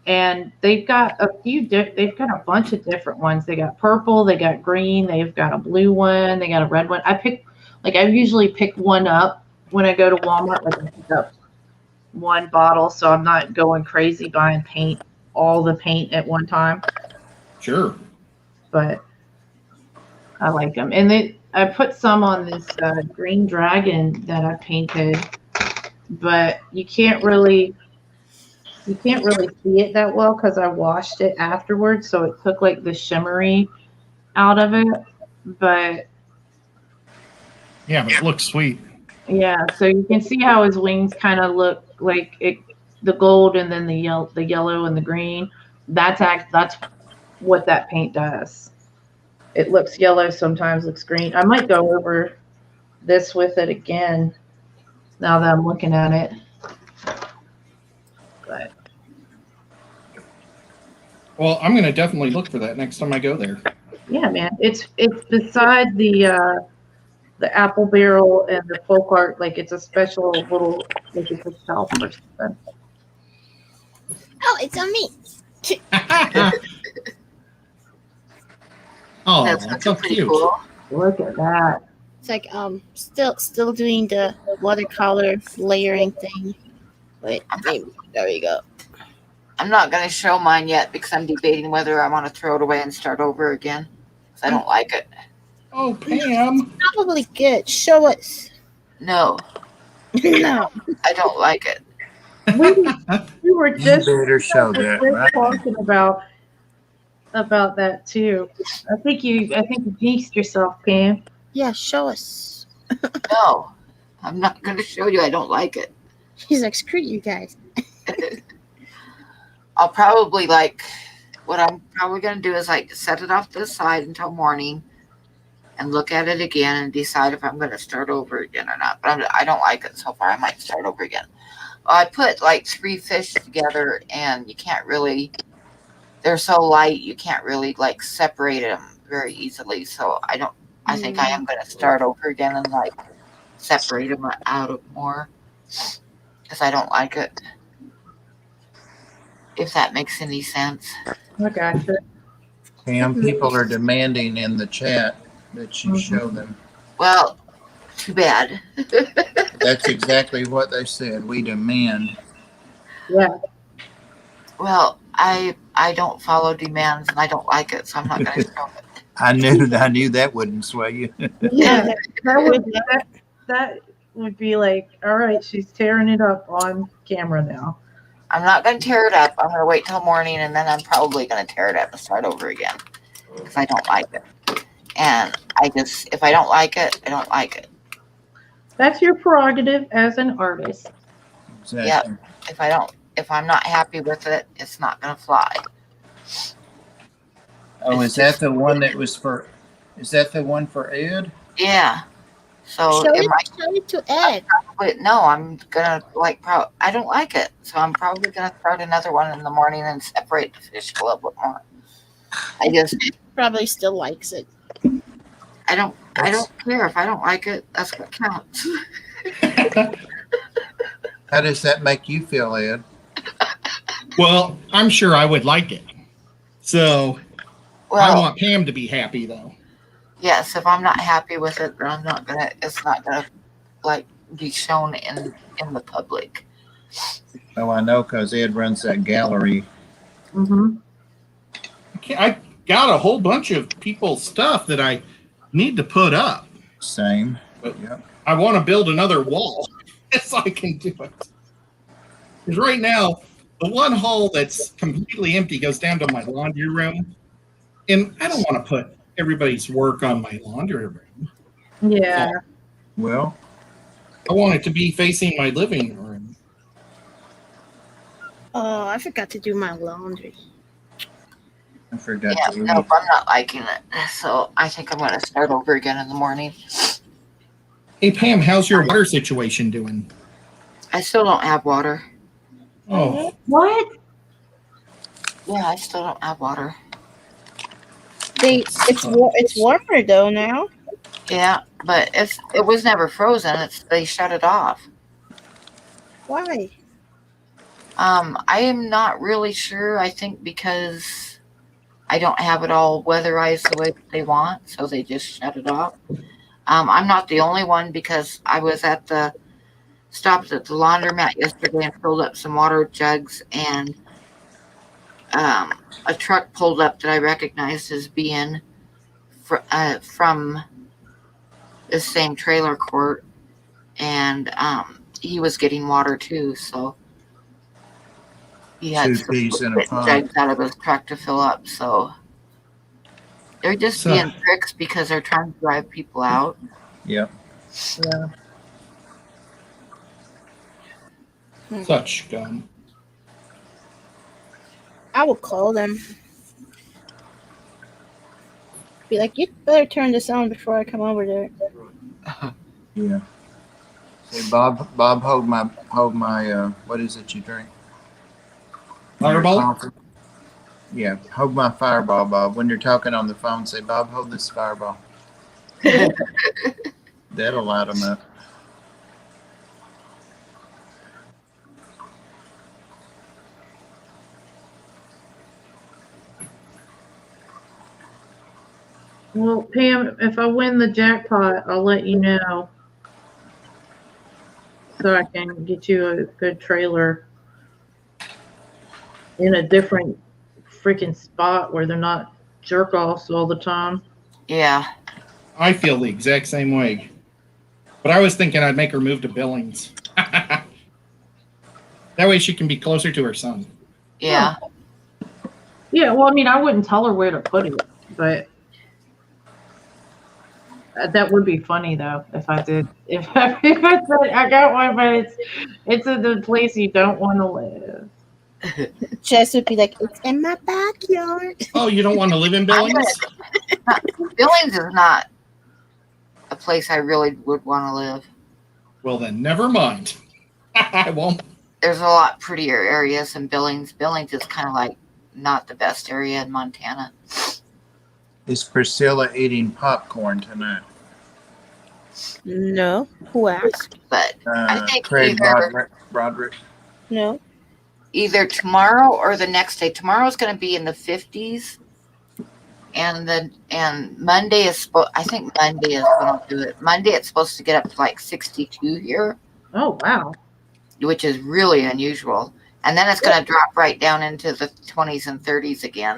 And they've got they've got a bunch of different ones. They got purple, they got green, they've got a blue one, they got a red one. I usually pick one up when I go to Walmart. Like I pick up one bottle, so I'm not going crazy buying all the paint at one time. Sure. But I like them, and I put some on this green dragon that I painted, but you can't really see it that well because I washed it afterwards, so it took like the shimmery out of it. But Yeah, but it looks sweet. yeah, so you can see how his wings kind of look like the gold and then the yellow and the green. That's what that paint does. It looks yellow sometimes, looks green. I might go over this with it again now that I'm looking at it. But Well, I'm going to definitely look for that next time I go there. yeah, man, it's beside the apple barrel and the folk art. Like it's a special little like it's a shelf or something. Oh, it's on me. Oh, That's that's so pretty cute. cool. Look at that. It's like still doing the watercolor layering thing. Wait, maybe there we go. I'm not going to show mine yet because I'm debating whether I want to throw it away and start over again. 'Cause I don't like it. Oh, Pam. Probably good. Show us. No, No. I don't like it. We were You just better show that, right? talking about that too. I think you jinxed yourself, Pam. Yeah, show us. No, I'm not going to show you. I don't like it. She's like, screw you guys. I'll probably what I'm probably going to do is set it off to the side until morning and look at it again and decide if I'm going to start over again or not. But I don't like it so far. I might start over again. Well, I put 3 fish together and you can't really, they're so light, you can't really separate them very easily. So I think I am going to start over again and separate them out of more because I don't like it. If that makes any sense. I gotcha. Pam, people are demanding in the chat that you show them. Well, too bad. That's exactly what they said. We demand. Yeah. Well, I don't follow demands and I don't like it, so I'm not going to show it. I knew that wouldn't sway you. Yeah. That would be like, all right, she's tearing it up on camera now. I'm not going to tear it up. I'm going to wait till morning and then I'm probably going to tear it up and start over again because I don't like it. And if I don't like it, I don't like it. That's your prerogative as an artist. Exactly. Yeah. If I'm not happy with it, it's not going to fly. Oh, is that the one that was for? Is that the one for Ed? Yeah. So Show it to Ed. no, I'm gonna I don't like it, so I'm probably gonna start another one in the morning and separate the fish a little bit more. Probably still likes it. I don't care if I don't like it. That's what counts. How does that make you feel, Ed? Well, I'm sure I would like it. So I want Pam to be happy, though. Yes, if I'm not happy with it, then it's not gonna be shown in the public. Oh, I know, because Ed runs that gallery. Mm-hmm. I got a whole bunch of people's stuff that I need to put up. Same. But Yep. I want to build another wall so I can do it. Because right now, the one hall that's completely empty goes down to my laundry room. And I don't want to put everybody's work on my laundry room. Yeah. Well, I want it to be facing my living room. Oh, I forgot to do my laundry. I forgot Yeah, to nope, read. I'm not liking it. So I think I'm going to start over again in the morning. Hey Pam, how's your water situation doing? I still don't have water. Oh, What? Yeah, I still don't have water. They it's warmer though now. Yeah, but it was never frozen. They shut it off. Why? I am not really sure. I think because I don't have it all weatherized the way that they want, so they just shut it off. I'm not the only one because I was stopped at the laundromat yesterday and filled up some water jugs, and a truck pulled up that I recognized as being from the same trailer court, and he was getting water too, so he had 2 some peas in a pod. jugs out of his truck to fill up. So they're just So- being pricks because they're trying to drive people out. Yep. Yeah. such gum. I will call them. Be like, you better turn this on before I come over there. Yeah. Say, Bob, hold my what is it you drink? Fireball? Coffee? Yeah, hold my fireball, Bob. When you're talking on the phone, say, Bob, hold this fireball. That'll light them up. Well, Pam, if I win the jackpot, I'll let you know. So I can get you a good trailer in a different freaking spot where they're not jerk offs all the time. Yeah. I feel the exact same way. But I was thinking I'd make her move to Billings. That way she can be closer to her son. Yeah. Yeah, well, I mean, I wouldn't tell her where to put it, but that would be funny though if I did. If I said I got one, but it's in the place you don't want to live. Jess would be like, it's in my backyard. Oh, you don't want to live in Billings? Billings is not a place I really would want to live. Well, then never mind. I won't. There's a lot prettier areas in Billings. Billings is kind of like not the best area in Montana. Is Priscilla eating popcorn tonight? No. Who asked? But I think Craig Broderick. No. either tomorrow or the next day. Tomorrow's going to be in the 50s, and Monday is I think Monday is when I'll do it. Monday it's supposed to get up to like 62 here, Oh wow. which is really unusual. And then it's going to drop right down into the 20s and 30s again.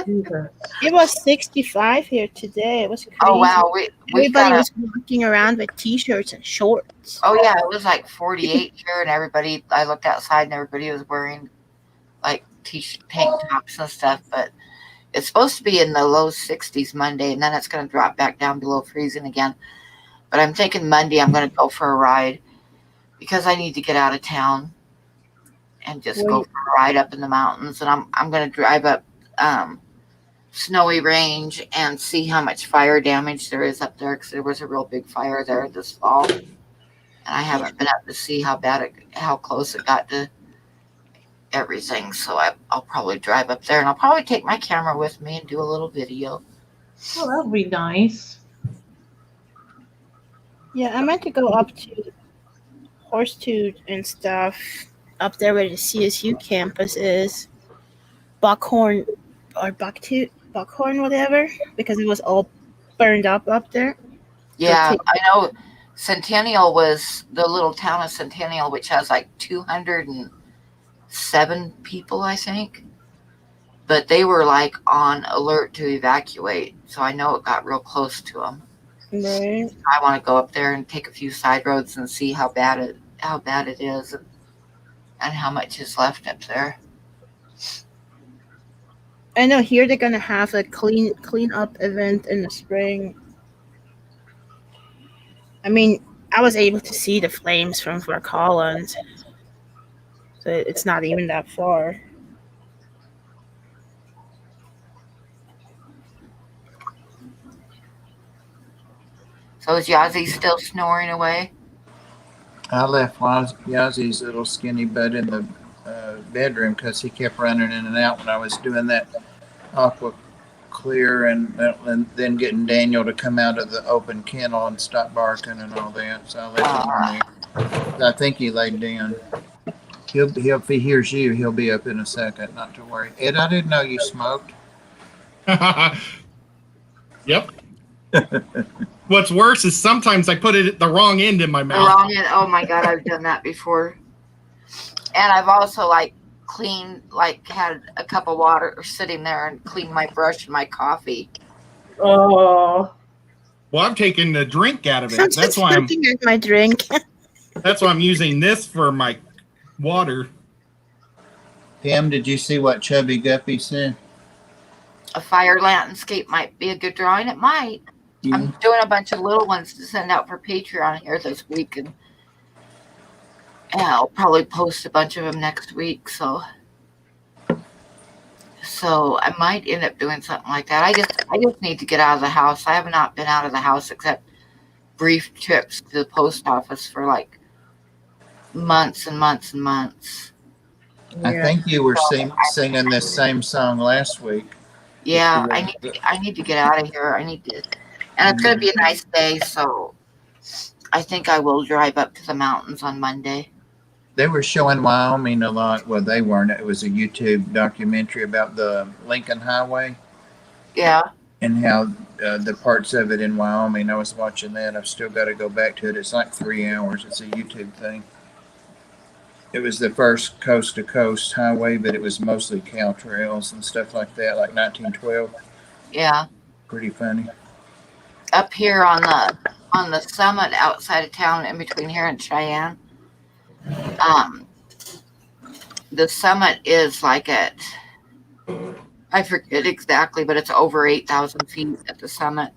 Jesus. It was 65 here today. It was crazy. Oh wow, we Everybody got was walking around with t-shirts and shorts. Oh yeah, it was like 48 here, and everybody. I looked outside, and everybody was wearing like tank tops and stuff. But it's supposed to be in the low 60s Monday, and then it's going to drop back down below freezing again. But I'm thinking Monday I'm going to go for a ride because I need to get out of town and just go for a ride up in the mountains. And I'm going to drive up Snowy Range and see how much fire damage there is up there, because there was a real big fire there this fall, and I haven't been up to see how close it got to everything. So I'll probably drive up there, and I'll probably take my camera with me and do a little video. Well, that would be nice. Yeah, I meant to go up to Horseshoe and stuff up there where the CSU campus is. Buckhorn or Buckhorn, whatever, because it was all burned up there. Yeah, I know Centennial was the little town of Centennial, which has like 207 people, I think. But they were like on alert to evacuate. So I know it got real close to them. Right. I want to go up there and take a few side roads and see how bad it is and how much is left up there. I know here they're gonna have a clean up event in the spring. I mean, I was able to see the flames from Fort Collins, so it's not even that far. So is Yazzie still snoring away? I left Yazzie's little skinny butt in the bedroom because he kept running in and out when I was doing that aqua clear and then getting Daniel to come out of the open kennel and stop barking and all that. So I left him in there. I think he laid down. He'll if he hears you, he'll be up in a second. Not to worry. Ed, I didn't know you smoked. Yep. What's worse is sometimes I put it at the wrong end in my The mouth. wrong end. Oh my God, I've done that before. And I've also like cleaned, like had a cup of water sitting there and cleaned my brush and my coffee. Oh. Well, I'm taking the drink out of it. Sounds That's like why I'm. looking at my drink. That's why I'm using this for my water. Pam, did you see what Chubby Guppy said? A fire landscape might be a good drawing. It might. I'm doing a bunch of little ones to send out for Patreon here this week, and I'll probably post a bunch of them next week. So I might end up doing something like that. I just need to get out of the house. I have not been out of the house except brief trips to the post office for like months and months and months. I think you were singing this same song last week. Yeah, I need to get out of here. And it's going to be a nice day, so I think I will drive up to the mountains on Monday. They were showing Wyoming a lot. Well, they weren't. It was a YouTube documentary about the Lincoln Highway. Yeah. And how the parts of it in Wyoming. I was watching that. I've still got to go back to it. It's like 3 hours. It's a YouTube thing. It was the first coast-to-coast highway, but it was mostly cow trails and stuff like that, like 1912. Yeah. Pretty funny. Up here on the summit outside of town, in between here and Cheyenne, the summit is like at, I forget exactly, but it's over 8,000 feet at the summit.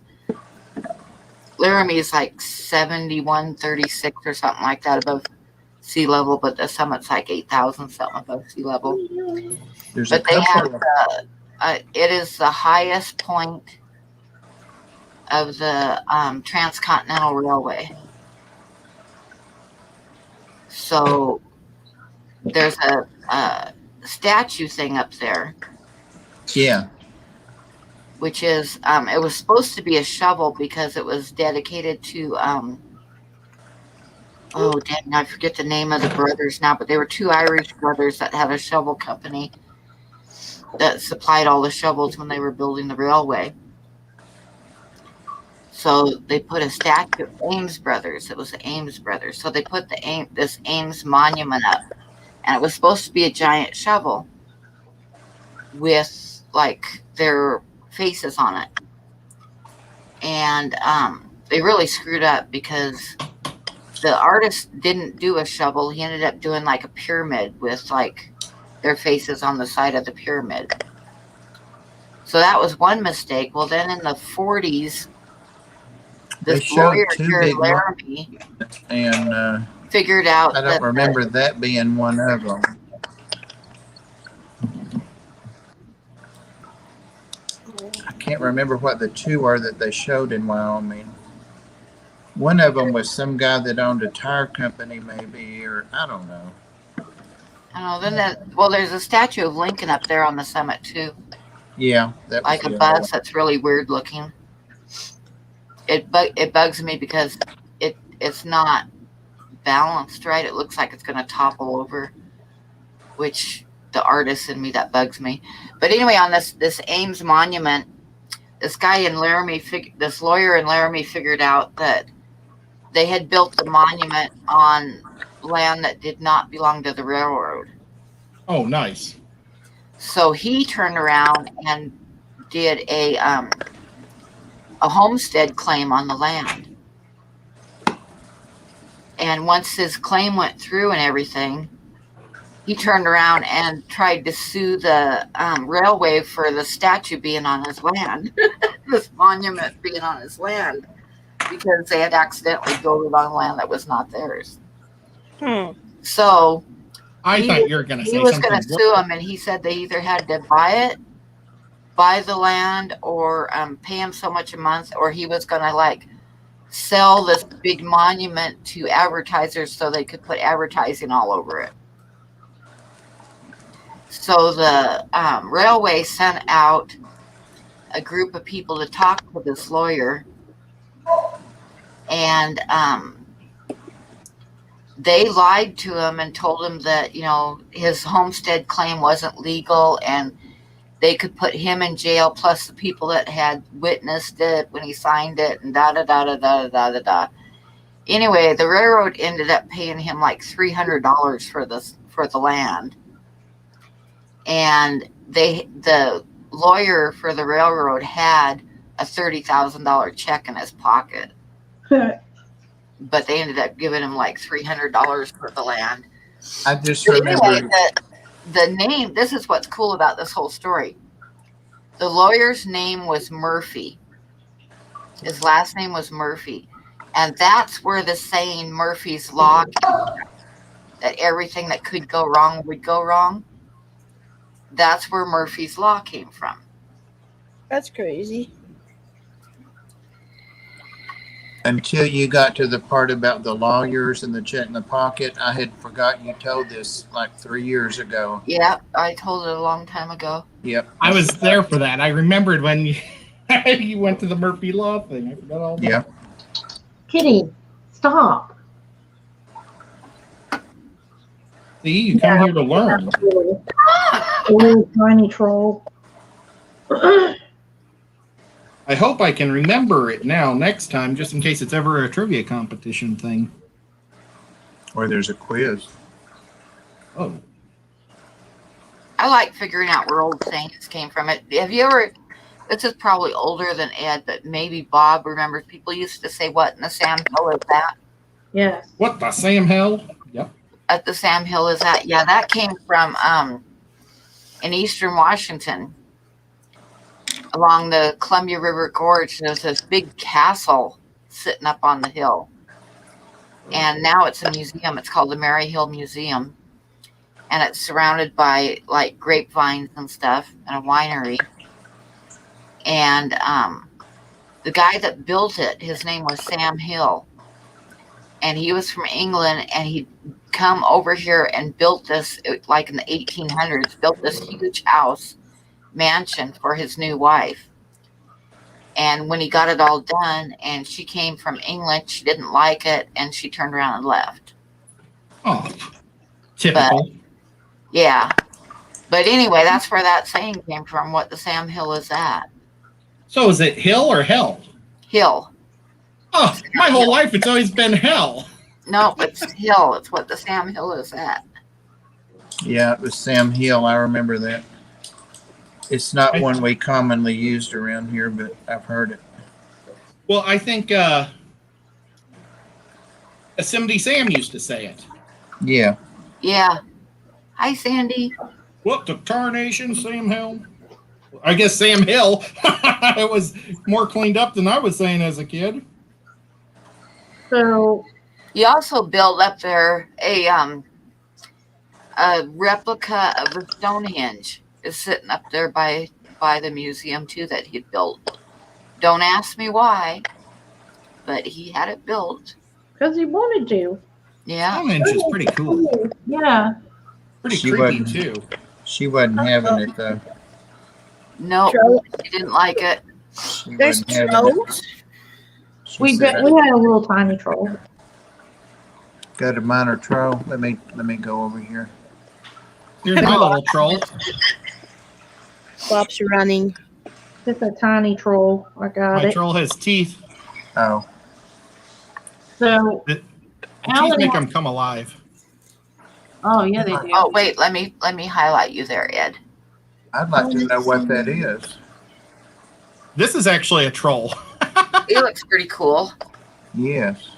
Laramie is like 7136 or something like that above sea level, but the summit's like 8,000 something above sea level. But they have it is the highest point of the Transcontinental Railway. So there's a statue thing up there. Yeah. Which is it was supposed to be a shovel because it was dedicated to oh dang, I forget the name of the brothers now, but they were two Irish brothers that had a shovel company that supplied all the shovels when they were building the railway. So they put a statue of Ames brothers. It was the Ames brothers. So they put this Ames monument up, and it was supposed to be a giant shovel with like their faces on it. And they really screwed up because the artist didn't do a shovel. He ended up doing like a pyramid with like their faces on the side of the pyramid. So that was one mistake. Well, then in the 40s, this lawyer here in Laramie and figured out I don't remember that being one of them. I can't remember what the two are that they showed in Wyoming. One of them was some guy that owned a tire company, maybe, or I don't know. I don't know. There's a statue of Lincoln up there on the summit too. Yeah, that was like a bus that's really weird looking. It bugs me because it's not balanced right. It looks like it's going to topple over, which the artist in me, that bugs me. But anyway, on this Ames monument, this guy in Laramie, this lawyer in Laramie figured out that they had built the monument on land that did not belong to the railroad. Oh, nice. So he turned around and did a homestead claim on the land. And once his claim went through and everything, he turned around and tried to sue the railway for the statue being on his land, this monument being on his land, because they had accidentally built it on land that was not theirs. So I thought you were going to say he was something. going to sue him, and he said they either had to buy the land, or pay him so much a month, or he was going to like sell this big monument to advertisers so they could put advertising all over it. So the railway sent out a group of people to talk to this lawyer, and they lied to him and told him that, you know, his homestead claim wasn't legal and they could put him in jail plus the people that had witnessed it when he signed it and da da da da da da da da. Anyway, the railroad ended up paying him like $300 for the land, and the lawyer for the railroad had a $30,000 check in his pocket, but they ended up giving him like $300 for the land. I just But remember. anyway, the name, this is what's cool about this whole story. The lawyer's name was Murphy. His last name was Murphy. And that's where the saying Murphy's Law came from, that everything that could go wrong would go wrong. That's where Murphy's Law came from. That's crazy. Until you got to the part about the lawyers and the check in the pocket, I had forgotten you told this like 3 years ago. Yeah, I told it a long time ago. Yep. I was there for that. I remembered when you went to the Murphy Law thing. I forgot all about Yep. Kitty, stop. See, you come here to learn. Little tiny troll. I hope I can remember it now next time, just in case it's ever a trivia competition thing. Or there's a quiz. Oh, I like figuring out where old sayings came from. Have you ever, this is probably older than Ed, but maybe Bob remembers, people used to say, what in the Sam Hill is that? Yes. what the Sam Hill? Yep. At the Sam Hill is that? Yeah, that came from in eastern Washington along the Columbia River Gorge. There's this big castle sitting up on the hill. And now it's a museum. It's called the Mary Hill Museum. And it's surrounded by like grapevines and stuff and a winery. And the guy that built it, his name was Sam Hill. And he was from England, and he'd come over here and built this, like in the 1800s, built this huge house, mansion for his new wife. And when he got it all done, and she came from England, she didn't like it, and she turned around and left. Oh, typical. Yeah. But anyway, that's where that saying came from, what the Sam Hill is at. So is it hill or hell? Hill. Oh, my whole life it's always been hell. No, it's Hill. It's what the Sam Hill is at. Yeah, it was Sam Hill. I remember that. It's not one we commonly used around here, but I've heard it. Well, I think Yosemite Sam used to say it. Yeah. Yeah. Hi, Sandy. What the tarnation, Sam Hill? I guess Sam Hill. It was more cleaned up than I was saying as a kid. So You also built up there a replica of the Stonehenge is sitting up there by the museum too that he built. Don't ask me why, but he had it built. because he wanted to. Yeah. Stonehenge is pretty cool. Yeah. Pretty She creepy wasn't. too. She wasn't having it though. No, Troll. he didn't like it. She There's wasn't having it. trolls. She We said, had a little tiny troll. got a minor troll. Let me go over here. Here's my little troll. Bob's running. Just a tiny troll. I got My it. troll has teeth. Oh, So, The teeth Alan, make them come alive. oh yeah, they do. Oh wait, let me highlight you there, Ed. I'd like to know what that is. This is actually a troll. He looks pretty cool. Yes.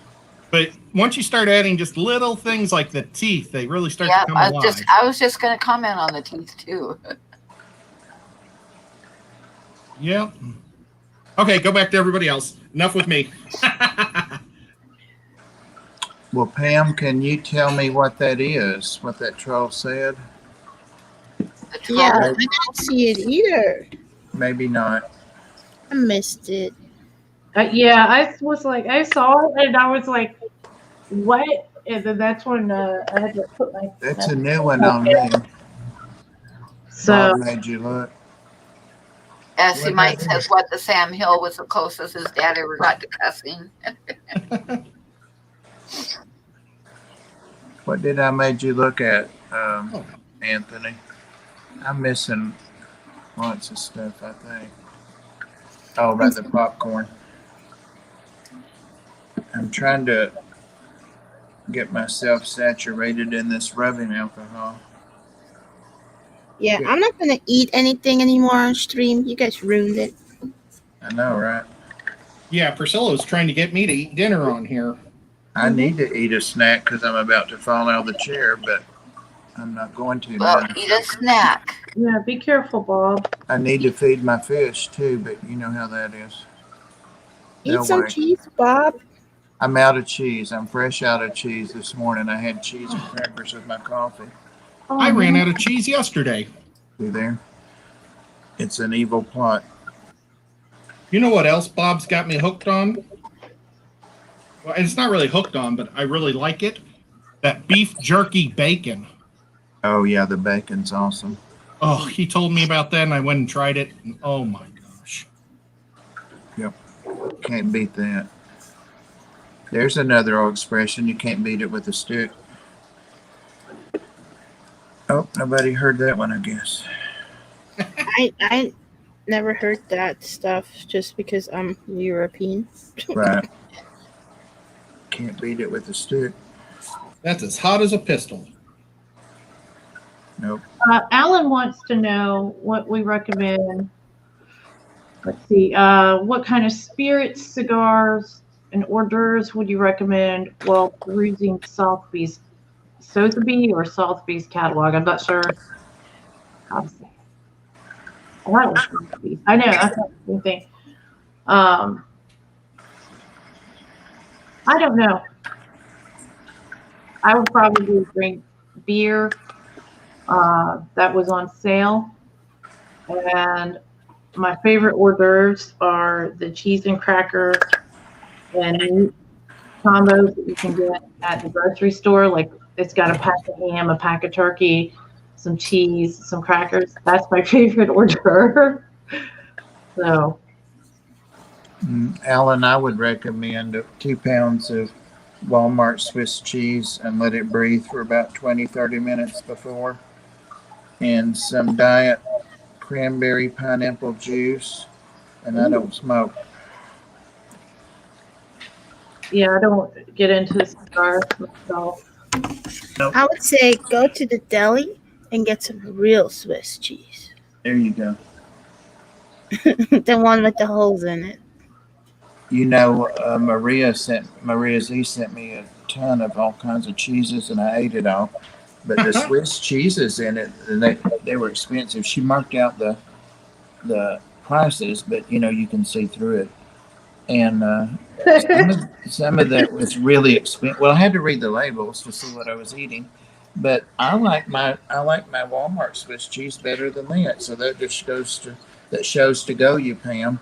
But once you start adding just little things like the teeth, they really start Yeah, to come I alive. was just gonna comment on the teeth too. Yep. Okay, go back to everybody else. Enough with me. Well, Pam, can you tell me what that is? What that troll said? The troll. Yeah, I didn't see it either. Maybe not. I missed it. Yeah, I was like, I saw it and I was like, what? And then that's when I had to put my. That's a new one on me. So Bob made you look. As he What might happened? says, what the Sam Hill was the closest his dad ever got to cussing. What did I made you look at, Oh. Anthony? I'm missing lots of stuff, I think. Oh, right, the popcorn. I'm trying to get myself saturated in this rubbing alcohol. Yeah, I'm not gonna eat anything anymore on stream. You guys ruined it. I know, right? Yeah, Priscilla was trying to get me to eat dinner on here. I need to eat a snack because I'm about to fall out of the chair, but I'm not going to Well, now. eat a snack. yeah, be careful, Bob. I need to feed my fish too, but you know how that is. Eat They'll some wait. cheese, Bob. I'm out of cheese. I'm fresh out of cheese this morning. I had cheese and crackers with my coffee. Oh, I ran out of cheese yesterday. You there? It's an evil plot. You know what else Bob's got me hooked on? Well, it's not really hooked on, but I really like it. That beef jerky bacon. Oh yeah, the bacon's awesome. Oh, he told me about that, and I went and tried it. And oh my gosh. Can't beat that. There's another old expression. You can't beat it with a stick. Oh, nobody heard that one, I guess. I never heard that stuff just because I'm European. Right. Can't beat it with a stick. That's as hot as a pistol. Nope. Alan wants to know what we recommend. Let's see. What kind of spirits, cigars, and hors d'oeuvres would you recommend while perusing Sotheby's catalog? I'm not sure how to say it. Oh, that was Sotheby's. I know. That's not the same thing. I don't know. I would probably drink beer that was on sale. And my favorite hors d'oeuvres are the cheese and cracker and meat combos that you can get at the grocery store. Like it's got a pack of ham, a pack of turkey, some cheese, some crackers. That's my favorite hors d'oeuvre. So, Alan, I would recommend 2 pounds of Walmart Swiss cheese and let it breathe for about 20-30 minutes before. And some diet cranberry pineapple juice. And I don't smoke. yeah, I don't get into the cigars myself. I would say go to the deli and get some real Swiss cheese. There you go. The one with the holes in it. You know, Maria Z sent me a ton of all kinds of cheeses, and I ate it all. But the Swiss cheeses in it, and they were expensive. She marked out the prices, but you know you can see through it. And some of that was really expensive. Well, I had to read the labels to see what I was eating. But I like my Walmart Swiss cheese better than that. So that just shows to go you, Pam.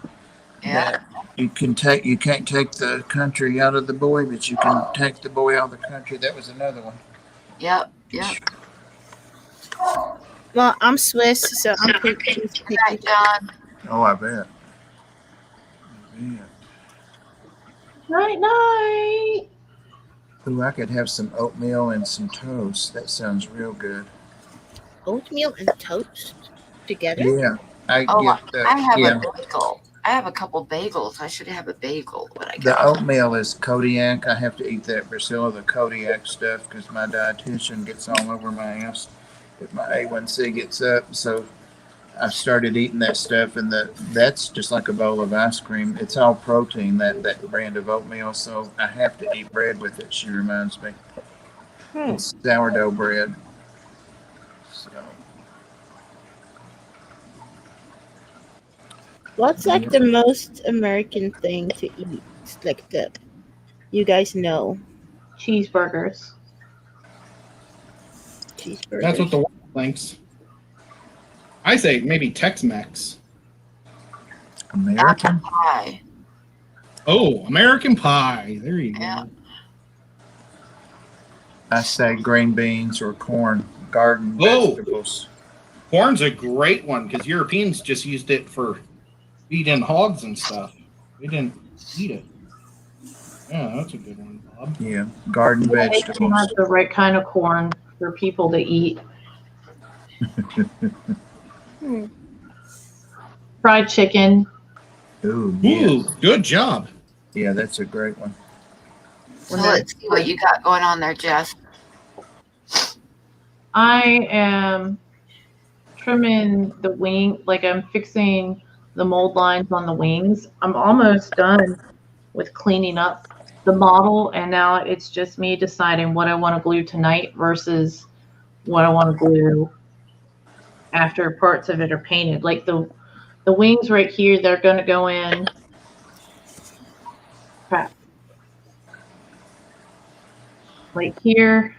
Yeah. That you can't take the country out of the boy, but you can take the boy out of the country. That was another one. Yep. Well, I'm Swiss, so I'm Good picky. night, John. Oh, I bet. Yeah. Night. Ooh, I could have some oatmeal and some toast. That sounds real good. Oatmeal and toast together. Yeah, I Oh, get the I have a bagel. I have a couple bagels. I should have a bagel, but I the got oatmeal is Kodiak. I have to eat that, Priscilla, the Kodiak stuff, because my dietitian gets all over my ass if my A1C gets up. So I started eating that stuff, and that's just like a bowl of ice cream. It's all protein, that brand of oatmeal. So I have to eat bread with it. She reminds me. It's sourdough bread. So What's like the most American thing to eat? It's like you guys know Cheeseburgers. cheeseburgers. That's what the world thinks. I say maybe Tex-Mex. apple American. pie. Oh, American Pie. There you Yeah. go. I say green beans or corn, garden Oh. vegetables. Corn's a great one because Europeans just used it for feeding hogs and stuff. They didn't eat it. Yeah, that's a good one, Bob. Yeah, garden They have vegetables. the right kind of corn for people to eat. Hmm. Fried chicken. Ooh, yeah. Ooh, good job. Yeah, that's a great one. So let's see what you got going on there, Jess. I am trimming the wing, like I'm fixing the mold lines on the wings. I'm almost done with cleaning up the model, and now it's just me deciding what I want to glue tonight versus what I want to glue after parts of it are painted. Like the wings right here, they're going to go in. Crap. Like here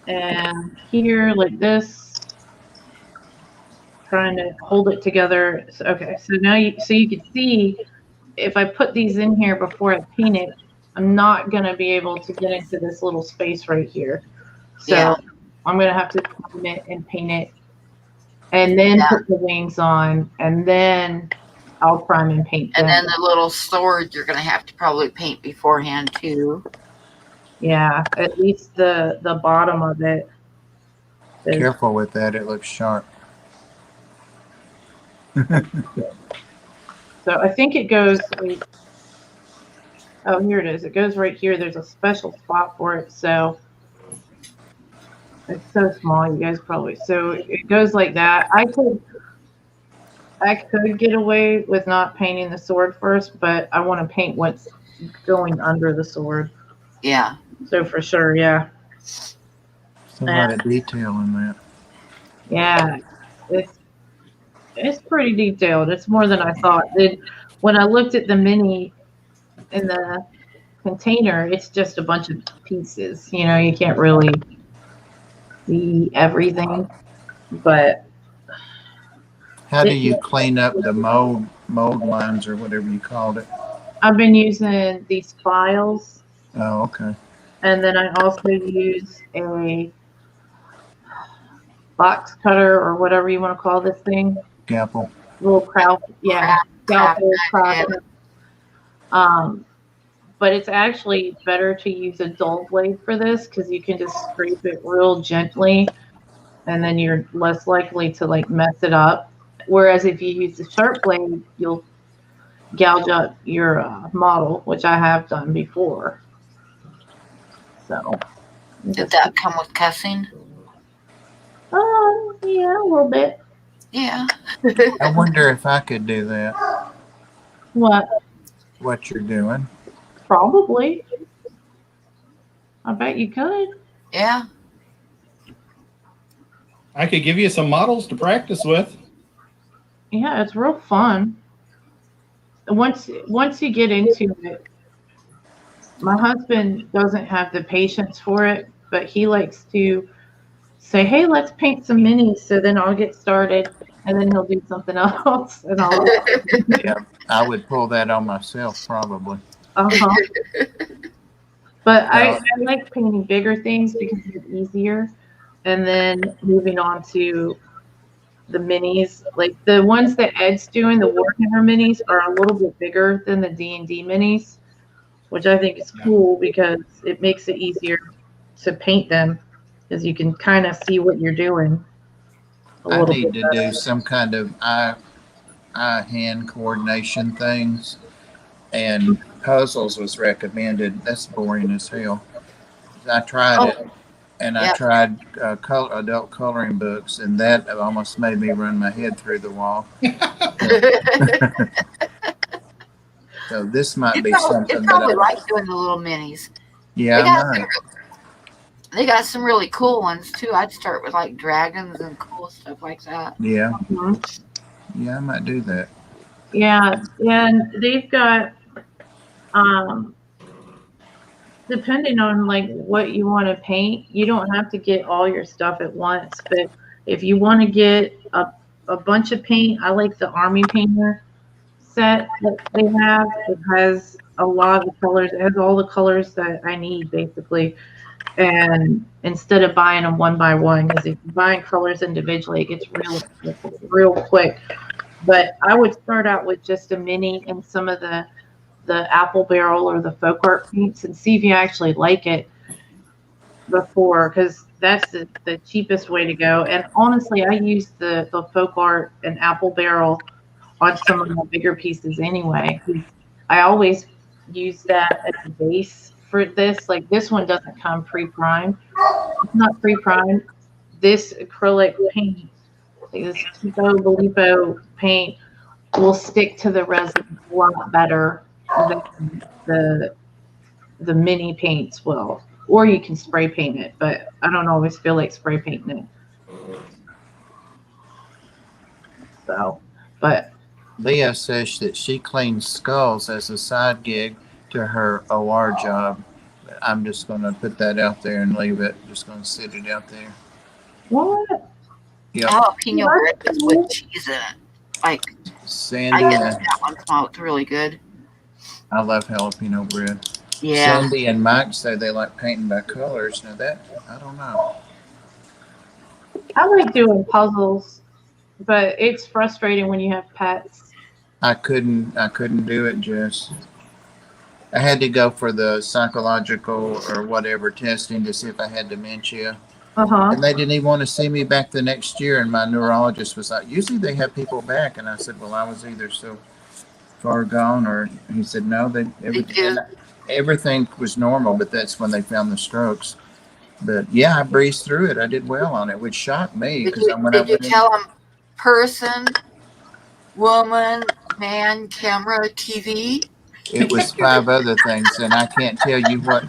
and here, like this. Trying to hold it together. So, okay, so now you can see if I put these in here before I paint it, I'm not going to be able to get into this little space right here. So Yeah. I'm going to have to prime it and paint it and then put the wings on, and then I'll prime and paint them. And then the little sword you're going to have to probably paint beforehand too. Yeah, at least the bottom of it. Careful with that. It looks sharp. So I think it goes like, oh, here it is. It goes right here. There's a special spot for it. So it's so small, you guys probably. So it goes like that. I could get away with not painting the sword first, but I want to paint what's going under the sword. Yeah. So for sure, yeah. There's a lot of detail in that. Yeah, it's pretty detailed. It's more than I thought. When I looked at the mini in the container, it's just a bunch of pieces. You know, you can't really see everything. But how do you clean up the mold lines or whatever you called it? I've been using these files. Oh, okay. And then I also use a box cutter or whatever you want to call this thing. Scalpel. Little craft, yeah, scalpel, craft. But it's actually better to use a dull blade for this because you can just scrape it real gently, and then you're less likely to like mess it up. Whereas if you use the sharp blade, you'll gouge up your model, which I have done before. So. Did that come with cussing? Yeah, a little bit. Yeah. I wonder if I could do that. What you're doing? Probably. I bet you could. Yeah. I could give you some models to practice with. Yeah, it's real fun. Once you get into it, my husband doesn't have the patience for it, but he likes to say, "Hey, let's paint some minis." So then I'll get started, and then he'll do something else, and I'll. Yeah, I would pull that on myself probably. But I like painting bigger things because it's easier, and then moving on to the minis. Like the ones that Ed's doing, the Warhammer minis, are a little bit bigger than the D&D minis, which I think is cool because it makes it easier to paint them because you can kind of see what you're doing. I need to do some kind of eye-hand coordination things, and puzzles was recommended. That's boring as hell. I tried it, and I tried adult coloring books, and that almost made me run my head through the wall. So this might be something you probably like doing the little minis. Yeah, they got some really cool ones too. I'd start with like dragons and cool stuff like that. Yeah. Yeah, I might do that. Yeah, and they've got depending on like what you want to paint, you don't have to get all your stuff at once. But if you want to get a bunch of paint, I like the Army Painter set that they have. It has a lot of colors. It has all the colors that I need, basically. And instead of buying them one by one, because if you're buying colors individually, it gets real quick. But I would start out with just a mini and some of the apple barrel or the folk art paints and see if you actually like it before, because that's the cheapest way to go. And honestly, I use the folk art and apple barrel on some of my bigger pieces anyway. I always use that as a base for this. Like this one doesn't come pre-primed. It's not pre-primed. This acrylic paint, like this Tipo Belipo paint, will stick to the resin a lot better than the mini paints will. Or you can spray paint it, but I don't always feel like spray painting it. So, but Leah says that she cleans skulls as a side gig to her OR job. I'm just going to put that out there and leave it. Just going to sit it out there. what? Yeah. Jalapeno bread with cheese in it. Like, Sandy, I get that one smoked really good. I love jalapeno bread. Yeah. Sandy and Mike say they like painting by colors. Now that, I don't know. I like doing puzzles, but it's frustrating when you have pets. I couldn't do it, Jess. I had to go for the psychological or whatever testing to see if I had dementia. And they didn't even want to see me back the next year. And my neurologist was like, usually they have people back. And I said, well, I was either so far gone, or he said, no, everything was normal, but that's when they found the strokes. But yeah, I breezed through it. I did well on it, which shocked me. Did you tell them person, woman, man, camera, TV? It was 5 other things, and I can't tell you what.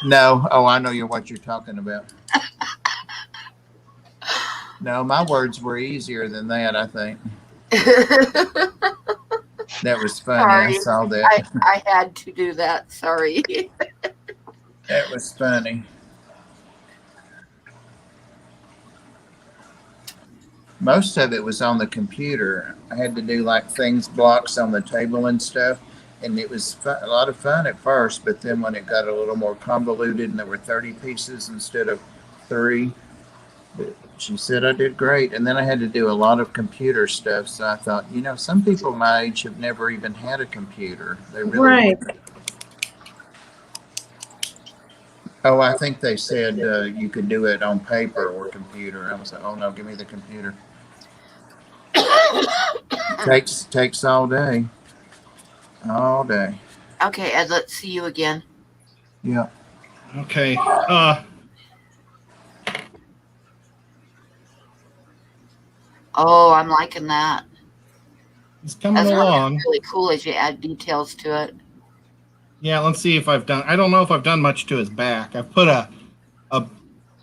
No. Oh, I know what you're talking about. No, my words were easier than that, I think. That was funny. Sorry. I saw that. I had to do that. Sorry. That was funny. Most of it was on the computer. I had to do like blocks on the table and stuff. And it was a lot of fun at first, but then when it got a little more convoluted and there were 30 pieces instead of 3, she said I did great. And then I had to do a lot of computer stuff. So I thought, some people my age have never even had a computer. They really Right. Oh, I think they said you could do it on paper or computer. I was like, oh no, give me the computer. Takes all day. All day. Okay, Ed, let's see you again. Yeah. Okay. Oh, I'm liking that. It's coming That's along. really cool as you add details to it. Yeah, let's see if I don't know if I've done much to his back. I've put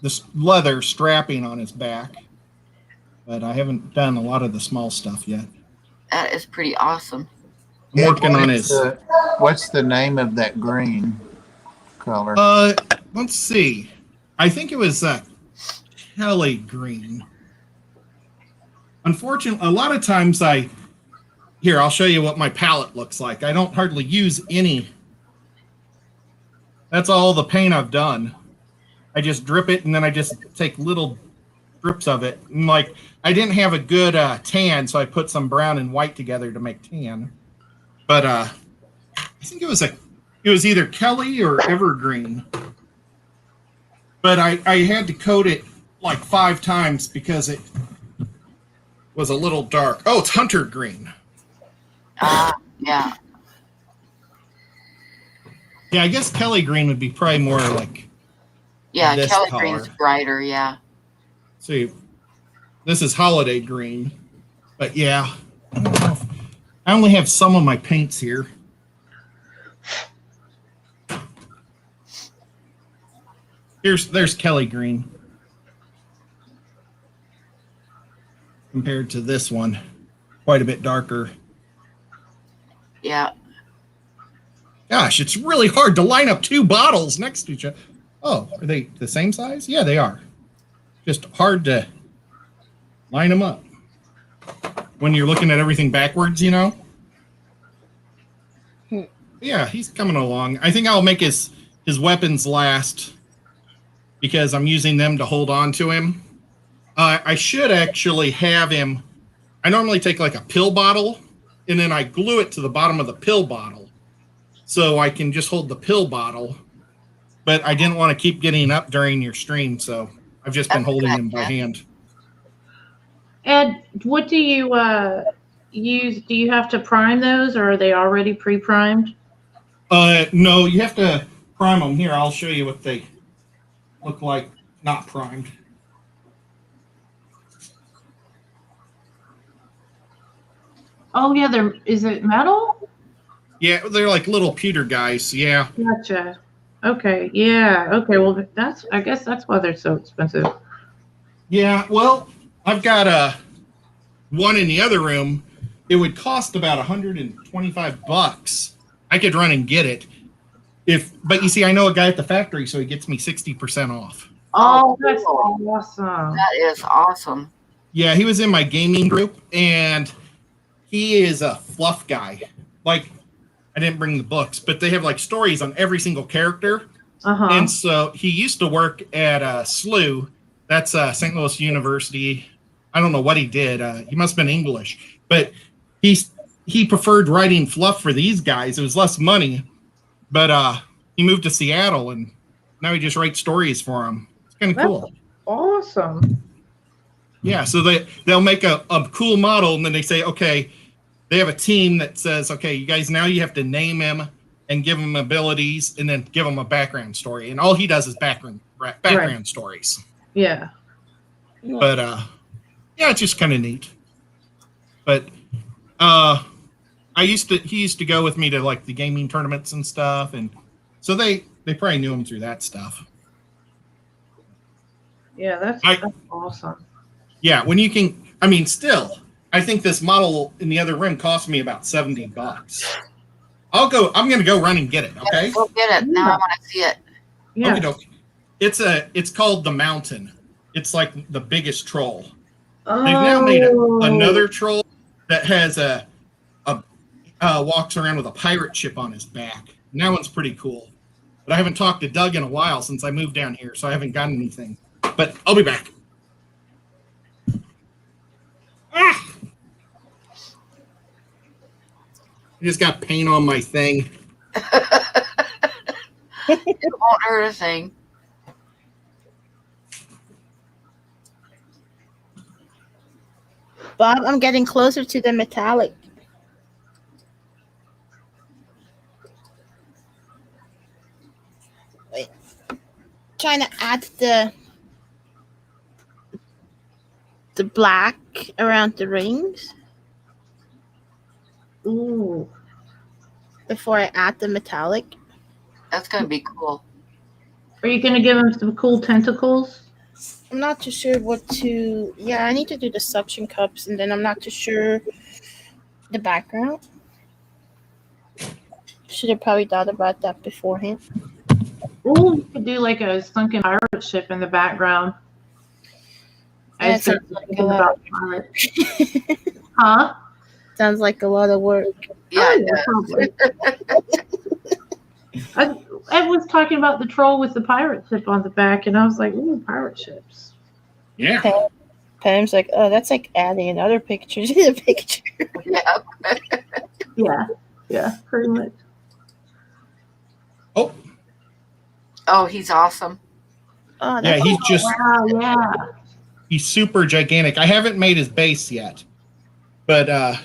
this leather strapping on his back, but I haven't done a lot of the small stuff yet. That is pretty awesome. I'm working on his. What's the name of that green color? Let's see. I think it was Kelly green. Unfortunately, a lot of times I'll show you what my palette looks like. I don't hardly use any. That's all the paint I've done. I just drip it, and then I just take little drips of it. And I didn't have a good tan, so I put some brown and white together to make tan. But I think it was either Kelly or Evergreen. But I had to coat it 5 times because it was a little dark. Oh, it's Hunter Green. Yeah. Yeah, I guess Kelly Green would be probably more Yeah, this Kelly color. Green's brighter, yeah. See, this is Holiday Green. But yeah, I don't know if, I only have some of my paints here. There's Kelly Green. Compared to this one, quite a bit darker. Yeah. Gosh, it's really hard to line up 2 bottles next to each other. Oh, are they the same size? Yeah, they are. Just hard to line them up when you're looking at everything backwards, Yeah, he's coming along. I think I'll make his weapons last because I'm using them to hold on to him. I should actually have him. I normally take like a pill bottle and then I glue it to the bottom of the pill bottle so I can just hold the pill bottle. But I didn't want to keep getting up during your stream, so I've just been holding him by hand. Ed, what do you use? Do you have to prime those, or are they already pre-primed? No, you have to prime them. Here, I'll show you what they look like not primed. Oh yeah, is it metal? Yeah, they're like little pewter guys. Yeah. Gotcha. Okay. Yeah. Okay. Well, I guess that's why they're so expensive. Yeah. Well, I've got one in the other room. It would cost about $125. I could run and get it. But you see, I know a guy at the factory, so he gets me 60% off. Oh, that's awesome. That is awesome. Yeah, he was in my gaming group, and he is a fluff guy. Like, I didn't bring the books, but they have like stories on every single character. Uh-huh. And so he used to work at SLU. That's St. Louis University. I don't know what he did. He must have been English. But he preferred writing fluff for these guys. It was less money. But he moved to Seattle, and now he just writes stories for them. It's kind of cool. Awesome. Yeah, so they'll make a cool model, and then they say, okay, they have a team that says, okay, you guys, now you have to name him and give him abilities and then give him a background story. And all he does is background stories. Yeah. But, yeah, it's just kind of neat. But he used to go with me to, like, the gaming tournaments and stuff. And so they probably knew him through that stuff. Yeah, that's awesome. Yeah, when you can, I mean, still, I think this model in the other room cost me about $70. I'm going to go run and get it, okay? Go get it. Now I want to see it. Yeah. Okay. It's called the Mountain. It's like the biggest troll. Oh. They've now made another troll that has walks around with a pirate ship on his back. And that one's pretty cool. But I haven't talked to Doug in a while since I moved down here, so I haven't gotten anything. But I'll be back. Ah! I just got paint on my thing. It won't hurt a thing. Bob, I'm getting closer to the metallic. Wait. Trying to add the black around the rings. Ooh. Before I add the metallic. That's going to be cool. Are you going to give him some cool tentacles? I'm not too sure what to... Yeah, I need to do the suction cups, and then I'm not too sure the background. Should have probably thought about that beforehand. Ooh, you could do like a sunken pirate ship in the background. That sounds like a lot. Huh? Sounds like a lot of work. Yeah, probably. I was talking about the troll with the pirate ship on the back, and I was like, ooh, pirate ships. Yeah. Pam's like, oh, that's like adding another picture to the picture. Yeah. Yeah, pretty much. Oh, he's awesome. Oh, Yeah, he's just... Wow, yeah. He's super gigantic. I haven't made his base yet, but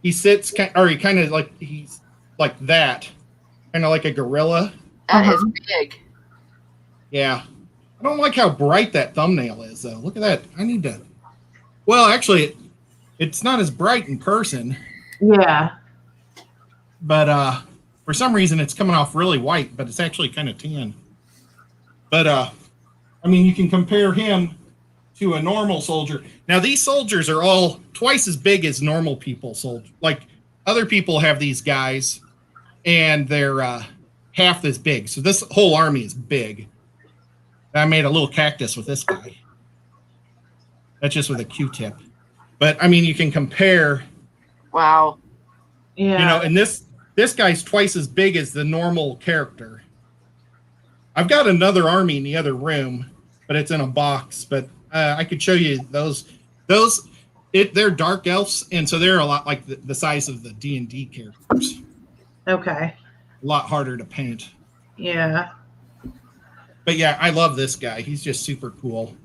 he sits, or he kind of like, he's like that, kind of like a gorilla. That is big. Yeah. I don't like how bright that thumbnail is, though. Look at that. I need to... Well, actually, it's not as bright in person. Yeah. But for some reason, it's coming off really white, but it's actually kind of tan. But, I mean, you can compare him to a normal soldier. Now, these soldiers are all twice as big as normal people soldiers. Like, other people have these guys, and they're half this big. So this whole army is big. I made a little cactus with this guy. That's just with a Q-tip. But, I mean, you can compare... Wow. Yeah. You know, and this guy's twice as big as the normal character. I've got another army in the other room, but it's in a box. But I could show you those. They're dark elves, and so they're a lot like the size of the D&D characters. Okay. A lot harder to paint. Yeah. But yeah, I love this guy. He's just super cool.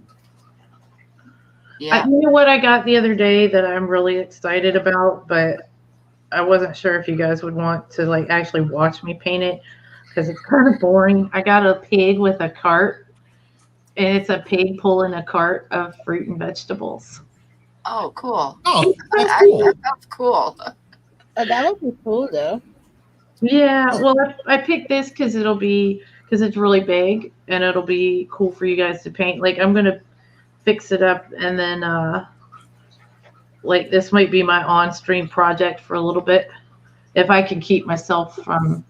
Yeah. You know what I got the other day that I'm really excited about, but I wasn't sure if you guys would want to like actually watch me paint it because it's kind of boring. I got a pig with a cart, and it's a pig pulling a cart of fruit and vegetables. Oh, cool. Oh, that's cool. That sounds cool. Oh, that would be cool though. Yeah, well, I picked this because it's really big and it'll be cool for you guys to paint. Like, I'm gonna fix it up, and then like this might be my on-stream project for a little bit if I can keep myself from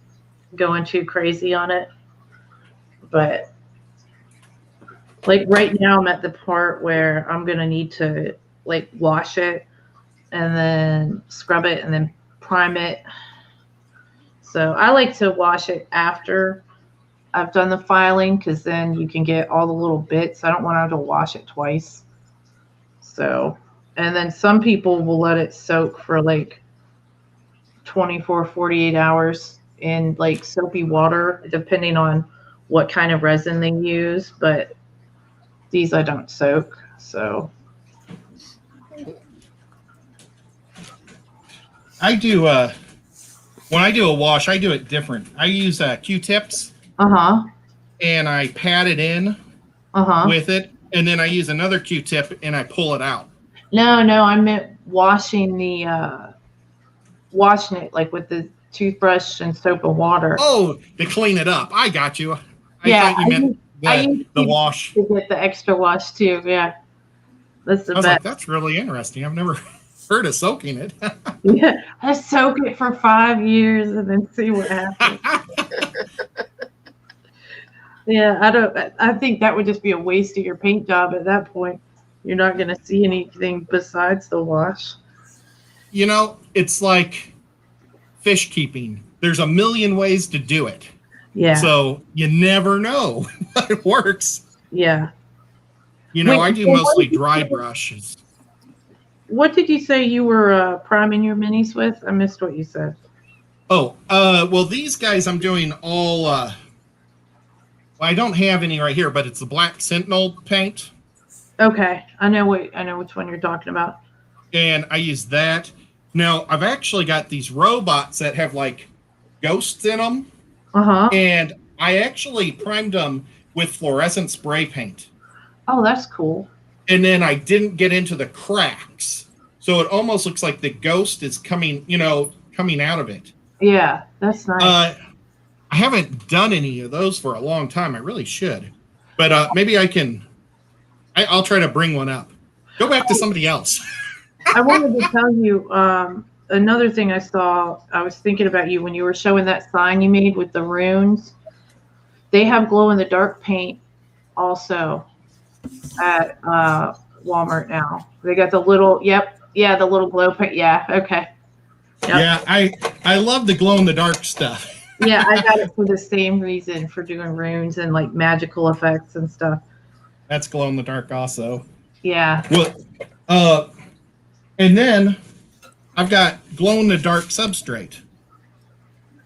going too crazy on it. But like right now, I'm at the part where I'm gonna need to like wash it and then scrub it and then prime it. So I like to wash it after I've done the filing because then you can get all the little bits. I don't want to wash it twice. So, and then some people will let it soak for like 24, 48 hours in like soapy water, depending on what kind of resin they use. But these I don't soak. So I do when I do a wash, I do it different. I use Q-tips and I pat it in with it, and then I use another Q-tip and I pull it out. No, I meant washing it like with the toothbrush and soap and water. Oh, to clean it up. I got you. I thought you meant the wash. To get the extra wash too. Yeah, that's the I was best. like, that's really interesting. I've never heard of soaking it. Yeah, I soak it for 5 years and then see what happens. Yeah, I think that would just be a waste of your paint job at that point. You're not going to see anything besides the wash. You know, it's like fish keeping. There's a million ways to do it. Yeah. So you never know what works. Yeah. You know, Wait, I do so mostly dry brushes. What did you say you were priming your minis with? I missed what you said. Oh, well, these guys I'm doing all, well, I don't have any right here, but it's the Black Sentinel paint. Okay. I know which one you're talking about. And I use that. Now, I've actually got these robots that have, like, ghosts in them. And I actually primed them with fluorescent spray paint. Oh, that's cool. And then I didn't get into the cracks. So it almost looks like the ghost is coming out of it. Yeah, that's nice. I haven't done any of those for a long time. I really should. But maybe I'll try to bring one up. Go back to somebody else. I wanted to tell you another thing I saw. I was thinking about you when you were showing that sign you made with the runes. They have glow-in-the-dark paint also at Walmart now. They got the little, the little glow paint. Yeah, okay. Yep. Yeah, I love the glow-in-the-dark stuff. Yeah, I got it for the same reason, for doing runes and like magical effects and stuff. That's glow-in-the-dark also. Yeah. Well, and then I've got glow-in-the-dark substrate.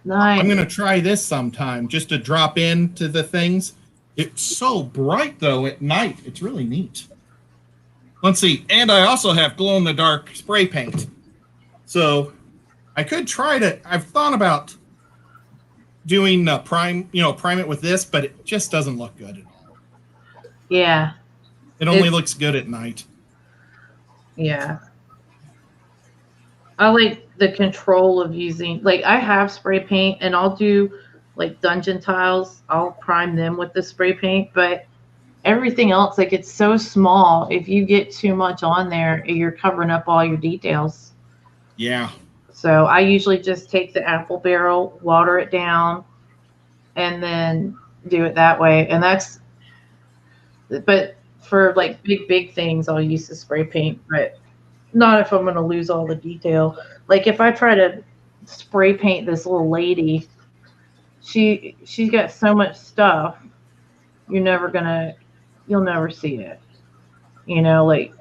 Nice. I'm going to try this sometime just to drop into the things. It's so bright, though, at night. It's really neat. Let's see. And I also have glow-in-the-dark spray paint. So I could try to... I've thought about doing prime it with this, but it just doesn't look good at all. Yeah. It only looks good at night. Yeah. I like the control of using, like, I have spray paint and I'll do like dungeon tiles. I'll prime them with the spray paint, but everything else, like, it's so small. If you get too much on there, you're covering up all your details. Yeah. So I usually just take the apple barrel, water it down, and then do it that way. And but for like big things, I'll use the spray paint, but not if I'm going to lose all the detail. Like if I try to spray paint this little lady. She's got so much stuff. You'll never see it. Like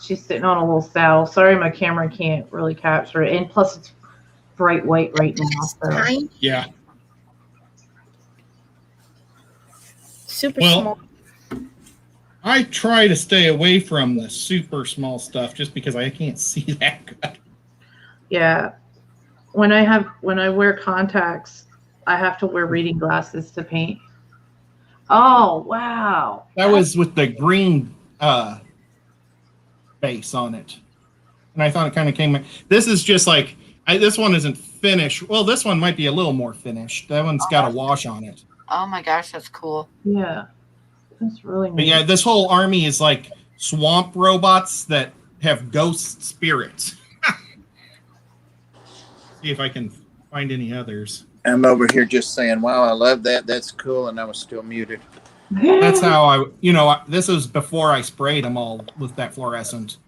she's sitting on a little saddle. Sorry, my camera can't really capture it, and plus it's bright white right now. So. Tiny, Yeah. super Well, small. I try to stay away from the super small stuff just because I can't see that good. Yeah. When I wear contacts, I have to wear reading glasses to paint. Oh, wow. That was with the green base on it. And I thought it kind of came. This is just like, this one isn't finished. Well, this one might be a little more finished. That one's got a wash on it. Oh my gosh, that's cool. Yeah. That's really neat. But yeah, this whole army is like swamp robots that have ghost spirits. See if I can find any others. I'm over here just saying, wow, I love that. That's cool. And I was still muted. That's how this was before I sprayed them all with that fluorescent.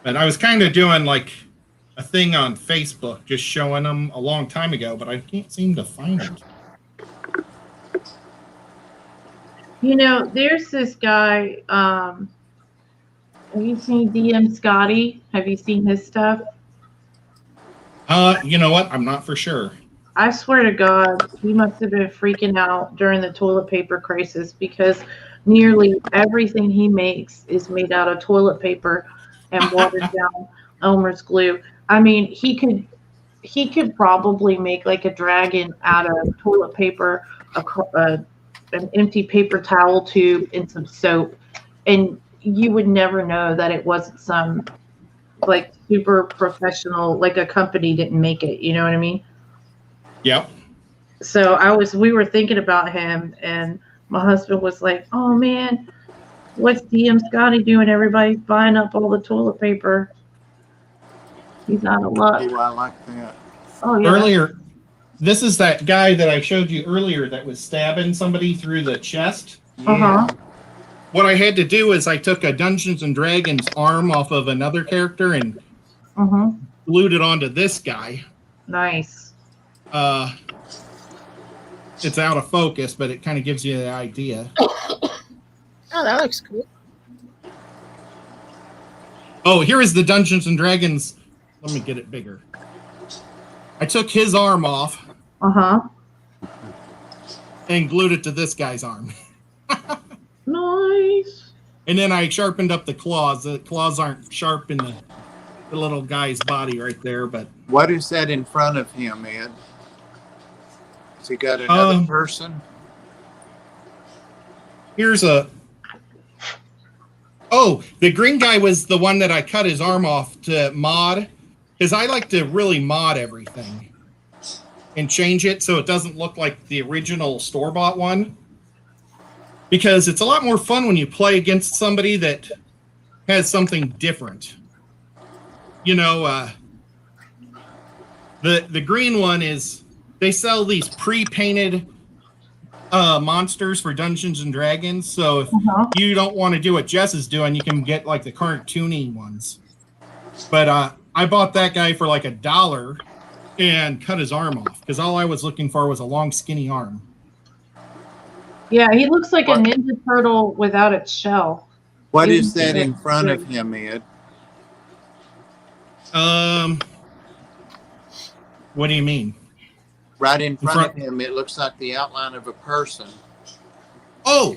But I was kind of doing like a thing on Facebook, just showing them a long time ago, but I can't seem to find it. There's this guy. Have you seen DM Scotty? Have you seen his stuff? You know what? I'm not for sure. I swear to God, he must have been freaking out during the toilet paper crisis because nearly everything he makes is made out of toilet paper and watered down Elmer's glue. I mean, he could probably make like a dragon out of toilet paper, an empty paper towel tube, and some soap, and you would never know that it wasn't some like super professional, like a company didn't make it. You know what I mean? Yep. So we were thinking about him, and my husband was like, "Oh man, what's DM Scotty doing? Everybody's buying up all the toilet paper. He's out of luck." Oh, I like that. Oh yeah. Earlier, this is that guy that I showed you earlier that was stabbing somebody through the chest. Uh-huh. What I had to do is I took a Dungeons and Dragons arm off of another character and glued it onto this guy. Nice. It's out of focus, but it kind of gives you the idea. Oh, that looks cool. Oh, here is the Dungeons and Dragons. Let me get it bigger. I took his arm off and glued it to this guy's arm. Nice. And then I sharpened up the claws. The claws aren't sharp in the little guy's body right there, but What is that in front of him, Ed? Has he got another person? here's a... Oh, the green guy was the one that I cut his arm off to mod, because I like to really mod everything and change it so it doesn't look like the original store-bought one. Because it's a lot more fun when you play against somebody that has something different. The green one is, they sell these pre-painted monsters for Dungeons and Dragons. So if you don't want to do what Jess is doing, you can get like the cartoony ones. But I bought that guy for like $1 and cut his arm off because all I was looking for was a long, skinny arm. Yeah, he looks like a Ninja Turtle without its shell. What is that in front of him, Ed? What do you mean? Right in front of him, it looks like the outline of a person. Oh,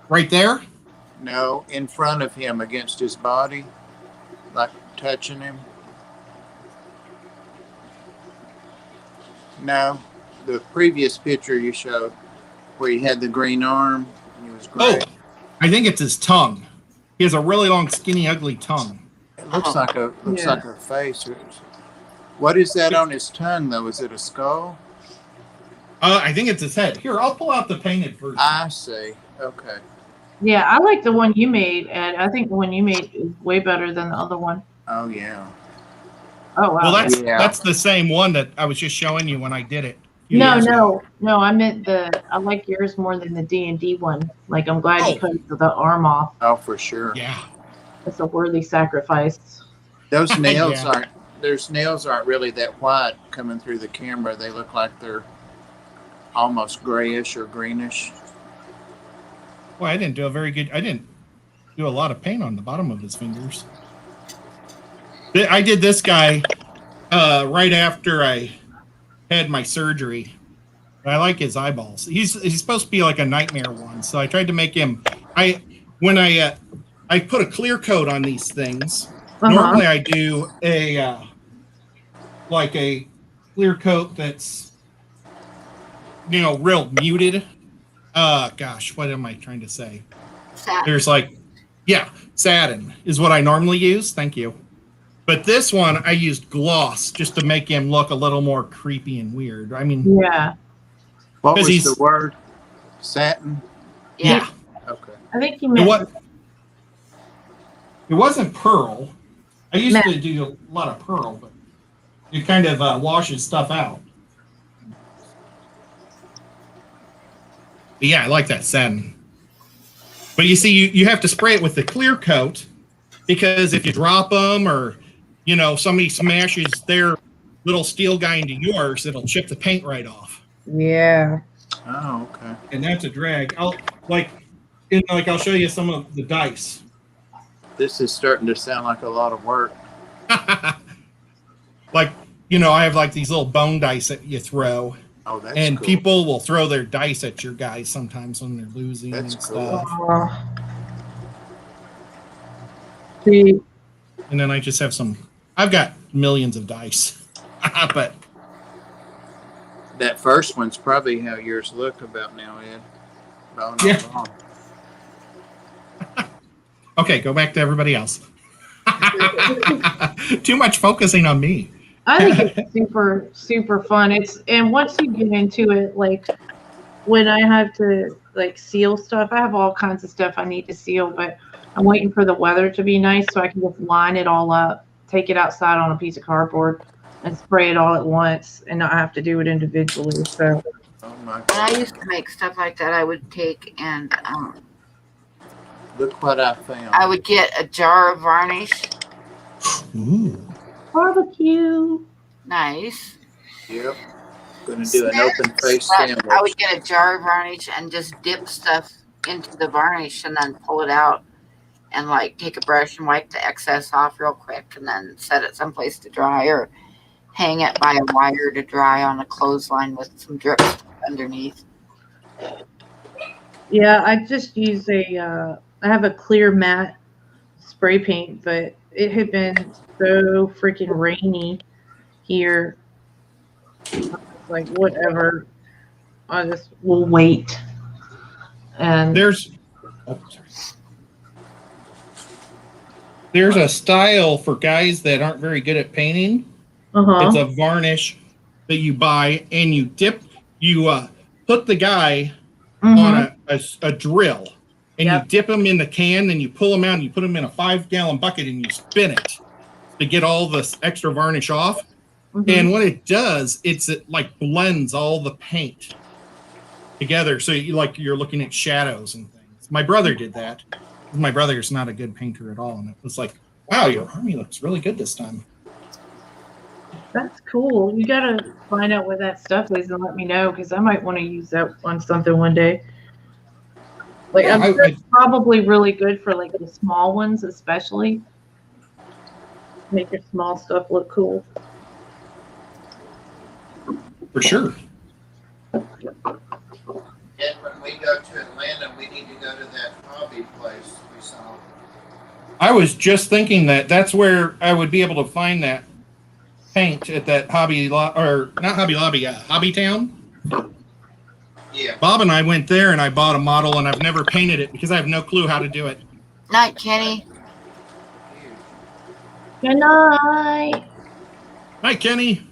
right there? No, in front of him against his body, like touching him. No, the previous picture you showed where he had the green arm. And he was gray. Oh, I think it's his tongue. He has a really long, skinny, ugly tongue. It looks like a face. What is that on his tongue, though? Is it a skull? I think it's his head. Here, I'll pull out the painted version. I see. Okay. Yeah, I like the one you made, and I think the one you made is way better than the other one. Oh yeah. Oh wow. Well, that's the same one that I was just showing you when I did it. No. I meant I like yours more than the D&D one. Like, I'm glad you cut the arm off. Oh, for sure. Yeah. It's a worthy sacrifice. Those nails their nails aren't really that white coming through the camera. They look like they're almost grayish or greenish. Well, I didn't do a lot of paint on the bottom of his fingers. I did this guy right after I had my surgery. I like his eyeballs. He's supposed to be like a nightmare one, so I tried to make him. I put a clear coat on these things. Normally, I do a clear coat that's real muted. Gosh, what am I trying to say? Satin. There's satin is what I normally use. Thank you. But this one, I used gloss just to make him look a little more creepy and weird. I mean, Yeah. What was the word? Satin? Yeah. Okay. I think you meant. It wasn't pearl. I used to do a lot of pearl, but it kind of washes stuff out. But yeah, I like that satin. But you see, you have to spray it with the clear coat, because if you drop them or somebody smashes their little steel guy into yours, it'll chip the paint right off. Yeah. Oh, okay. And that's a drag. I'll show you some of the dice. This is starting to sound like a lot of work. I have these little bone dice that you throw. Oh, that's and cool. People will throw their dice at your guys sometimes when they're losing That's and cool. stuff. See. And then I just have I've got millions of dice. But that first one's probably how yours look about now, Ed. Oh, no, yeah. Wrong. Okay, go back to everybody else. Too much focusing on me. I think it's super, super fun. And once you get into it, like when I have to seal stuff, I have all kinds of stuff I need to seal, but I'm waiting for the weather to be nice so I can just line it all up, take it outside on a piece of cardboard, and spray it all at once, and not have to do it individually. So, Oh my When I God. used to make stuff like that, I would take and Look what I found. I would get a jar of varnish. Ooh. barbecue. Nice. Yep. Gonna do an open face But sandwich. I would get a jar of varnish and just dip stuff into the varnish and then pull it out and take a brush and wipe the excess off real quick and then set it someplace to dry or hang it by a wire to dry on a clothesline with some drip underneath. Yeah, I just use I have a clear matte spray paint, but it had been so freaking rainy here. Like, whatever. I just will wait. And There's a style for guys that aren't very good at painting. It's a varnish that you buy and you put the guy on a drill and you dip him in the can, then you pull him out and you put him in a 5-gallon bucket and you spin it to get all this extra varnish off. And what it does, it blends all the paint together. So you're looking at shadows and things. My brother did that. My brother's not a good painter at all. And it was like, wow, your army looks really good this time. That's cool. You gotta find out what that stuff is and let me know, because I might want to use that on something one day. I'm sure it's probably really good for the small ones, especially. Make your small stuff look cool. For sure. And when we go to Atlanta, we need to go to that hobby place we saw. I was just thinking that's where I would be able to find that paint at that Hobby Town. Yeah. Bob and I went there and I bought a model and I've never painted it because I have no clue how to do it. Night, Kenny. Good night. Hi, Kenny.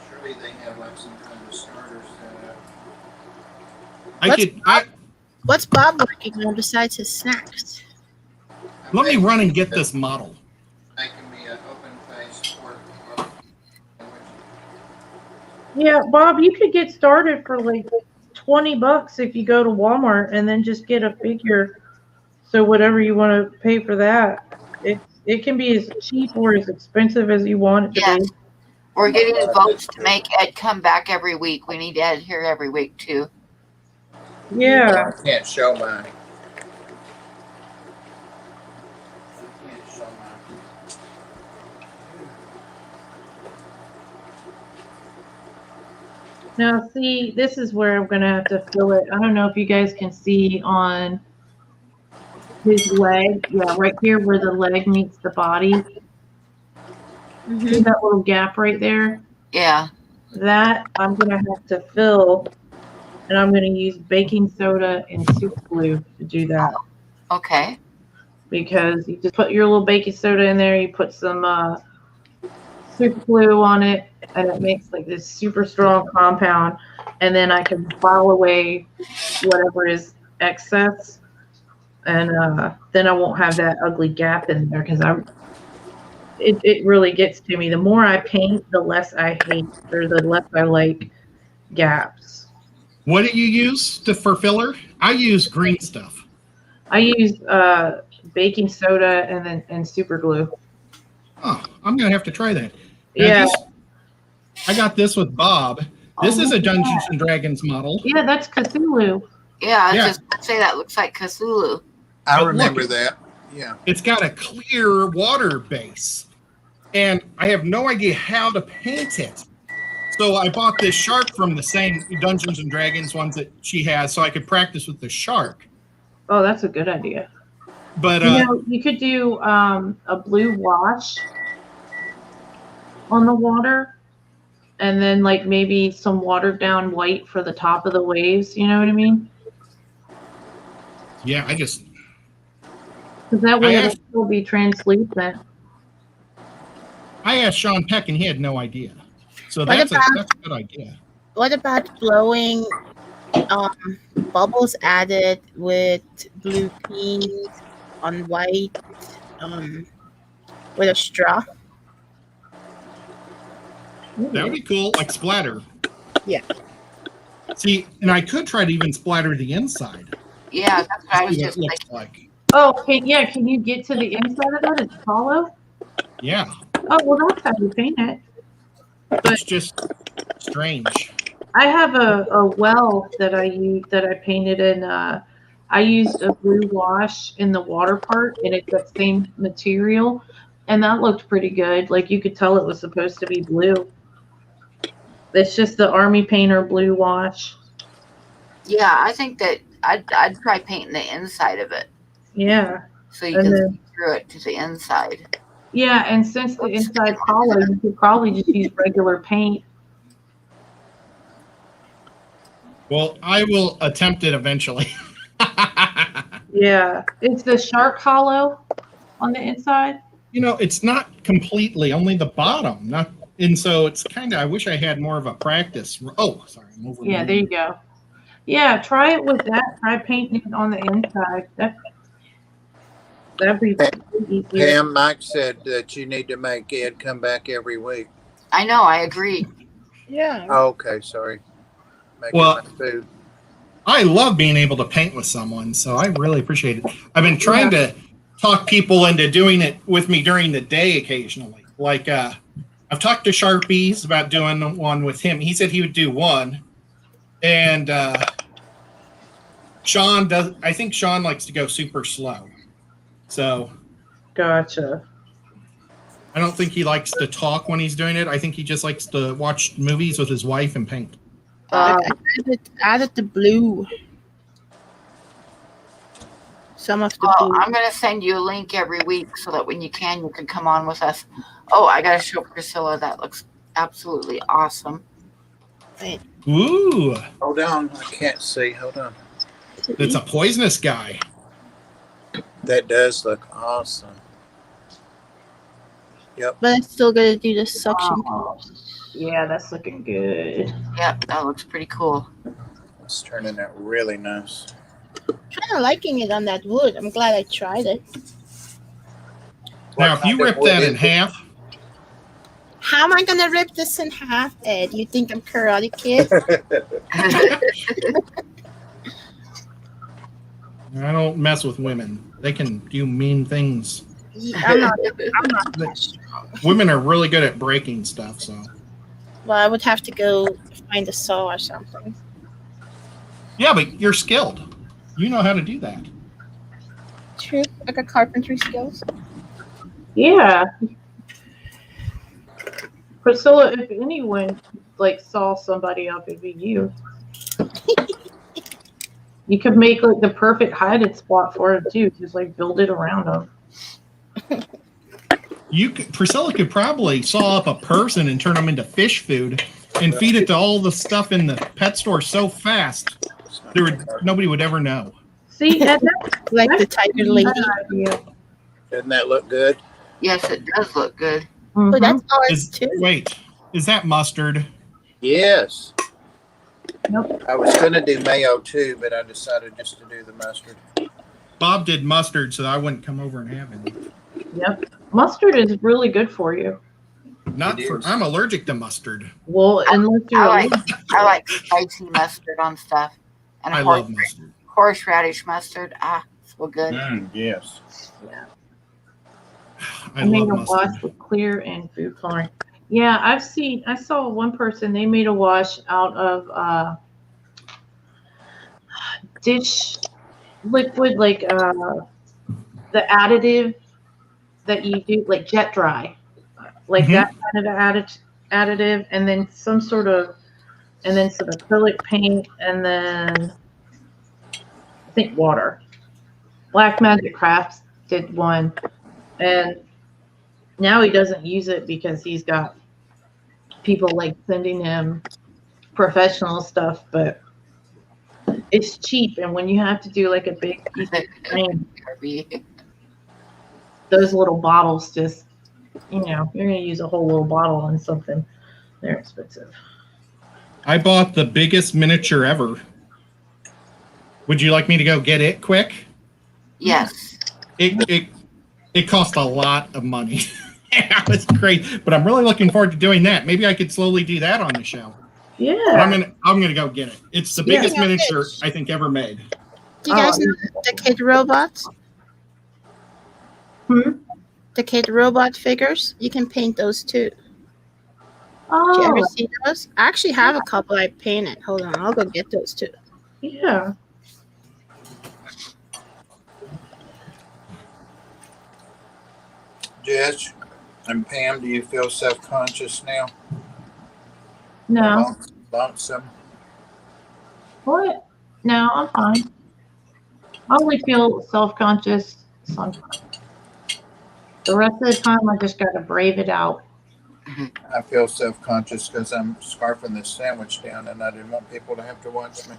Surely they have some kind of starter setup. What's Bob working on besides his snacks? Let me run and get this model. Making me an open face pork sandwich. Yeah, Bob, you could get started for $20 if you go to Walmart and then just get a figure. So whatever you want to pay for that, it's it can be as cheap or as expensive as you want it to Yes. be. We're getting votes to make Ed come back every week. We need Ed here every week too. Yeah. I can't show mine. Can't show mine. Now, see, this is where I'm going to have to fill it. I don't know if you guys can see on his leg. Yeah, right here where the leg meets the body. See that little gap right there? Yeah. That I'm going to have to fill, and I'm going to use baking soda and soup glue to do that. Okay. Because you just put your little baking soda in there, you put some soup glue on it, and it makes like this super strong compound, and then I can file away whatever is excess, and then I won't have that ugly gap in there because it really gets to me. The more I paint, the less I hate, or the less I like gaps. What do you use for filler? I use green stuff. I use baking soda and super glue. Oh, I'm gonna have to try that. Now, Yeah. I got this with Bob. This is a Dungeons and Dragons model. Yeah, that's Cthulhu. Yeah, I was Yeah. just gonna say that looks like Cthulhu. I But remember look, that. Yeah. It's got a clear water base, and I have no idea how to paint it. So I bought this shark from the same Dungeons and Dragons ones that she has, so I could practice with the shark. Oh, that's a good idea. But You could do a blue wash on the water, and then like maybe some watered down white for the top of the waves. You know what I mean? yeah, Because that way I it'll asked- still be translucent. I asked Sean Peck, and he had no idea. So What that's about- a good idea. What about blowing bubbles added with blue paint on white with a straw? That would be cool, like splatter. Yeah. See, and I could try to even splatter the inside. Yeah, that's what I was See what just it looks like. like. Oh, can you get to the inside of that? It's hollow. Yeah, Oh, well, that's how you paint it. it's just strange. I have a well that I painted in. I used a blue wash in the water part, and it's that same material, and that looked pretty good. Like you could tell it was supposed to be blue. It's just the army painter blue wash. Yeah, I think that I'd try painting the inside of it Yeah, so you And can then- see through it to the inside. yeah, and since the inside's hollow, you could probably just use regular paint. Well, I will attempt it eventually. Yeah, it's the shark hollow on the inside. You know, it's not completely, only the bottom. Not, and so it's kind of. I wish I had more of a practice. Oh, sorry, I'm over. Yeah, there you go. Yeah, try it with that. Try painting it on the inside. That'd be easy. Pam, Mike said that you need to make Ed come back every week. I know, I agree. Yeah. Oh, okay, sorry. Making Well- my food. I love being able to paint with someone, so I really appreciate it. I've been trying to talk people into doing it with me during the day occasionally. Like, I've talked to Sharpies about doing one with him. He said he would do one. And Sean does. I think Sean likes to go super slow. So Gotcha. I don't think he likes to talk when he's doing it. I think he just likes to watch movies with his wife and paint. I added the blue. Some of the Well, blue. I'm gonna send you a link every week so that when you can come on with us. Oh, I gotta show Priscilla. That looks absolutely awesome. Ooh, Hold on, I can't see. Hold on. it's a poisonous guy. That does look awesome. Yep. But I'm still gonna do the suction. Oh, yeah, that's looking good. Yep, that looks pretty cool. It's turning out really nice. Kind of liking it on that wood. I'm glad I tried it. Now, What if you kind of rip wood that is in it? half, How am I gonna rip this in half, Ed? You think I'm Karate Kid? I don't mess with women. They can do mean things. I'm not that strong. Women are really good at breaking stuff, so. Well, I would have to go find a saw or something. Yeah, but you're skilled. You know how to do that. True. I got carpentry skills. Yeah. Priscilla, if anyone like saw somebody up, it'd be you. You could make like the perfect hiding spot for it too. Just like build it around them. Priscilla could probably saw up a person and turn them into fish food and feed it to all the stuff in the pet store so fast nobody would ever know. See, that's Like the tiger lady. idea. Doesn't that look good? Yes, it does look good. Mhm. But that's ours too. Wait, is that mustard? Yes. Nope. I was going to do mayo too, but I decided just to do the mustard. Bob did mustard, so I wouldn't come over and have it. Yep. Mustard is really good for you. I'm allergic to mustard. Well, unless you're I like spicy mustard on stuff. And I love mustard. horseradish mustard. Ah, so good. Yes. I made a love wash mustard. with clear and food coloring. Yeah, I saw one person, they made a wash out of dish liquid, like the additive that you do, like jet dry, like that kind of additive, and then some acrylic paint, and then I think water. Black Magic Crafts did one, and now he doesn't use it because he's got people like sending him professional stuff, but it's cheap. And when you have to do like a big piece of frame, those little bottles just, you're going to use a whole little bottle on something. They're expensive. I bought the biggest miniature ever. Would you like me to go get it quick? Yes. It cost a lot of money. Yeah, it's great, but I'm really looking forward to doing that. Maybe I could slowly do that on the show. Yeah. But I'm gonna go get it. It's the biggest miniature I think ever made. Do you guys know the kid robots? The kid robot figures? You can paint those too. Did you ever see those? I actually have a couple I painted. Hold on, I'll go get those too. Yeah. Jess and Pam, do you feel self-conscious now? No. Lonesome? What? No, I'm fine. I only feel self-conscious sometimes. The rest of the time, I just got to brave it out. I feel self-conscious because I'm scarfing this sandwich down and I didn't want people to have to watch me.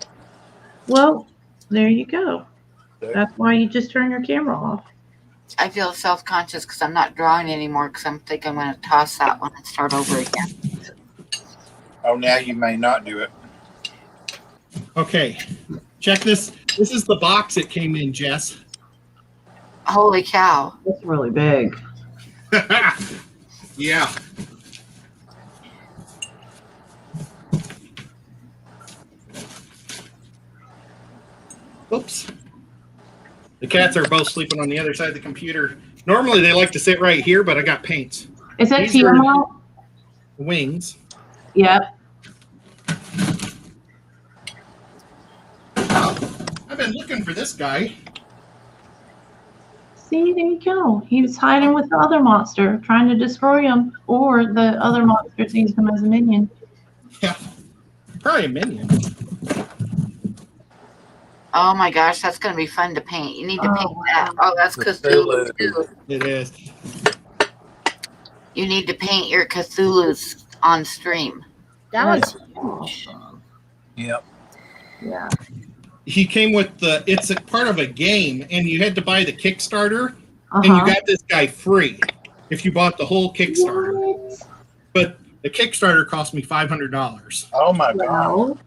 Well, there you go. That's why you just turn your camera off. I feel self-conscious because I'm not drawing anymore because I'm thinking I'm going to toss that one and start over again. Oh, now you may not do it. Okay, check this. This is the box it came in, Jess. Holy cow. It's really big. Yeah. Oops. The cats are both sleeping on the other side of the computer. Normally they like to sit right here, but I got paints. Is that These are TMO? wings. Yep. I've been looking for this guy. See, there you go. He was hiding with the other monster, trying to destroy him, or the other monster sees him as a minion. Yeah, probably a minion. Oh my gosh, that's going to be fun to paint. You need to paint that. Oh, that's Cthulhu too. It is. You need to paint your Cthulhu's on stream. That one's huge. Yep. Yeah. He came with it's a part of a game, and you had to buy the Kickstarter, and you got this guy free if you bought the whole Kickstarter. What? But the Kickstarter cost me $500. Oh my God. Well,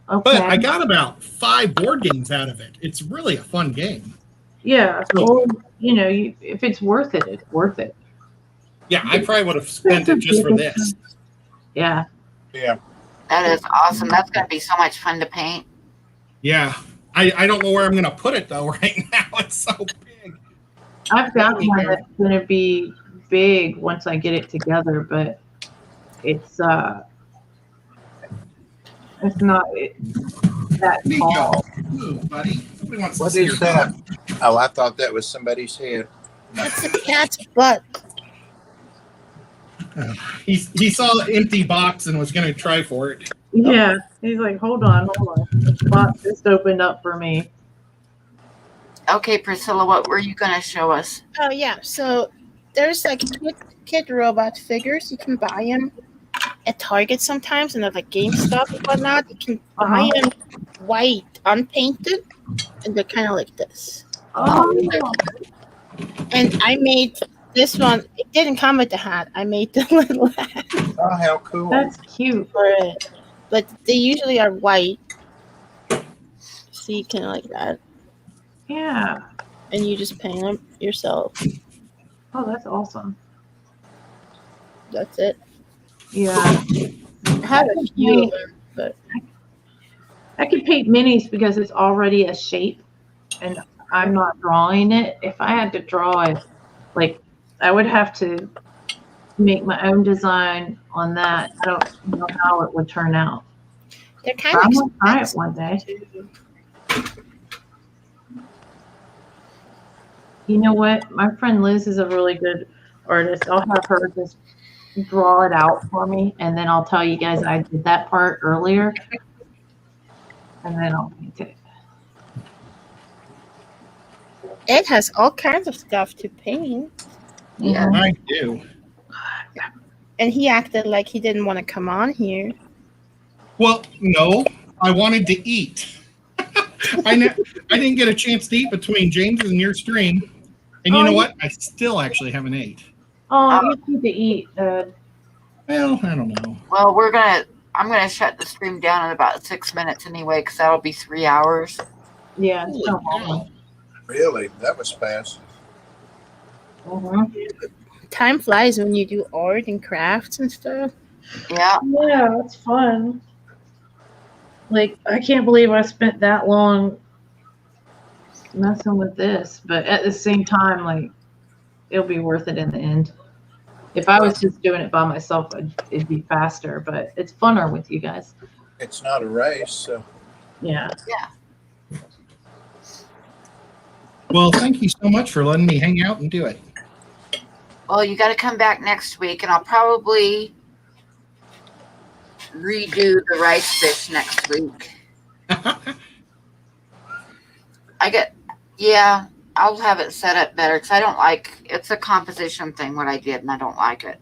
okay. But I got about 5 board games out of it. It's really a fun game. Yeah. Well, if it's worth it, it's worth it. Yeah, I probably would have spent it just for this. Yeah. Yeah. That is awesome. That's going to be so much fun to paint. Yeah. I don't know where I'm going to put it, though, right now. It's so big. I've got one that's going to be big once I get it together, but it's not that There you tall. go. Ooh, buddy. Nobody wants to What see is your that? butt. Oh, I thought that was somebody's head. It's a cat's butt. He saw the empty box and was going to try for it. Yeah, he's like, hold on. The spot just opened up for me. Okay, Priscilla, what were you going to show us? Oh yeah, so there's like kid robot figures. You can buy them at Target sometimes, and at like GameStop and whatnot. You can buy them white, unpainted, and they're kind of like this. Oh, And I made this one. It didn't come with the hat. I made the little hat Oh, how cool. that's cute. for it, but they usually are white, so you can like that, Yeah. and you just paint them yourself. Oh, that's awesome. That's it. Yeah. I have a few of them, but I could paint minis because it's already a shape and I'm not drawing it. If I had to draw it, like I would have to make my own design on that. I don't know how it would turn out. they're kind I'm of gonna try it one day. You know what? My friend Liz is a really good artist. I'll have her just draw it out for me, and then I'll tell you guys I did that part earlier, and then I'll paint it. It has all kinds of stuff to paint, Yeah. I do. and he acted like he didn't want to come on here. Well, no, I wanted to eat. I didn't get a chance to eat between James and your stream. And you know what? I still actually haven't ate. Oh, you need to eat. Well, I don't know. Well, I'm going to shut the stream down in about 6 minutes anyway, because that'll be 3 hours. Yeah. It's Holy so cow. Really? That was fast. Mhm. Time flies when you do art and crafts and stuff. Yeah. Yeah, it's fun. Like, I can't believe I spent that long messing with this, but at the same time, like, it'll be worth it in the end. If I was just doing it by myself, it'd be faster, but it's funner with you guys. It's not a race, so Yeah. Well, thank you so much for letting me hang out and do it. Well, you got to come back next week, and I'll probably redo the rice fish next week. I'll have it set up better because I don't like it's a composition thing what I did, and I don't like it.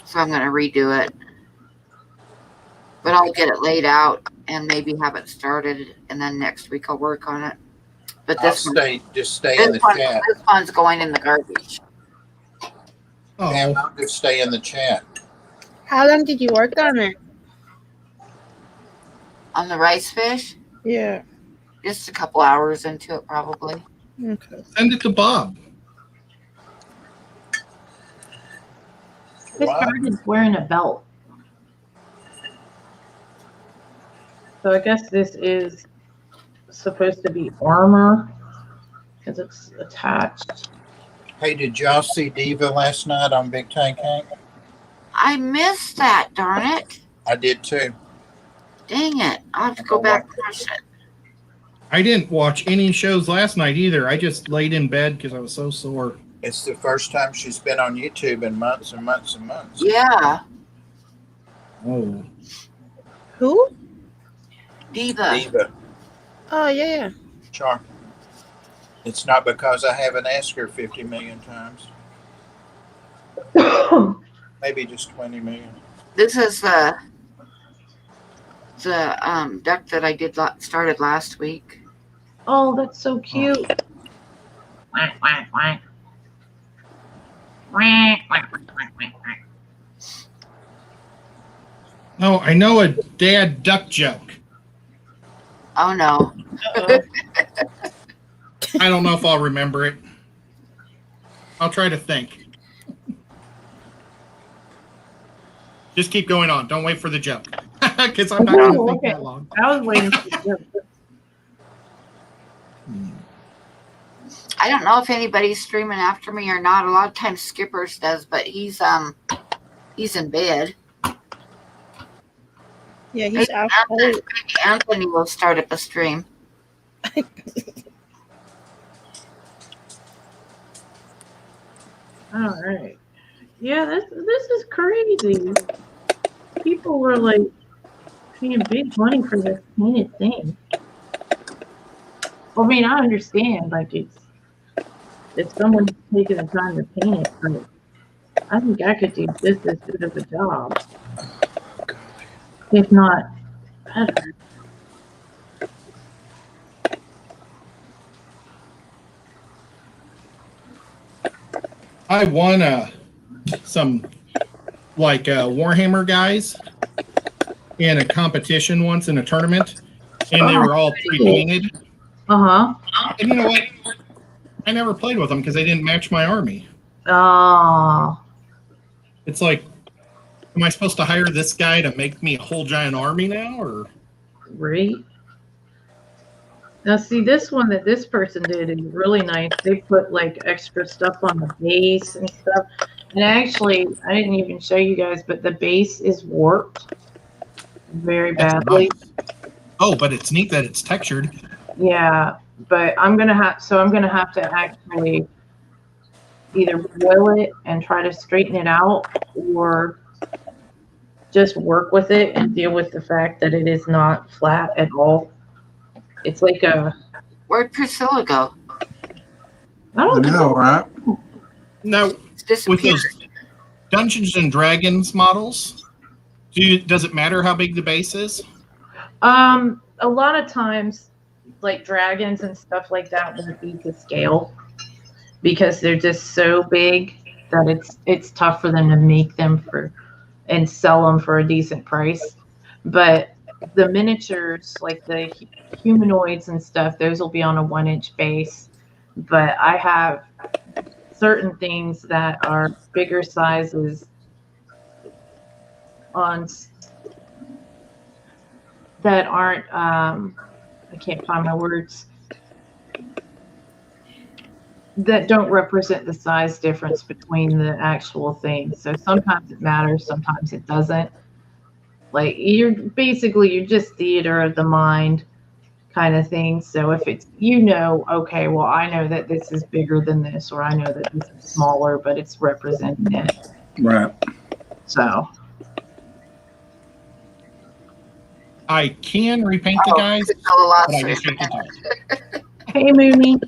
So I'm going to redo it. But I'll get it laid out and maybe have it started, and then next week I'll work on it. But I'll this just stay in the chat. this one's going in the garbage. And Oh, I'll just stay in the chat. How long did you work on it? On the rice fish, Yeah. just a couple hours into it probably. Okay. send it to Bob. This Wow. guard is wearing a belt. So I guess this is supposed to be armor because it's attached. Hey, did y'all see Diva last night on Big Tank Hank? I missed that, darn it. I did too. Dang it. I'll have to go back and watch it. I didn't watch any shows last night either. I just laid in bed because I was so sore. It's the first time she's been on YouTube in months and months and months. Yeah. Oh. Who? Diva. Diva. Oh yeah. Sure. It's not because I haven't asked her 50 million times. Maybe just 20 million. This is the duck that I started last week. Oh, that's so cute. Quack, quack, quack. Quack, quack, quack, quack, quack. Oh, I know a dad duck joke. Oh no. Uh-oh. I don't know if I'll remember it. I'll try to think. Just keep going on. Don't wait for the joke. Because I'm not going to think Okay. that long. I was waiting for you. I don't know if anybody's streaming after me or not. A lot of times Skippers does, but he's in bed. Yeah, he's out cold. Anthony will start up a stream. All right. Yeah, this is crazy. People were like paying big money for this painted thing. I mean, I understand, like it's someone taking the time to paint it, but I think I could do just as good of a job, if not better. I won some like Warhammer guys in a competition once in a tournament, and they were all pre-painted. Uh-huh. And you know what? I never played with them because they didn't match my army. Oh. It's like, am I supposed to hire this guy to make me a whole giant army now, or? Right. Now, see, this one that this person did is really nice. They put like extra stuff on the base and stuff. And actually, I didn't even show you guys, but the base is warped very badly. Nice. Oh, but it's neat that it's textured. Yeah, but I'm gonna have to actually either boil it and try to straighten it out, or just work with it and deal with the fact that it is not flat at all. It's like a. Where'd Priscilla go? I don't know, right? Now, with those Dungeons and Dragons models, does it matter how big the base is? A lot of times, like dragons and stuff like that won't be to scale because they're just so big that it's tough for them to make them and sell them for a decent price. But the miniatures, like the humanoids and stuff, those will be on a 1-inch base. But I have certain things that are bigger sizes that aren't, I can't find my words, that don't represent the size difference between the actual things. So sometimes it matters, sometimes it doesn't. Like you're just theater of the mind kind of thing. So if it's, okay, well, I know that this is bigger than this, or I know that this is smaller, but it's representing it. Right. So. I can repaint the guys, but I just can't do. Hey, Mooney.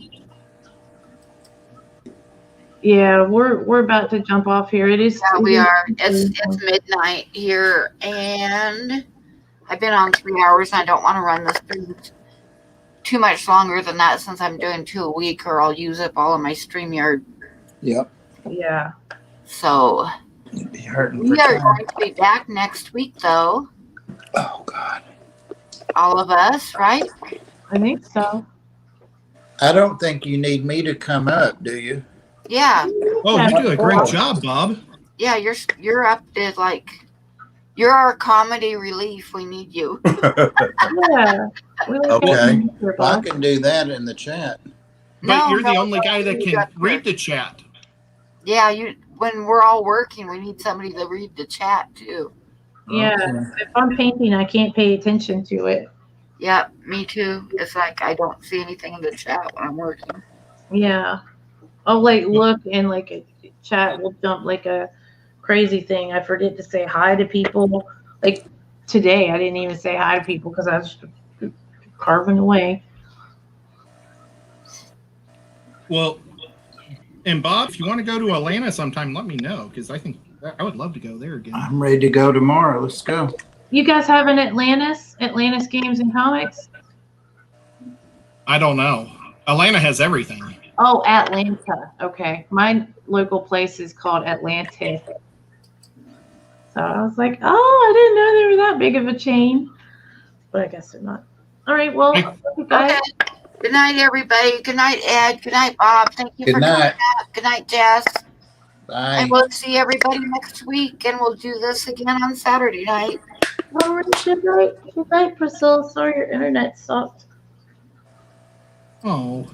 Yeah, we're about to jump off here. It is. Yeah, we are. It's midnight here, and I've been on 3 hours, and I don't want to run this stream too much longer than that since I'm doing 2 a week, or I'll use up all of my StreamYard. Yep. Yeah. So You'd be hurting. we are going to be back next week, though. Oh God. All of us, right? I think so. I don't think you need me to come up, do you? Yeah. Oh, you do a great job, Bob. Yeah, you're up to you're our comedy relief. We need you. Yeah. Okay. I can do that in the chat. But you're the only guy that can read the chat. Yeah, when we're all working, we need somebody to read the chat too. Yeah, if I'm painting, I can't pay attention to it. Yeah, me too. It's like I don't see anything in the chat when I'm working. Yeah. I'll look and a chat will dump a crazy thing. I forget to say hi to people. Like today, I didn't even say hi to people because I was carving away. Well, and Bob, if you want to go to Atlanta sometime, let me know because I think I would love to go there again. I'm ready to go tomorrow. Let's go. You guys have an Atlantis Games and Comics? I don't know. Atlanta has everything. Oh, Atlanta. Okay. My local place is called Atlantis. So I was like, oh, I didn't know they were that big of a chain. But I guess they're not. All right. Well, guys. Okay. Good night, everybody. Good night, Ed. Good night, Bob. Thank you for coming out. Good night, Jess. Bye. And we'll see everybody next week, and we'll do this again on Saturday night. All right. Good night. Good night, Priscilla. Sorry your internet sucked. Oh.